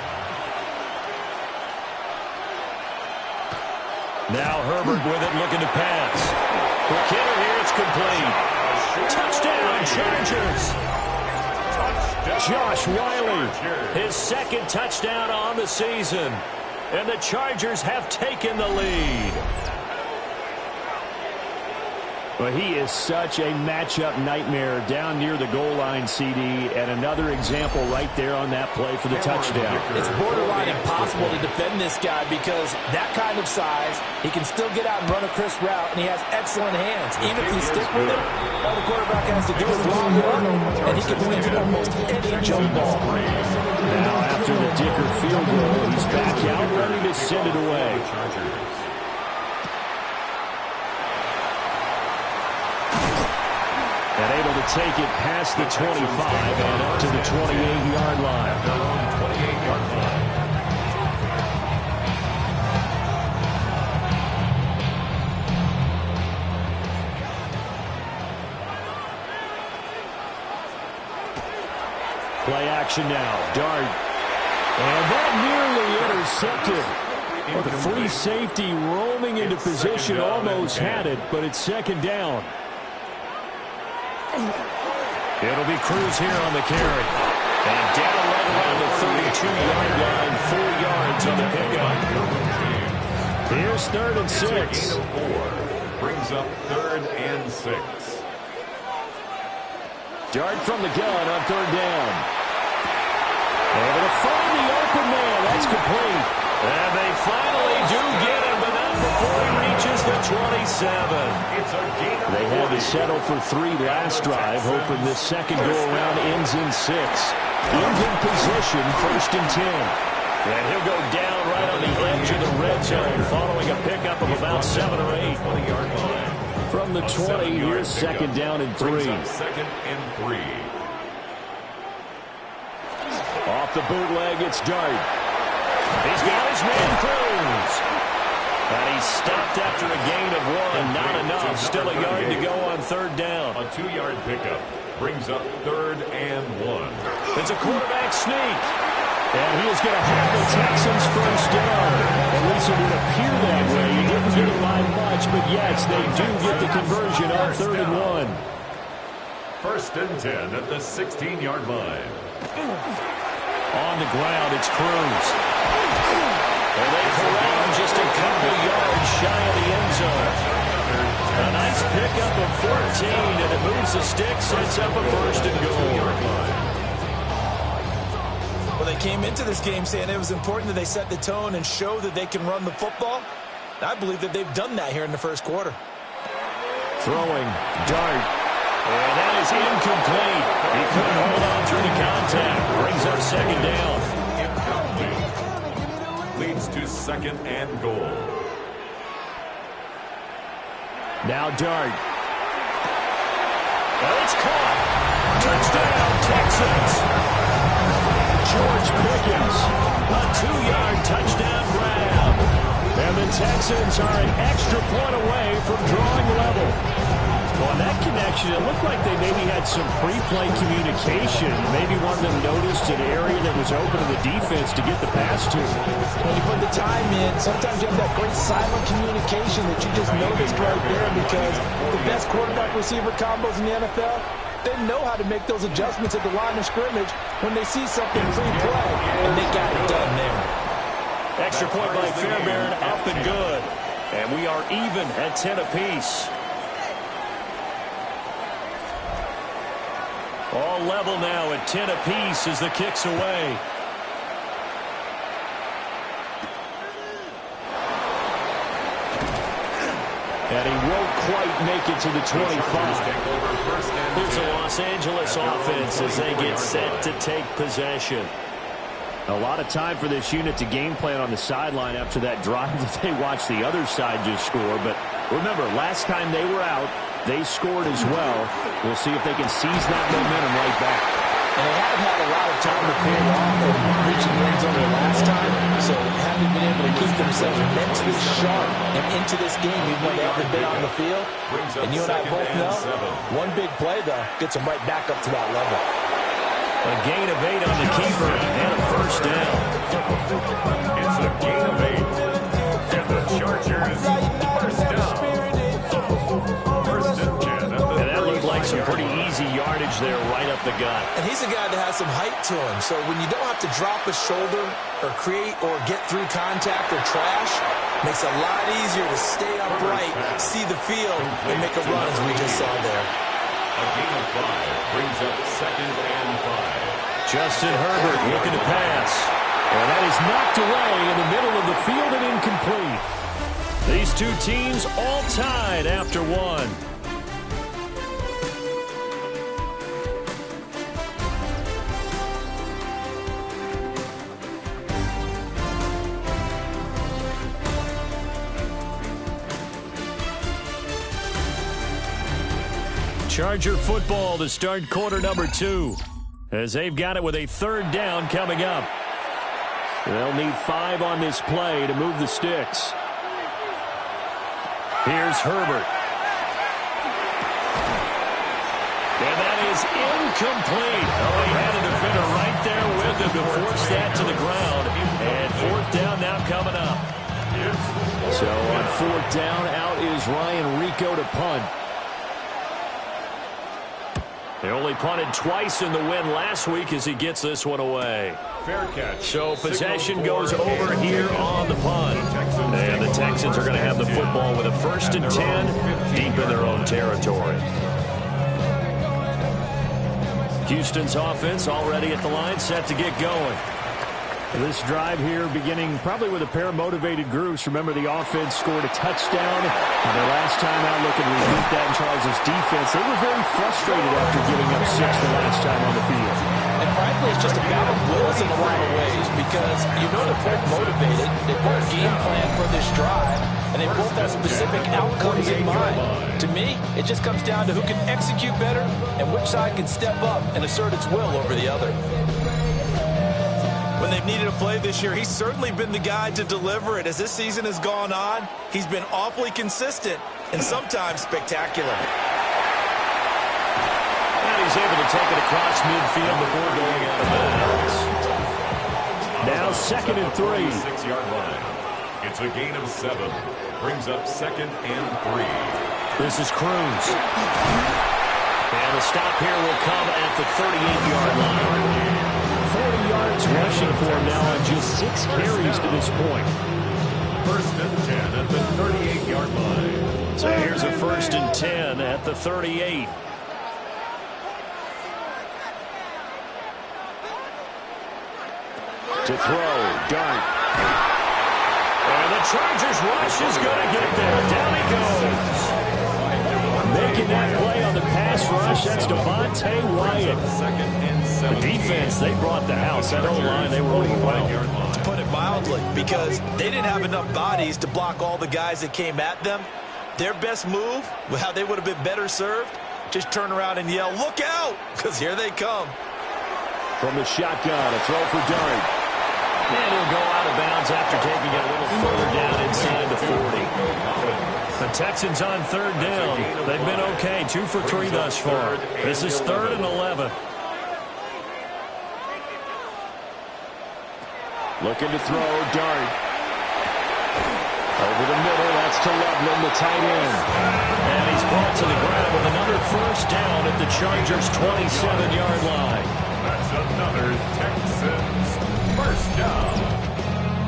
Now Herbert with it, looking to pass. McKinnon here, it's complete. Touchdown, Chargers. Josh Wiley, his 2nd touchdown on the season. And the Chargers have taken the lead. Well, he is such a matchup nightmare down near the goal line, CD, and another example right there on that play for the touchdown. It's borderline impossible to defend this guy because that kind of size, he can still get out and run a crisp route, and he has excellent hands. Even if you stick with him, all the quarterback has to do is long run, and he can win almost any jump ball. Now after the Dicker field goal, he's back out ready to send it away. And able to take it past the 25 and up to the 28-yard line. 28-yard line. Play action now. Dart. And that nearly intercepted. Well, the free safety roaming into position almost had it, but it's second down. It'll be Cruz here on the carry. And down right around the 32-yard line, 4 yards on the pickup. Here's 3rd and 6. Gain of 4 brings up 3rd and 6. Dart from the gun on 3rd down. Able to find the open man. That's complete. And they finally do get him, but not before he reaches the 27. It's a gain of 4. They had to settle for 3 last drive, hoping this second go-around ends in 6. In position, 1st and 10. And he'll go down right on the edge of the red zone, following a pickup of about 7 or 8. 20-yard line. From the 20, here's second down and 3. Second and 3. Off the bootleg, it's Dart. He's got his man Cruz. And he's stopped after a gain of 1. Not enough. Still a yard to go on 3rd down. A 2-yard pickup brings up 3rd and 1. It's a quarterback sneak. And he is going to have the Texans first down. At least it would appear that way. He didn't get it by much, but yes, they do get the conversion on 3rd and 1. 1st and 10 at the 16-yard line. On the ground, it's Cruz. And they corral just a couple yards shy of the end zone. A nice pickup of 14, and it moves the stick, sets up a 1st and goal. Well, they came into this game saying it was important that they set the tone and show that they can run the football. I believe that they've done that here in the 1st quarter. Throwing, Dart. And that is incomplete. He couldn't hold on through the contact. Brings up second down. Incomplete. Leads to 2nd and goal. Now Dart. And it's caught. Touchdown, Texans. George Pickens. A 2-yard touchdown grab. And the Texans are an extra point away from drawing level. Well, that connection, it looked like they maybe had some pre-play communication. Maybe one of them noticed an area that was open to the defense to get the pass to. When you put the time in, sometimes you have that great silent communication that you just noticed right there, because the best quarterback-receiver combos in the NFL, they know how to make those adjustments at the line of scrimmage when they see something pre-play, and they got it done there. Extra point by Fairbairn, up and good. And we are even at 10 apiece. All level now at 10 apiece as the kick's away. And he won't quite make it to the 25. Here's the Los Angeles offense as they get set to take possession. A lot of time for this unit to game plan on the sideline after that drive that they watched the other side just score. But remember, last time they were out, they scored as well. We'll see if they can seize that momentum right back. And they haven't had a lot of time to cool off from reaching the end zone the last time, so haven't been able to keep themselves mentally sharp and into this game even though they haven't been on the field. And you and I both know, one big play, though, gets them right back up to that level. A gain of 8 on the keeper and a 1st down. It's a gain of 8. And the Chargers, 1st down. 1st and 10. And that looked like some pretty easy yardage there right up the gut. And he's a guy that has some height to him, so when you don't have to drop a shoulder or create or get through contact or trash, makes it a lot easier to stay upright, see the field, and make a run as we just saw there. A gain of 5 brings up 2nd and 5. Justin Herbert looking to pass. And that is knocked away in the middle of the field and incomplete. These two teams all tied after one. Charger football to start quarter number 2. As they've got it with a third down coming up. They'll need 5 on this play to move the sticks. Here's Herbert. And that is incomplete. Oh, he had a defender right there with him to force that to the ground. And fourth down now coming up. So on fourth down, out is Ryan Rico to punt. They only punted twice in the win last week as he gets this one away. Fair catch. So possession goes over here on the punt. And the Texans are going to have the football with a 1st and 10 deep in their own territory. Houston's offense already at the line, set to get going. This drive here beginning probably with a pair of motivated groups. Remember, the offense scored a touchdown. Their last time out looking to repeat that in Charles' defense. They were very frustrated after giving up 6 the last time on the field. And frankly, it's just a battle of wills in a lot of ways because you know they're both motivated. They both game plan for this drive, and they both have specific outcomes in mind. To me, it just comes down to who can execute better and which side can step up and assert its will over the other. When they've needed a play this year, he's certainly been the guy to deliver it. As this season has gone on, he's been awfully consistent and sometimes spectacular. And he's able to take it across midfield before going out of bounds. Now 2nd and 3. 6-yard line. It's a gain of 7. Brings up 2nd and 3. This is Cruz. And the stop here will come at the 38-yard line. 40 yards rushing for him now on just 6 carries to this point. 1st and 10 at the 38-yard line. So here's a 1st and 10 at the 38. To throw, Dart. And the Chargers rush is going to get there. Down he goes. Making that play on the pass rush, that's Devontae Wyatt. 2nd and 7. The defense, they brought the house. That O-line, they were overwhelmed. To put it mildly, because they didn't have enough bodies to block all the guys that came at them. Their best move, how they would have been better served, just turn around and yell, "Look out!" because here they come. From the shotgun, a throw for Dart. And he'll go out of bounds after taking it a little further down inside the 40. The Texans on 3rd down. They've been okay, 2 for 3 thus far. This is 3rd and 11. Looking to throw, Dart. Over the middle, that's to Loveland, the tight end. And he's brought to the ground with another 1st down at the Chargers' 27-yard line. That's another Texans 1st down.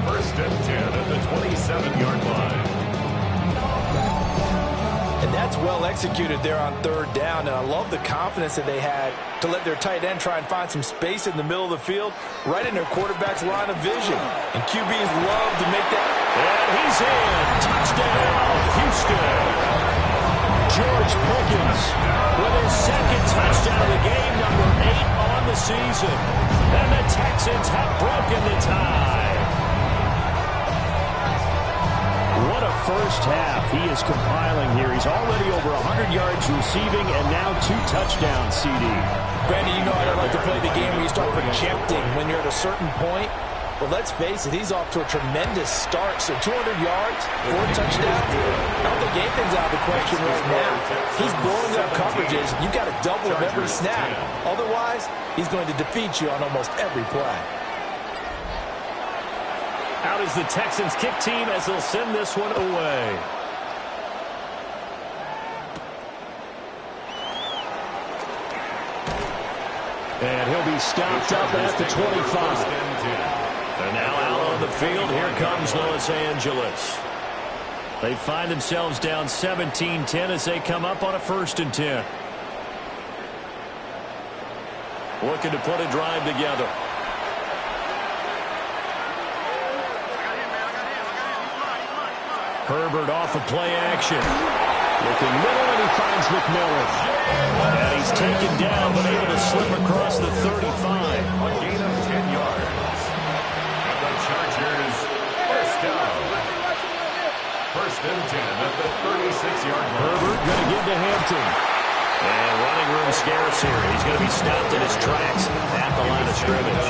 1st and 10 at the 27-yard line. And that's well executed there on 3rd down. And I love the confidence that they had to let their tight end try and find some space in the middle of the field, right in their quarterback's line of vision. And QBs love to make that. And he's in. Touchdown, Houston. George Pickens with his 2nd touchdown of the game, number 8 on the season. And the Texans have broken the tie. What a first half he is compiling here. He's already over 100 yards receiving and now 2 touchdowns, CD. Brandon, you know I don't like to play the game where you start projecting when you're at a certain point. But let's face it, he's off to a tremendous start. So 200 yards, 4 touchdowns. I don't think anything's out of the question right now. He's blowing up coverages. You've got to double him every snap. Otherwise, he's going to defeat you on almost every play. Out is the Texans kick team as they'll send this one away. And he'll be stopped up at the 25. And now out on the field, here comes Los Angeles. They find themselves down 17-10 as they come up on a 1st and 10. Looking to put a drive together. Herbert off of play action. Looking middle, and he finds McMillan. And he's taken down, but able to slip across the 35. A gain of 10 yards. And the Chargers 1st down. 1st and 10 at the 36-yard line. Herbert going to give to Hampton. And running room scarce here. He's going to be stopped in his tracks at the line of scrimmage.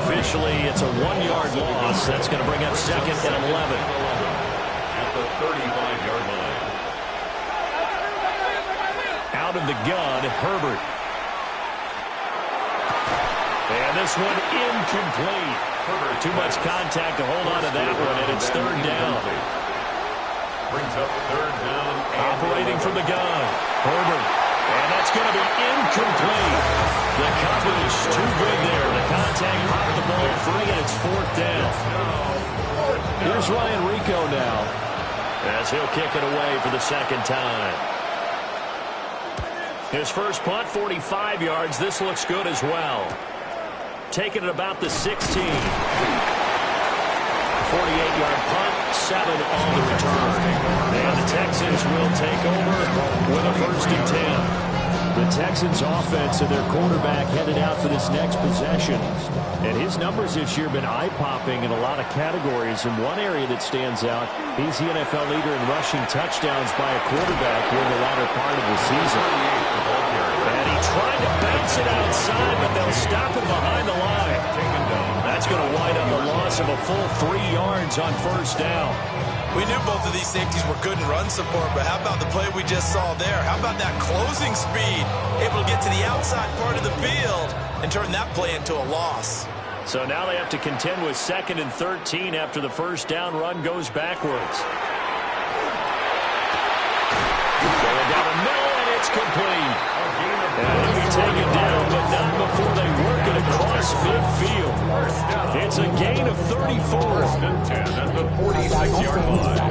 Officially, it's a 1-yard loss. That's going to bring up second and 11. At the 35-yard line. Out of the gun, Herbert. And this one incomplete. Too much contact to hold on to that one, and it's third down. Brings up third down. Operating from the gun, Herbert. And that's going to be incomplete. The coverage too good there. The contact popped the ball free, and it's fourth down. Here's Ryan Rico now, as he'll kick it away for the second time. His first punt, 45 yards. This looks good as well. Taking it about the 16. 48-yard punt, 7 on the return. And the Texans will take over with a first and 10. The Texans offense and their quarterback headed out for this next possession. And his numbers this year have been eye-popping in a lot of categories. And one area that stands out, he's the NFL leader in rushing touchdowns by a quarterback here in the latter part of the season. And he tried to bounce it outside, but they'll stop him behind the line. That's going to wind up a loss of a full 3 yards on first down. We knew both of these safeties were good in run support, but how about the play we just saw there? How about that closing speed? Able to get to the outside part of the field and turn that play into a loss. So now they have to contend with second and 13 after the first down run goes backwards. Going down the middle, and it's complete. And he'll be taken down, but not before they work it across midfield. It's a gain of 34. First and 10 at the 46-yard line. I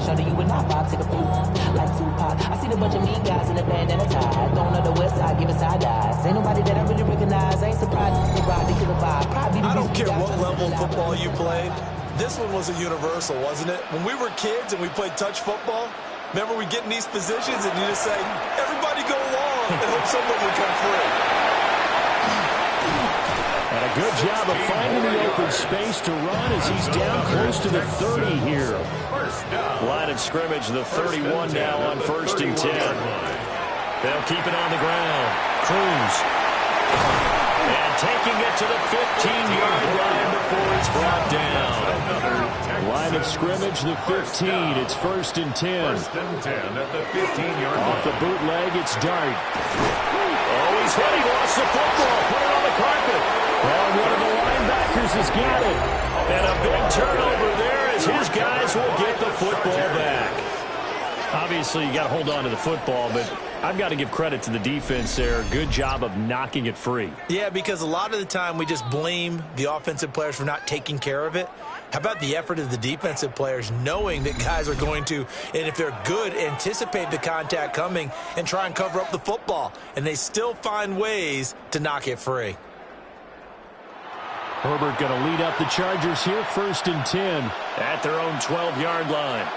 see the bunch of mean guys in the band and a tie. Going on the west side, giving side eyes. Ain't nobody that I really recognize. Ain't surprised to ride to the vibe. I don't care what level of football you played. This one was a universal, wasn't it? When we were kids and we played touch football, remember we get in these positions and you just say, everybody go along and hope someone will come free. And a good job of finding the open space to run as he's down close to the 30 here. Line of scrimmage, the 31 now on first and 10. They'll keep it on the ground. Cruz. And taking it to the 15-yard line before it's brought down. Line of scrimmage, the 15. It's first and 10. First and 10 at the 15-yard line. Off the bootleg, it's Dart. Oh, he's hit. He lost the football. Put it on the carpet. Well, one of the linebackers has got it. And a big turnover there as his guys will get the football back. Obviously, you got to hold on to the football, but I've got to give credit to the defense there. Good job of knocking it free. Yeah, because a lot of the time we just blame the offensive players for not taking care of it. How about the effort of the defensive players knowing that guys are going to, and if they're good, anticipate the contact coming and try and cover up the football. And they still find ways to knock it free. Herbert going to lead up the Chargers here, first and 10 at their own 12-yard line.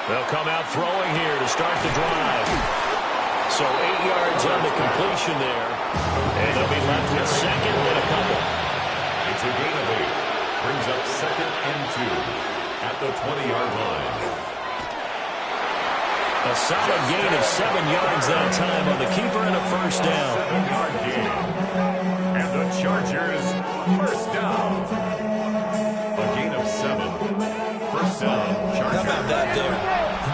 They'll come out throwing here to start the drive. So 8 yards on the completion there. And they'll be left with second and a couple. It's a gain of 8. Brings up second and 2 at the 20-yard line. A solid gain of 7 yards that time on the keeper and a first down. 7-yard gain. And the Chargers, first down. A gain of 7. First down, Chargers. How about that there?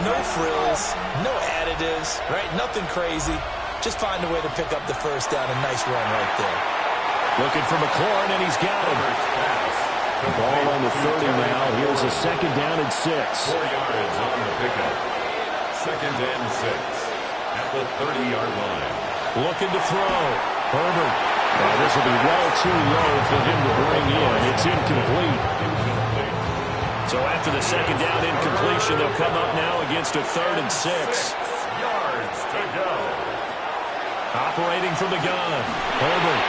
No frills, no additives, right? Nothing crazy. Just find a way to pick up the first down. A nice run right there. Looking for McLaurin, and he's got him. Ball on the 30 now. Here's a second down and 6. 4 yards on the pickup. Second and 6 at the 30-yard line. Looking to throw. Herbert. This will be well too low for him to bring in. It's incomplete. So after the second down incompletion, they'll come up now against a third and 6. 6 yards to go. Operating from the gun. Herbert.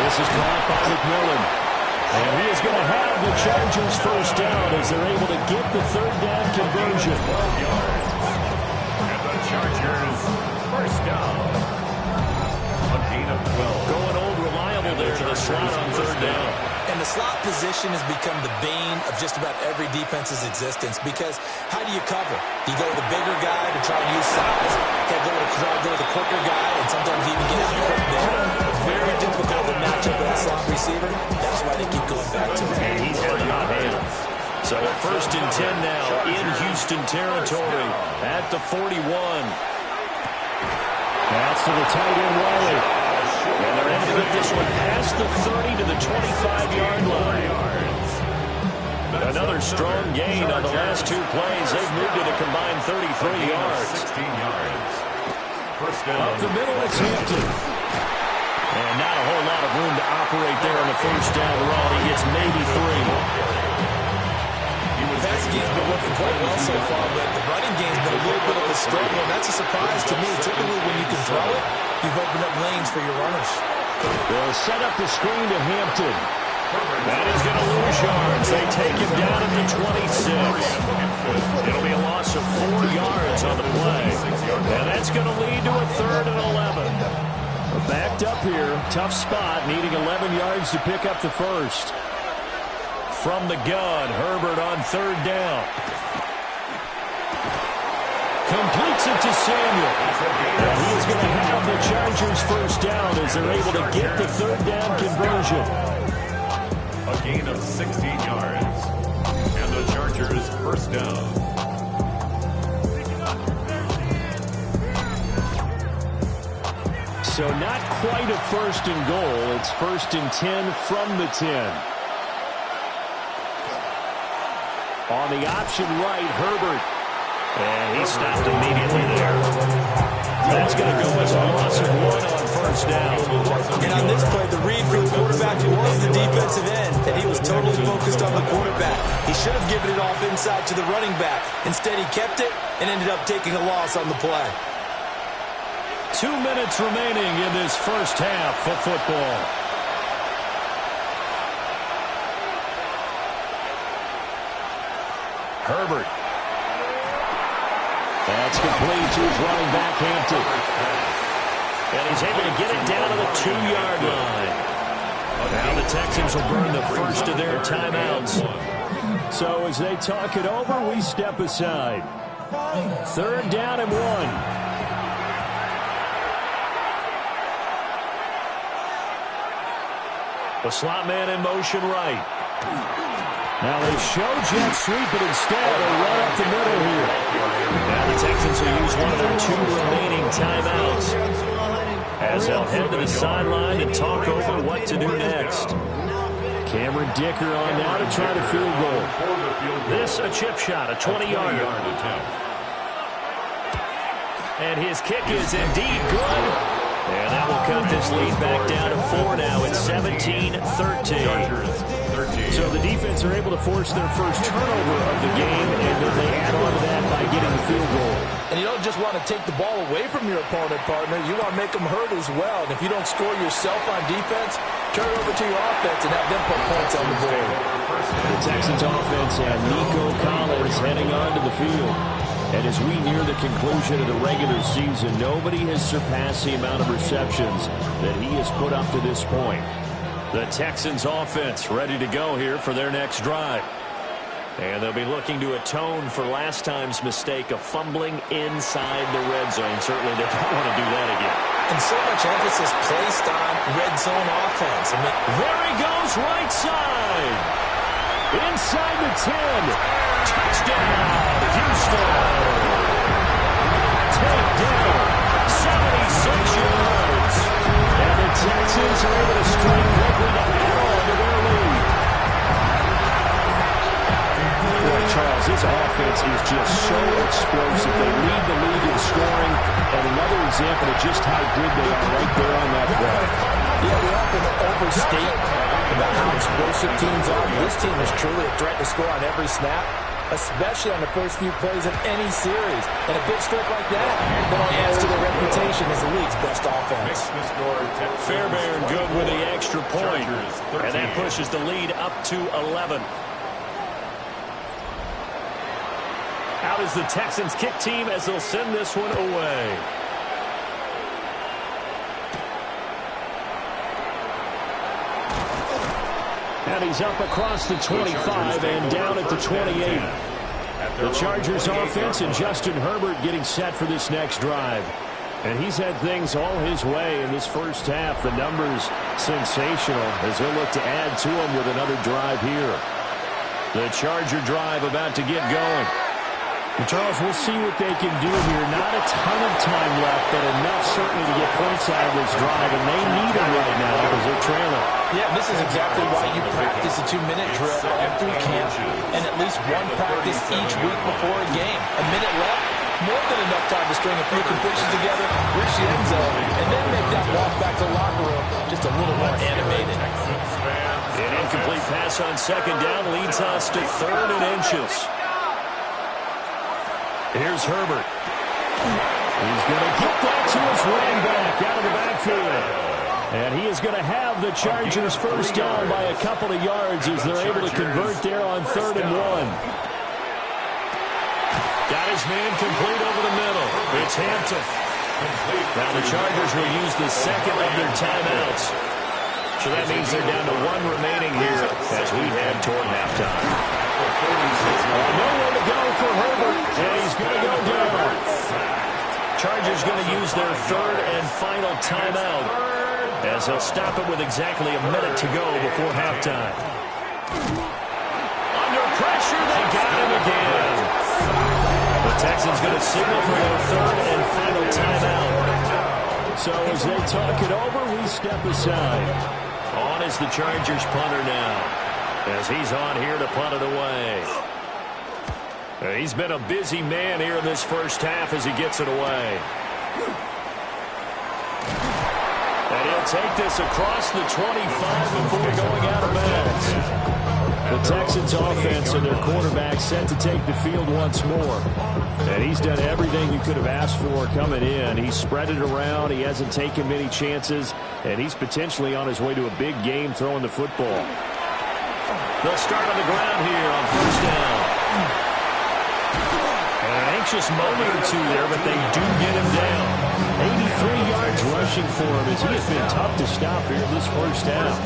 This is caught by McMillan. And he is going to have the Chargers first down as they're able to get the third down conversion. 12 yards. And the Chargers first down. A gain of 12. Going old reliable there to the slot on third down. And the the slot position has become the bane of just about every defense's existence because how do you cover? Do you go with the bigger guy to try and use size? Try to go with the quicker guy and sometimes even get out quick there? Very difficult to match up with a slot receiver. That's why they keep going back to him. And he's got a hot hand. So 1st and 10 now in Houston territory at the 41. That's to the tight end, Wiley. And they're able to get this one past the 30 to the 25-yard line. Another strong gain on the last 2 plays. They've moved it a combined 33 yards. 16 yards. First down. Up the middle, it's Hampton. And not a whole lot of room to operate there on the first down run. He gets maybe 3. The pass game's been working quite well so far, but the running game's been a little bit of a struggle, and that's a surprise to me. Typically, when you can throw it, you've opened up lanes for your runners. They'll set up the screen to Hampton. That is going to lose yards. They take him down at the 26. It'll be a loss of 4 yards on the play. And that's going to lead to a 3rd and 11. Backed up here, tough spot, needing 11 yards to pick up the first. From the gun, Herbert on 3rd down. Completes it to Samuel. And he is going to have the Chargers first down as they're able to get the 3rd down conversion. A gain of 16 yards. And the Chargers first down. So not quite a 1st and goal. It's 1st and 10 from the 10. On the option right, Herbert. And he stopped immediately there. That's going to go as a loss of 1 on 1st down. And on this play, the read for the quarterback was the defensive end, and he was totally focused on the quarterback. He should have given it off inside to the running back. Instead, he kept it and ended up taking a loss on the play. 2 minutes remaining in this first half of football. Herbert. That's complete to his running back, Hampton. And he's able to get it down to the 2-yard line. Now the Texans will burn the first of their timeouts. So as they talk it over, we step aside. 3rd down and 1. The slot man in motion right. Now they show jet sweep, but instead they run up the middle here. Now the Texans will use one of their 2 remaining timeouts as they'll head to the sideline and talk over what to do next. Cameron Dicker on now to try the field goal. This a chip shot, a 20-yarder. And his kick is indeed good. And that will cut this lead back down to 4 now. It's 17-13. So the defense are able to force their first turnover of the game, and then they add on to that by getting the field goal. And you don't just want to take the ball away from your opponent, partner. You want to make them hurt as well. And if you don't score yourself on defense, turn it over to your offense and have them put points on the board. The Texans offense have Nico Collins heading onto the field. And as we near the conclusion of the regular season, nobody has surpassed the amount of receptions that he has put up to this point. The Texans offense ready to go here for their next drive. And they'll be looking to atone for last time's mistake of fumbling inside the red zone. Certainly they don't want to do that again. And so much emphasis placed on red zone offense. I mean, there he goes, right side. Inside the 10. Touchdown, Houston. Takedown, 76 yards. And the Texans are able to strike quickly to add on to their lead. Boy, Charles, this offense is just so explosive. They lead the league in scoring, and another example of just how good they are right there on that play. Yeah, we often overstate about how explosive teams are. This team is truly a threat to score on every snap, especially on the first few plays of any series. And a big streak like that not only adds to their reputation as the league's best offense. Fairbairn good with the extra point, and that pushes the lead up to 11. Out is the Texans kick team as they'll send this one away. And he's up across the 25 and down at the 28. The Chargers offense and Justin Herbert getting set for this next drive. And he's had things all his way in this first half. The numbers sensational as they'll look to add to them with another drive here. The Charger drive about to get going. And Charles, we'll see what they can do here. Not a ton of time left, but enough certainly to get points out of this drive, and they need it right now because they're trailing. Yeah, this is exactly why you practice a 2-minute drill all through camp and at least one practice each week before a game. A minute left, more than enough time to string a few completions together, reach the end zone, and then make that walk back to the locker room just a little more animated. An incomplete pass on second down leads us to 3rd and inches. Here's Herbert. He's going to get that to his running back out of the backfield. And he is going to have the Chargers first down by a couple of yards as they're able to convert there on 3rd and 1. Got his man complete over the middle. It's Hampton. Now the Chargers will use the second of their timeouts. So that means they're down to 1 remaining here as we head toward halftime. Nowhere to go for Herbert, and he's going to go down. Chargers going to use their 3rd and final timeout as they'll stop it with exactly a minute to go before halftime. Under pressure, they got him again. The Texans going to signal for their 3rd and final timeout. So as they talk it over, we step aside. On is the Chargers punter now, as he's on here to punt it away. He's been a busy man here in this first half as he gets it away. And he'll take this across the 25 before going out of bounds. The Texans offense and their quarterback set to take the field once more. And he's done everything you could have asked for coming in. He's spread it around. He hasn't taken many chances. And he's potentially on his way to a big game throwing the football. They'll start on the ground here on first down. An anxious moment or two there, but they do get him down. 83 yards rushing for him as he has been tough to stop here in this first half.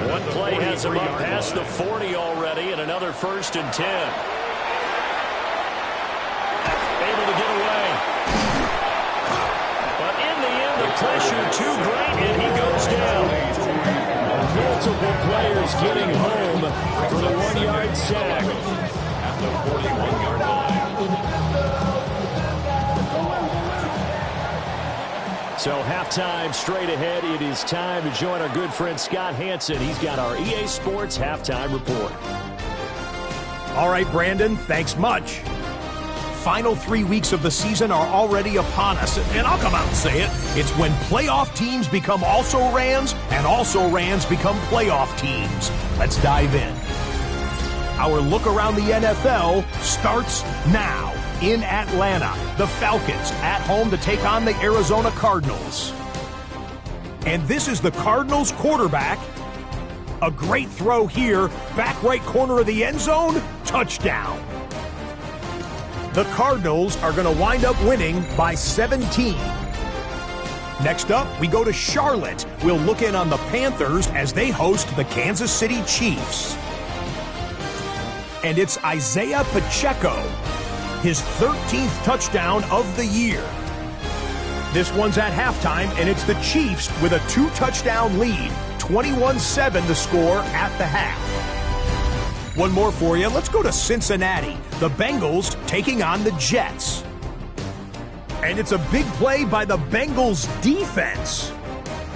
One play has him up past the 40 already, and another 1st and 10. Able to get away. But in the end, the pressure too great, and he goes down. Multiple players getting home for the 1-yard sack. At the 41-yard line. So halftime straight ahead. It is time to join our good friend Scott Hansen. He's got our EA Sports halftime report. All right, Brandon, thanks much. Final 3 weeks of the season are already upon us, and I'll come out and say it. It's when playoff teams become also-rans, and also-rans become playoff teams. Let's dive in. Our look around the NFL starts now. In Atlanta, the Falcons at home to take on the Arizona Cardinals. And this is the Cardinals quarterback. A great throw here, back right corner of the end zone, touchdown. The Cardinals are going to wind up winning by 17. Next up, we go to Charlotte. We'll look in on the Panthers as they host the Kansas City Chiefs. And it's Isaiah Pacheco, his 13th touchdown of the year. This one's at halftime, and it's the Chiefs with a 2-touchdown lead, 21-7 the score at the half. One more for you. Let's go to Cincinnati. The Bengals taking on the Jets. And it's a big play by the Bengals defense.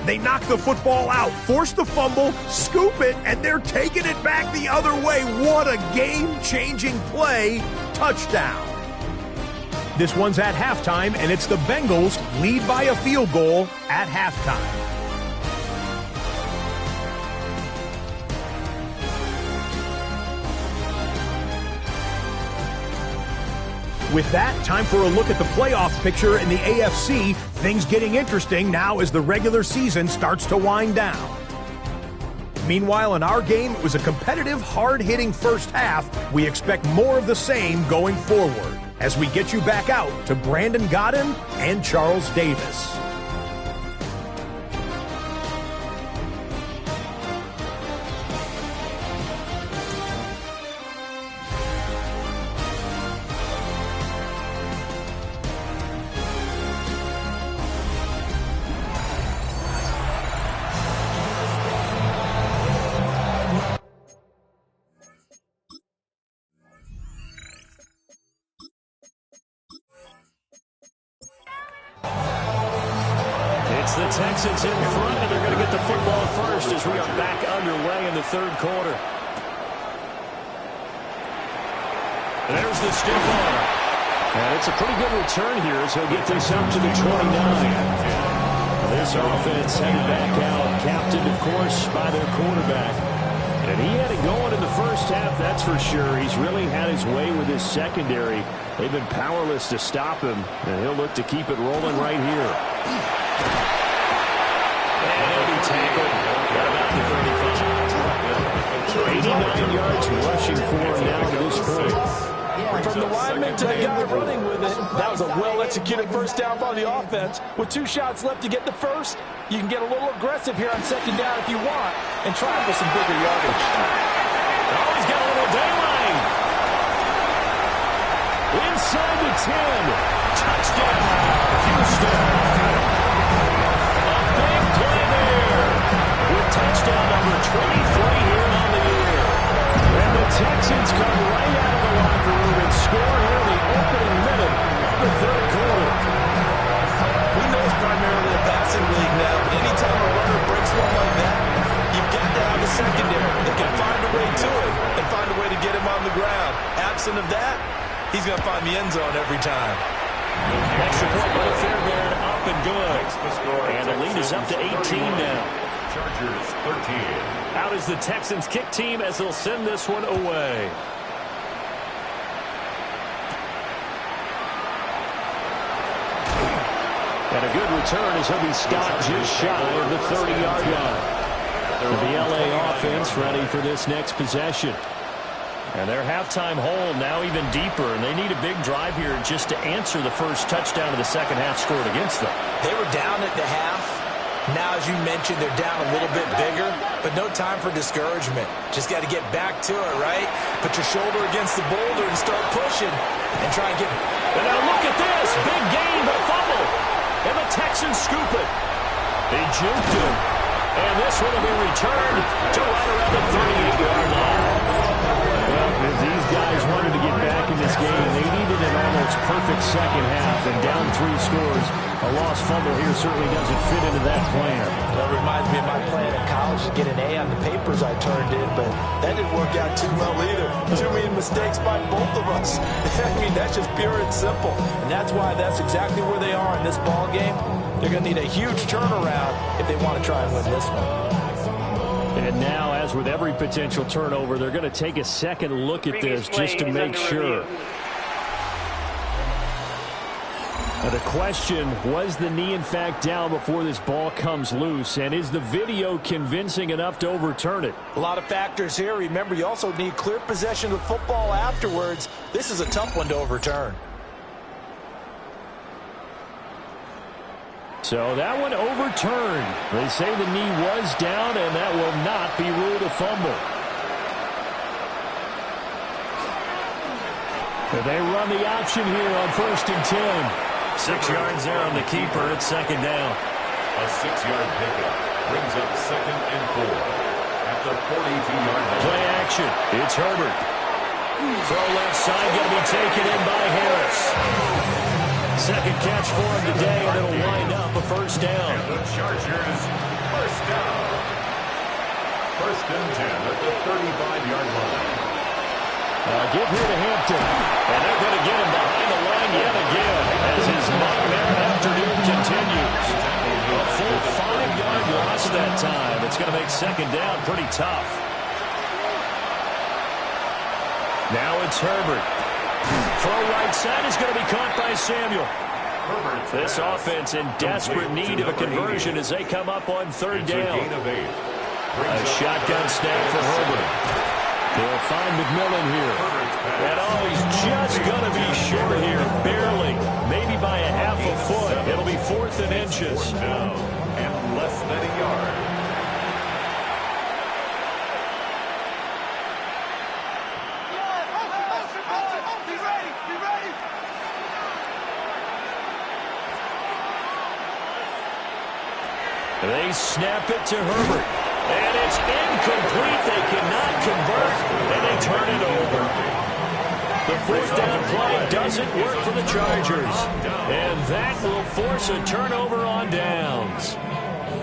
They knock the football out, force the fumble, scoop it, and they're taking it back the other way. What a game-changing play. Touchdown. This one's at halftime, and it's the Bengals lead by a field goal at halftime. With that, time for a look at the playoff picture in the AFC. Things getting interesting now as the regular season starts to wind down. Meanwhile, in our game, it was a competitive, hard-hitting first half. We expect more of the same going forward as we get you back out to Brandon Godden and Charles Davis. Texans in front, and they're going to get the football first as we are back underway in the third quarter. And there's the stiff arm. And it's a pretty good return here as he'll get this up to the 29. This offense headed back out, captained, of course, by their quarterback. And he had it going in the first half, that's for sure. He's really had his way with his secondary. They've been powerless to stop him, and he'll look to keep it rolling right here. And he'll be tackled at about the 35. 89 yards rushing for him now to this point. From the lineman to the guy running with it, that was a well-executed first down by the offense. With 2 shots left to get the first, you can get a little aggressive here on second down if you want and try for some bigger yardage. Oh, he's got a little daylight. Inside the 10. Touchdown, Houston. A big play there with touchdown number 23 here on the year. And the Texans come right out of the locker room and score here in the opening minute of the third quarter. We know it's primarily a passing league now, but anytime a runner breaks one like that, you've got to have a secondary that can find a way to it and find a way to get him on the ground. Absent of that, he's going to find the end zone every time. Extra point by Fairbairn, up and good. And the lead is up to 18 now. Chargers 13. Out is the Texans kick team as they'll send this one away. And a good return as he'll be stopped just shy of the 30-yard line. The LA offense ready for this next possession. And their halftime hole now even deeper, and they need a big drive here just to answer the first touchdown of the second half scored against them. They were down at the half. Now, as you mentioned, they're down a little bit bigger, but no time for discouragement. Just got to get back to it, right? Put your shoulder against the boulder and start pushing and try and get... And now look at this. Big gain, but a fumble. And the Texans scoop it. They juked him. And this one will be returned to right around the 38-yard line. Well, if these guys wanted to get back in this game, they needed an almost perfect second half. And down 3 scores, a lost fumble here certainly doesn't fit into that plan. That reminds me of my plan in college to get an A on the papers I turned in, but that didn't work out too well either. Too many mistakes by both of us. I mean, that's just pure and simple. And that's why that's exactly where they are in this ball game. They're going to need a huge turnaround if they want to try and win this one. And now, as with every potential turnover, they're going to take a second look at this just to make sure. Now the question, was the knee in fact down before this ball comes loose? And is the video convincing enough to overturn it? A lot of factors here. Remember, you also need clear possession of the football afterwards. This is a tough one to overturn. So that one overturned. They say the knee was down, and that will not be ruled a fumble. And they run the option here on 1st and 10. 6 yards there on the keeper. It's second down. A 6-yard pickup brings up 2nd and 4 at the 42-yard line. Play action. It's Herbert. Throw left side, going to be taken in by Harris. Second catch for him today, and it'll wind up a first down. And the Chargers, first down. 1st and 10 at the 35-yard line. Give here to Hampton. And they're going to get him behind the line yet again as his nightmare afternoon continues. A full 5-yard loss that time. It's going to make second down pretty tough. Now it's Herbert. Throw right side is going to be caught by Samuel. This offense in desperate need of a conversion as they come up on 3rd down. A shotgun snap for Herbert. They'll find McMillan here. And he's just going to be short here, barely. Maybe by a half a foot. It'll be 4th and inches. And less than a yard. They snap it to Herbert. And it's incomplete. They cannot convert, and they turn it over. The 4th down play doesn't work for the Chargers. And that will force a turnover on downs.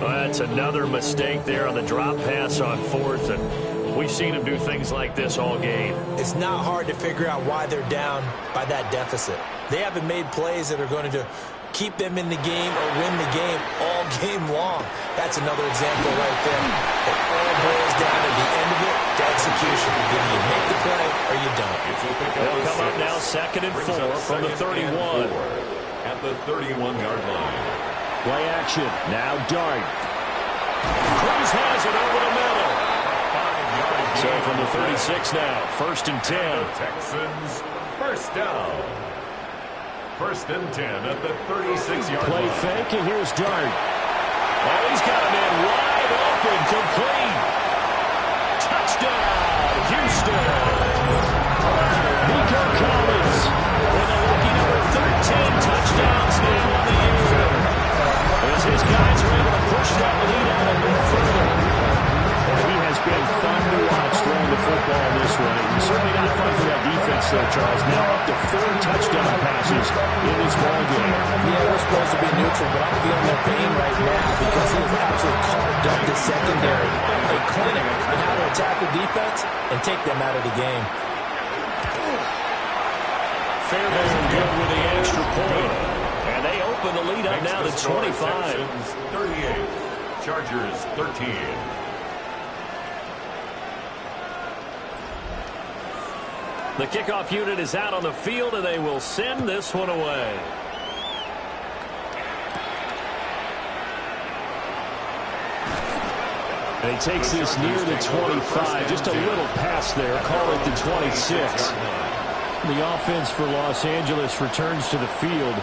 Well, that's another mistake there on the drop pass on fourth, and we've seen him do things like this all game. It's not hard to figure out why they're down by that deficit. They haven't made plays that are going to keep them in the game or win the game all game long. That's another example right there. It all boils down at the end of it to execution. Either you make the play or you don't. They'll come up now 2nd and 4 from the 31. At the 31-yard line. Play action. Now Dart. Cruz has it over the middle. So from the 36 now, 1st and 10. Texans, first down. 1st and 10 at the 36-yard line. Play fake, and here's Dart. Oh, he's got a man wide open, complete. Touchdown, Houston. Nico Collins with a lucky number 13 touchdowns now on the year. As his guys are able to push that lead out a bit further. He has been fun to watch throwing the football this way. Certainly not fun for that defense, though, Charles. Now up to 4 touchdown passes in this ball game. Yeah, we're supposed to be neutral, but I'm feeling their pain right now because he has absolutely carved up the secondary. A clinic on how to attack the defense and take them out of the game. Fairbairn good with the extra point. And they open the lead up now to 25. Texans 38, Chargers 13. The kickoff unit is out on the field, and they will send this one away. And he takes this near the 25. Just a little pass there. Call it the 26. The offense for Los Angeles returns to the field.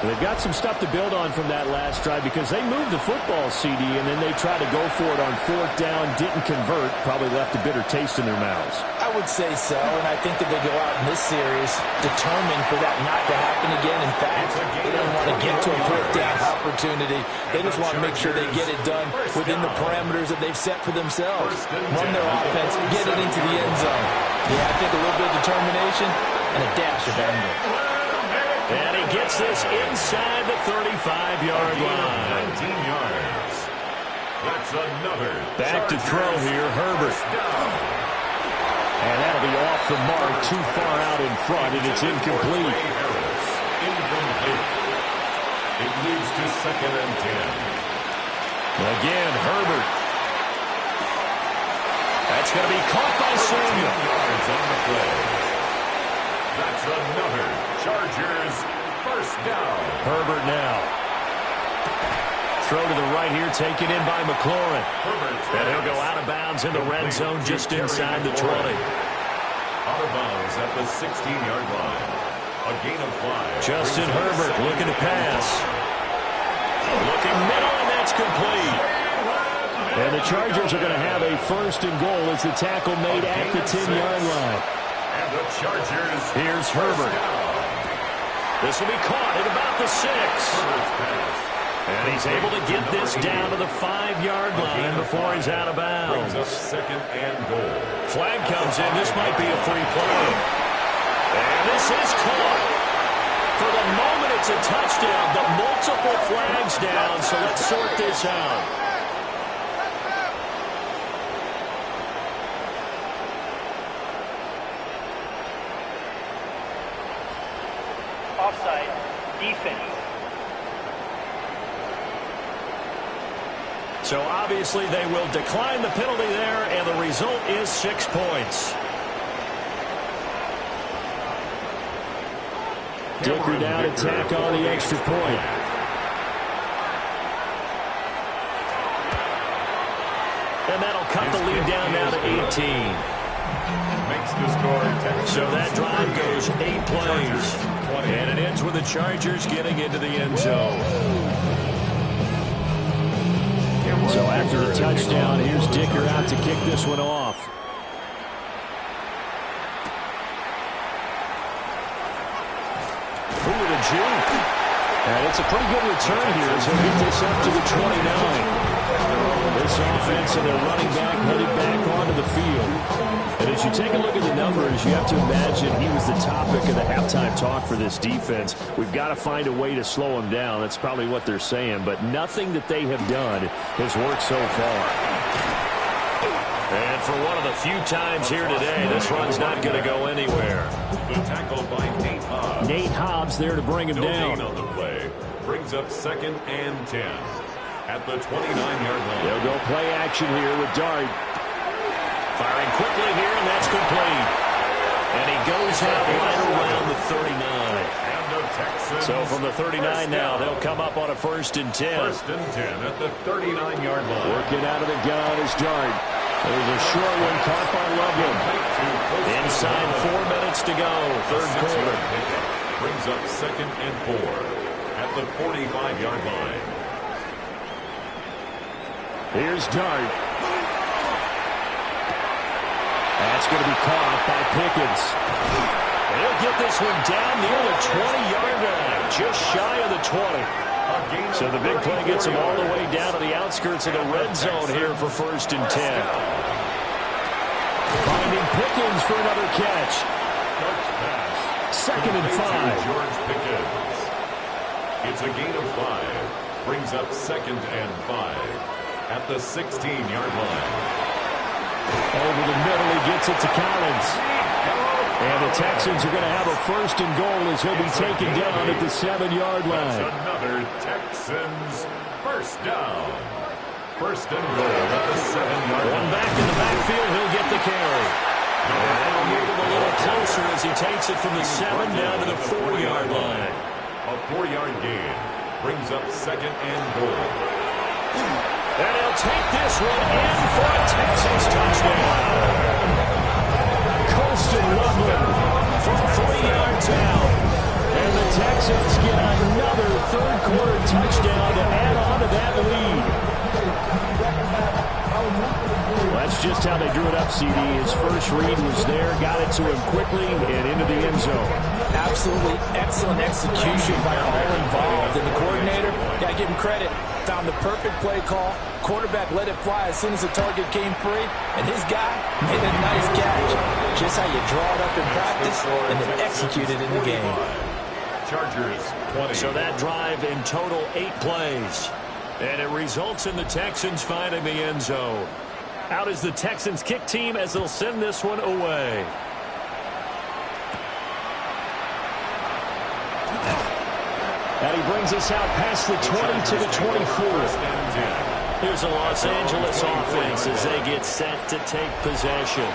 They've got some stuff to build on from that last drive because they moved the football, CD, and then they tried to go for it on 4th down, didn't convert, probably left a bitter taste in their mouths. I would say so, and I think that they go out in this series determined for that not to happen again. In fact, they don't want to get to a 4th down opportunity. They just want to make sure they get it done within the parameters that they've set for themselves. Run their offense, get it into the end zone. Yeah, I think a little bit of determination and a dash of anger. And he gets this inside the 35-yard line. 19 yards. That's another. Back to throw here, Herbert. And that'll be off the mark, too far out in front, and it's incomplete. Incomplete. It leads to 2nd and 10. Again, Herbert. That's going to be caught by Samuel. Yards on the play. That's another Chargers first down. Herbert now. Throw to the right here, taken in by McLaurin. And he'll go out of bounds in the red zone just inside the 20. Out of bounds at the 16-yard line. A gain of 5. Justin Herbert looking to pass. Looking middle, and that's complete. And the Chargers are going to have a 1st and goal as the tackle made at the 10-yard line. And the Chargers. Here's Herbert. This will be caught at about the 6. And he's able to get this down to the 5-yard line before he's out of bounds. 2nd and goal. Flag comes in. This might be a free play. And this is caught. For the moment, it's a touchdown, but multiple flags down, so let's sort this out. Offside, defense. So obviously they will decline the penalty there, and the result is 6 points. Dicker down to tack on the extra point. And that'll cut the lead down now to 18. Makes the score. So that drive goes 8 plays. And it ends with the Chargers getting into the end zone. So after the touchdown, here's Dicker out to kick this one off. Who with a juke? And it's a pretty good return here as he'll get this up to the 29. This offense and their running back headed back onto the field. And it's as you take a look at the numbers, you have to imagine he was the topic of the halftime talk for this defense. We've got to find a way to slow him down. That's probably what they're saying, but nothing that they have done has worked so far. And for one of the few times here today, this run's not going to go anywhere. The tackle by Nate Hobbs. Nate Hobbs there to bring him down. On the play. Brings up 2nd and 10 at the 29-yard line. They'll go play action here with Dart. Firing quickly here, and that's complete. And he goes out right around the 39. So from the 39 now, they'll come up on a 1st and 10. 1st and 10 at the 39-yard line. Working out of the gun is Dart. There's a short one caught by Loveland. Inside 4 minutes to go, third quarter. Brings up 2nd and 4 at the 45-yard line. Here's Dart. That's going to be caught by Pickens. He'll get this one down near the 20-yard line, just shy of the 20. So the big play gets him all the way down to the outskirts of the red zone here for 1st and 10. Finding Pickens for another catch. 2nd and 5. George Pickens. It's a gain of 5. Brings up 2nd and 5 at the 16-yard line. Over the middle, he gets it to Collins. And the Texans are going to have a 1st and goal as he'll be taken down at the 7-yard line. That's another Texans 1st down. 1st and goal at the 7-yard line. One back in the backfield, he'll get the carry. And that'll move him a little closer as he takes it from the 7 down to the 4-yard line. A 4-yard gain brings up 2nd and goal. And he'll take this one in for a Texans touchdown. Colston Loveland from 3 yards out. And the Texans get another third-quarter touchdown to add on to that lead. Well, that's just how they drew it up, CD. His first read was there, got it to him quickly, and into the end zone. Absolutely excellent execution by all involved. And the coordinator, got to give him credit, found the perfect play call. Quarterback let it fly as soon as the target came free. And his guy made a nice catch. Just how you draw it up in practice and then execute it in the game. Chargers 20. So that drive in total 8 plays. And it results in the Texans finding the end zone. Out is the Texans kick team as they'll send this one away. And he brings us out past the 20 to the 24. Here's a Los Angeles offense as they get set to take possession.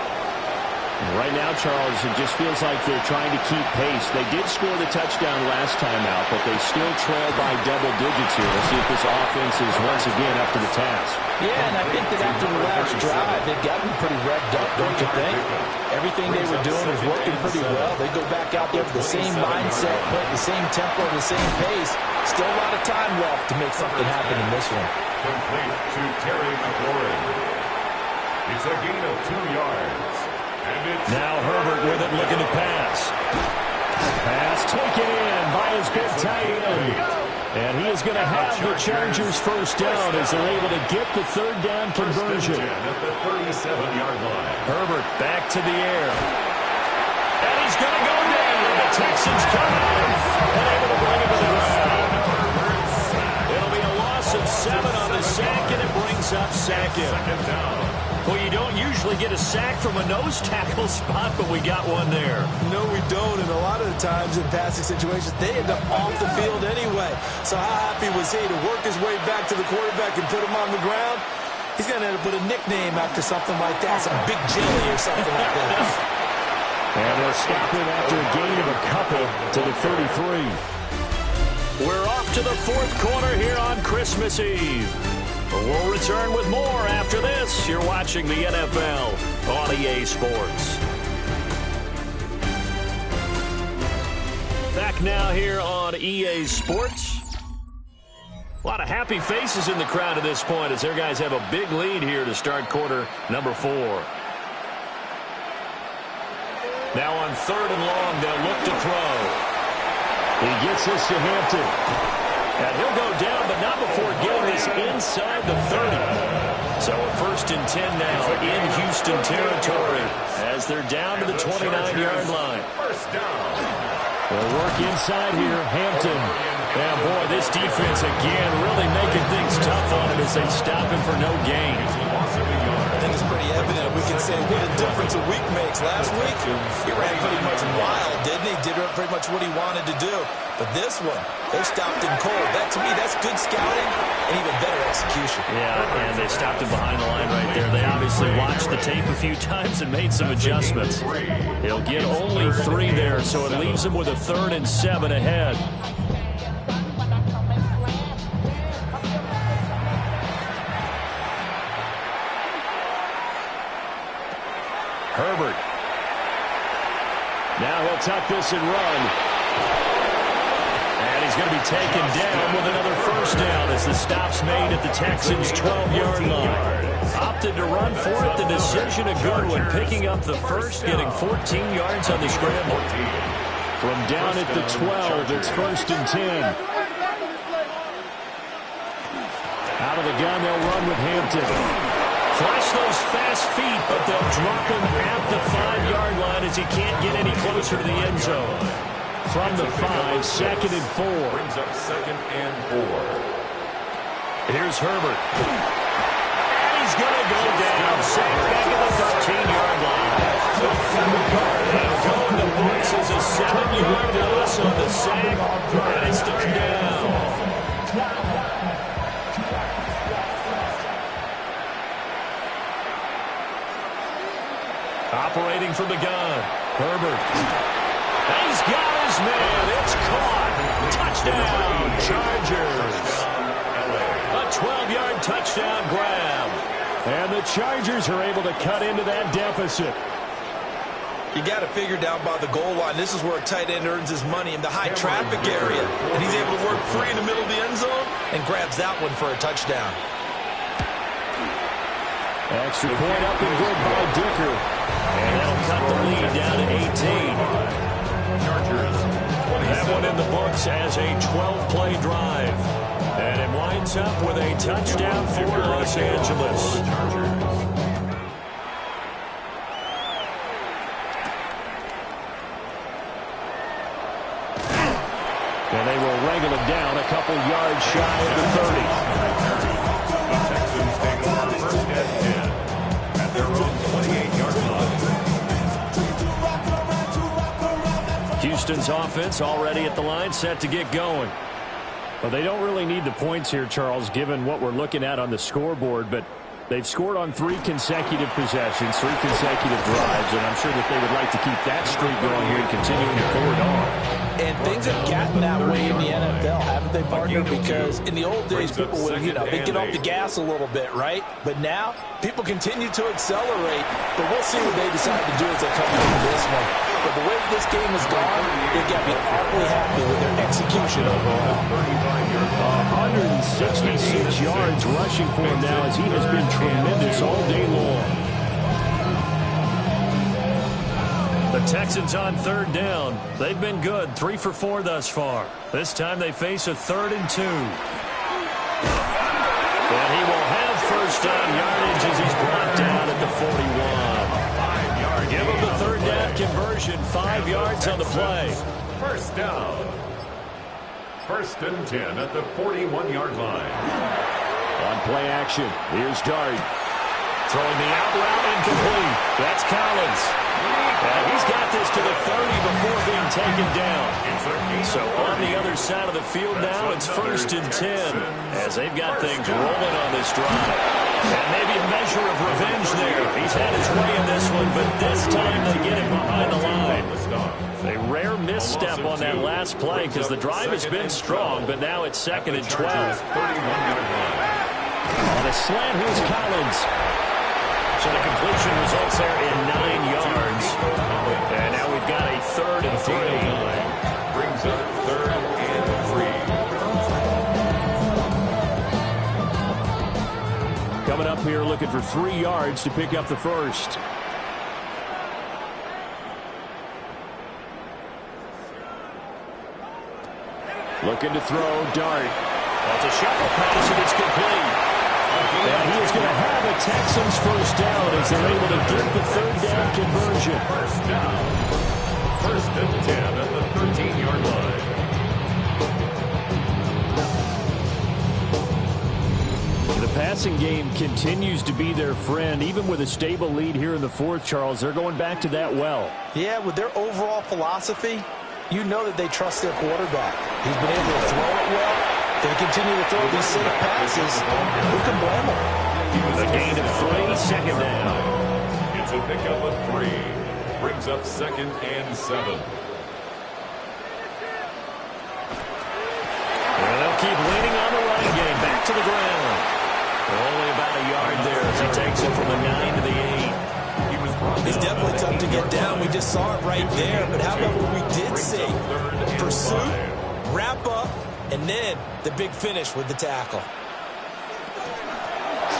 Right now, Charles, it just feels like they're trying to keep pace. They did score the touchdown last time out, but they still trail by double digits here. Let's see if this offense is once again up to the task. Yeah, and I think that after the last drive, they've gotten pretty revved up, don't you think? Everything they were doing was working pretty well. They go back out there with the same mindset, play at the same tempo, the same pace. Still a lot of time left to make something happen in this one. Complete to Terry McLaurin. It's a gain of 2 yards. Now Herbert with it, looking to pass. Pass taken in by his big tight end. And he is going to have the Chargers first down as they're able to get the third down conversion. At the 37-yard line. Herbert back to the air. And he's going to go down. The Texans come out and able to bring him to the ground. It'll be a loss of 7 on the sack, and it brings up second. Well, you don't usually get a sack from a nose tackle spot, but we got one there. No, we don't, and a lot of the times in passing situations, they end up off the field anyway. So how happy was he to work his way back to the quarterback and put him on the ground? He's going to end up with a nickname after something like that, some Big Jelly or something like that. And they'll stop him after a gain of a couple to the 33. We're off to the fourth quarter here on Christmas Eve. We'll return with more after this. You're watching the NFL on EA Sports. Back now here on EA Sports. A lot of happy faces in the crowd at this point as their guys have a big lead here to start quarter number 4. Now on 3rd and long, they'll look to throw. He gets this to Hampton. And he'll go down, but not before getting this inside the 30. So a 1st and 10 now in Houston territory as they're down to the 29-yard line. First down. They'll work inside here. Hampton. Yeah, boy, this defense again really making things tough on him as they stop him for no gain. I think it's pretty evident. We can say what a difference a week makes. Last week, he ran pretty much wild, didn't he? Did pretty much what he wanted to do. But this one, they stopped him cold. That, to me, that's good scouting and even better execution. Yeah, and they stopped him behind the line right there. They obviously watched the tape a few times and made some adjustments. He'll get only 3 there, so it leaves him with a 3rd and 7 ahead. Herbert. Now he'll tuck this and run. And he's going to be taken down with another 1st down as the stop's made at the Texans' 12-yard line. Opted to run for it. The decision a good one. Picking up the 1st, getting 14 yards on the scramble. From down at the 12, it's 1st and 10. Out of the gun, they'll run with Hampton. Flash those fast feet, but they'll drop him at the 5-yard line as he can't get any closer to the end zone. From the 5, 2nd and 4. Brings up 2nd and 4. Here's Herbert. And he's going to go down. Sacked back at the 13-yard line. They'll go in the books as a 7-yard loss on the sack, and it's third down. Operating from the gun, Herbert. And he's got his man. It's caught. Touchdown, Chargers. A 12-yard touchdown grab. And the Chargers are able to cut into that deficit. You got to figure down by the goal line. This is where a tight end earns his money in the high traffic area. And he's able to work free in the middle of the end zone and grabs that one for a touchdown. Extra point up and good by Dicker. And that'll cut the lead down to 18. That one in the books as a 12-play drive. And it winds up with a touchdown for Los Angeles. And they will wrangle it down a couple yards shy of the 30. The Texans take over 1st and 10 at their own 28-yard line. Houston's offense already at the line, set to get going. Well, they don't really need the points here, Charles, given what we're looking at on the scoreboard, but they've scored on 3 consecutive possessions, 3 consecutive drives, and I'm sure that they would like to keep that streak going here and continuing to forward on. And things have gotten that way in the NFL, haven't they, partner? Because in the old days, people would, they get off the gas a little bit, right? But now, people continue to accelerate. But we'll see what they decide to do as they come into this one. But the way this game has gone, they've got to be awfully happy with their execution overall. 166 yards rushing for him now as he has been tremendous all day long. The Texans on 3rd down. They've been good, 3 for 4 thus far. This time they face a 3rd and 2. And he will have 1st down yardage as he's brought down at the 41. Give him the 3rd down conversion, 5 yards on the play. 1st down. 1st and 10 at the 41-yard line. On play action, here's Dart. Throwing the out route incomplete. That's Collins. And he's got this to the 30 before being taken down. So on the other side of the field now, it's 1st and 10 as they've got things rolling on this drive. And maybe a measure of revenge there. He's had his way in this one, but this time they get him behind the line. A rare misstep on that last play because the drive has been strong, but now it's 2nd and 12. On a slant, here's Collins. So the completion results there in 9 yards. And now we've got a 3rd and 3. Brings up 3rd and 3. Coming up here looking for 3 yards to pick up the 1st. Looking to throw, Dart. That's a shuffle pass, and it's complete. And he is going to have it Texans first down as they're able to get the third down conversion. First down. First and 10 at the 13-yard line. The passing game continues to be their friend. Even with a stable lead here in the fourth, Charles, they're going back to that well. Yeah, with their overall philosophy, you know that they trust their quarterback. He's been able to throw it well. They continue to throw these safe passes. Who can blame them? A gain of 3, second down. It's a pickup of 3. Brings up second and 7. And they'll keep leaning on the running game. Back to the ground. Only about a yard there as he takes it from the 9 to the 8. It's definitely tough to get down. We just saw it right there. But how about what we did see? Pursuit, wrap up, and then the big finish with the tackle.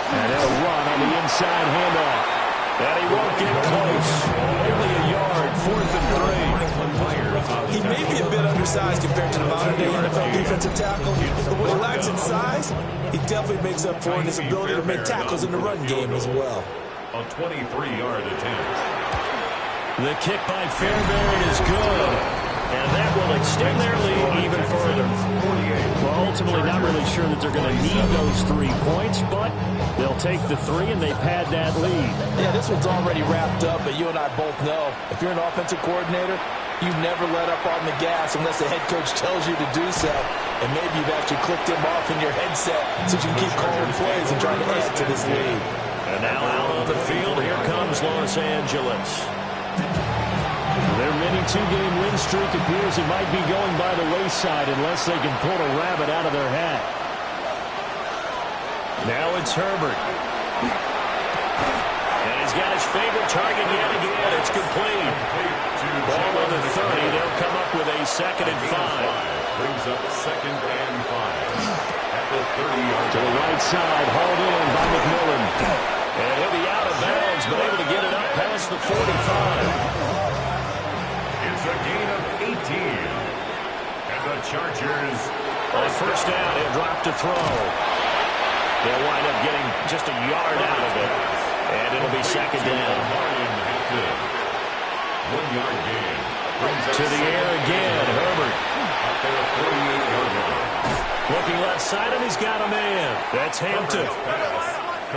And they'll run on the inside handoff. And he won't get close. Only a yard, 4th and 3. He may be a bit undersized compared to the modern-day NFL defensive tackle, but what he lacks in size, he definitely makes up for in his ability to make tackles in the run game as well. A 23-yard attempt. The kick by Fairbairn is good. And that will extend their lead even further. Well, ultimately not really sure that they're going to need those 3 points, but they'll take the 3 and they pad that lead. Yeah, this one's already wrapped up, but you and I both know if you're an offensive coordinator, you never let up on the gas unless the head coach tells you to do so. And maybe you've actually clicked him off in your headset so you can keep calling plays and trying to add to this lead. And now out on the field, here comes Los Angeles. Their mini 2-game win streak appears it might be going by the wayside unless they can pull a rabbit out of their hat. Now it's Herbert. And he's got his favorite target yet again. It's complete. Ball on the 30. They'll come up with a 2nd and 5. Brings up 2nd and 5. At the 30-yard to the right side, hauled in by McMillan. And he'll be out of bounds, but able to get it up past the 45. It's a gain of 18. And the Chargers on first down, he'll drop to throw. They'll wind up getting just a yard out of it. And it'll be 2nd down. 1-yard gain. To the air again, Herbert. Up there, 48-yard line. Looking left side, and he's got a man. That's Hampton.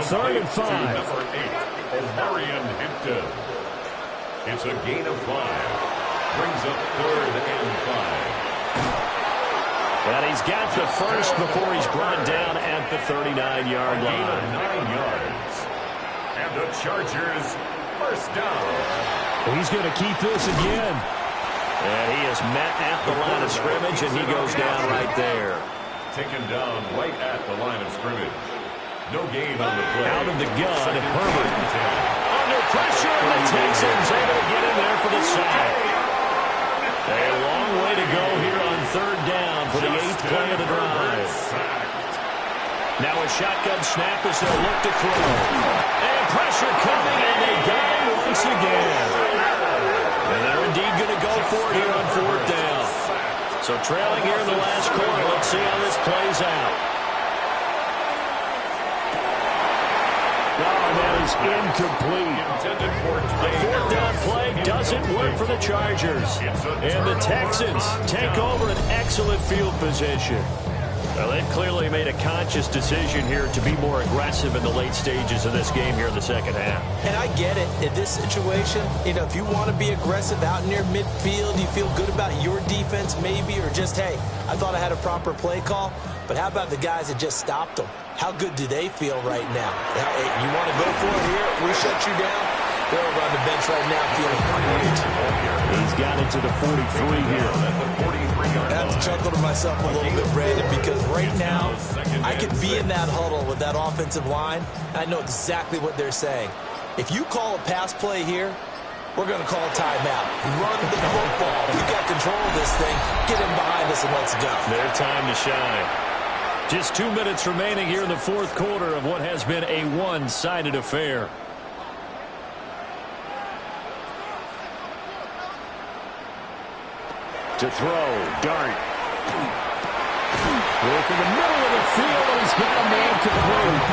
3rd and 5. Number 8, Omarion Hampton. It's a gain of 5. Brings up 3rd and 5. And he's got the first before he's brought down at the 39-yard line. Gain of 9 yards. And the Chargers first down. He's going to keep this again. And he is met at the line of scrimmage, and he goes down right there. Taken down right at the line of scrimmage. No gain on the play. Out of the gun, Herbert. Under pressure, and the Texans able to get in there for the sack. A long way to go here on 3rd down for the 8th play of the drive. Now a shotgun snap as they'll look to throw. And pressure coming, and they got him once again. And they're indeed going to go for it here on 4th down. So trailing here in the last quarter. Let's see how this plays out. Oh, and that is incomplete. The 4th down play doesn't work for the Chargers. And the Texans take over an excellent field position. Well, they've clearly made a conscious decision here to be more aggressive in the late stages of this game here in the second half. And I get it. In this situation, you know, if you want to be aggressive out near midfield, you feel good about your defense maybe, or just, hey, I thought I had a proper play call. But how about the guys that just stopped them? How good do they feel right now? Hey, you want to go for it here? We shut you down. They're over on the bench right now feeling great. He's got it to the 43 here. I have to chuckle to myself a little bit, Brandon, because right now I could be in that huddle with that offensive line, and I know exactly what they're saying. If you call a pass play here, we're going to call a timeout. Run the football. You got control of this thing. Get him behind us and let's go. Their time to shine. Just 2 minutes remaining here in the 4th quarter of what has been a one-sided affair. To throw, Dart. Look in the middle of the field, and he's got a man complete.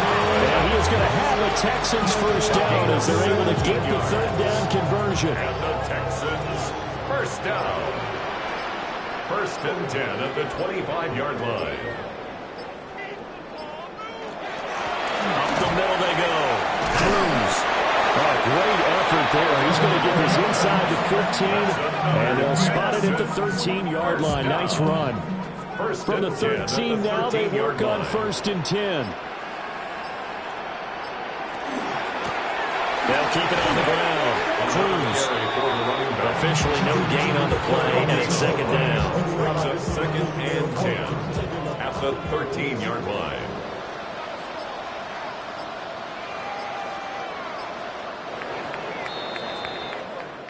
And he is going to have a Texans first down as they're able to get the third down conversion. And the Texans first down. First and 10 at the 25-yard line. Up the middle they go. Cruz. Oh, great effort there. He's going to get this inside the 15, and they'll spot it at the 13-yard line. Nice run. From the 13 now, they work on first and 10. They'll keep it on the ground. Cruz. Officially no gain on the play, and it's second down. Brings up second and 10 at the 13-yard line.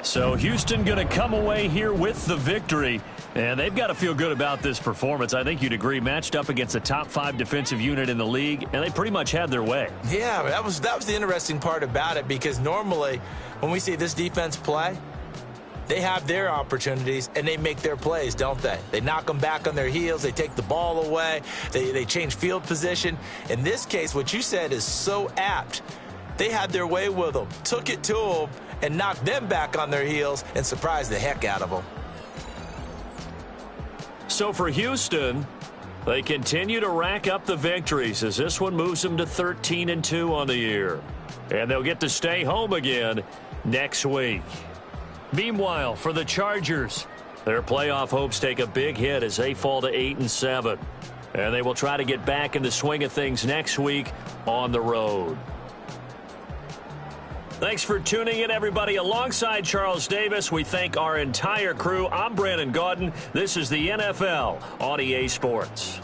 So Houston going to come away here with the victory. And they've got to feel good about this performance. I think you'd agree, matched up against a top 5 defensive unit in the league, and they pretty much had their way. Yeah, that was the interesting part about it, because normally when we see this defense play, they have their opportunities and they make their plays, don't they? They knock them back on their heels. They take the ball away. They change field position. In this case, what you said is so apt. They had their way with them, took it to them, and knocked them back on their heels and surprised the heck out of them. So for Houston, they continue to rack up the victories as this one moves them to 13-2 on the year. And they'll get to stay home again next week. Meanwhile, for the Chargers, their playoff hopes take a big hit as they fall to 8-7. And they will try to get back in the swing of things next week on the road. Thanks for tuning in, everybody. Alongside Charles Davis, we thank our entire crew. I'm Brandon Gaudin. This is the NFL on EA Sports.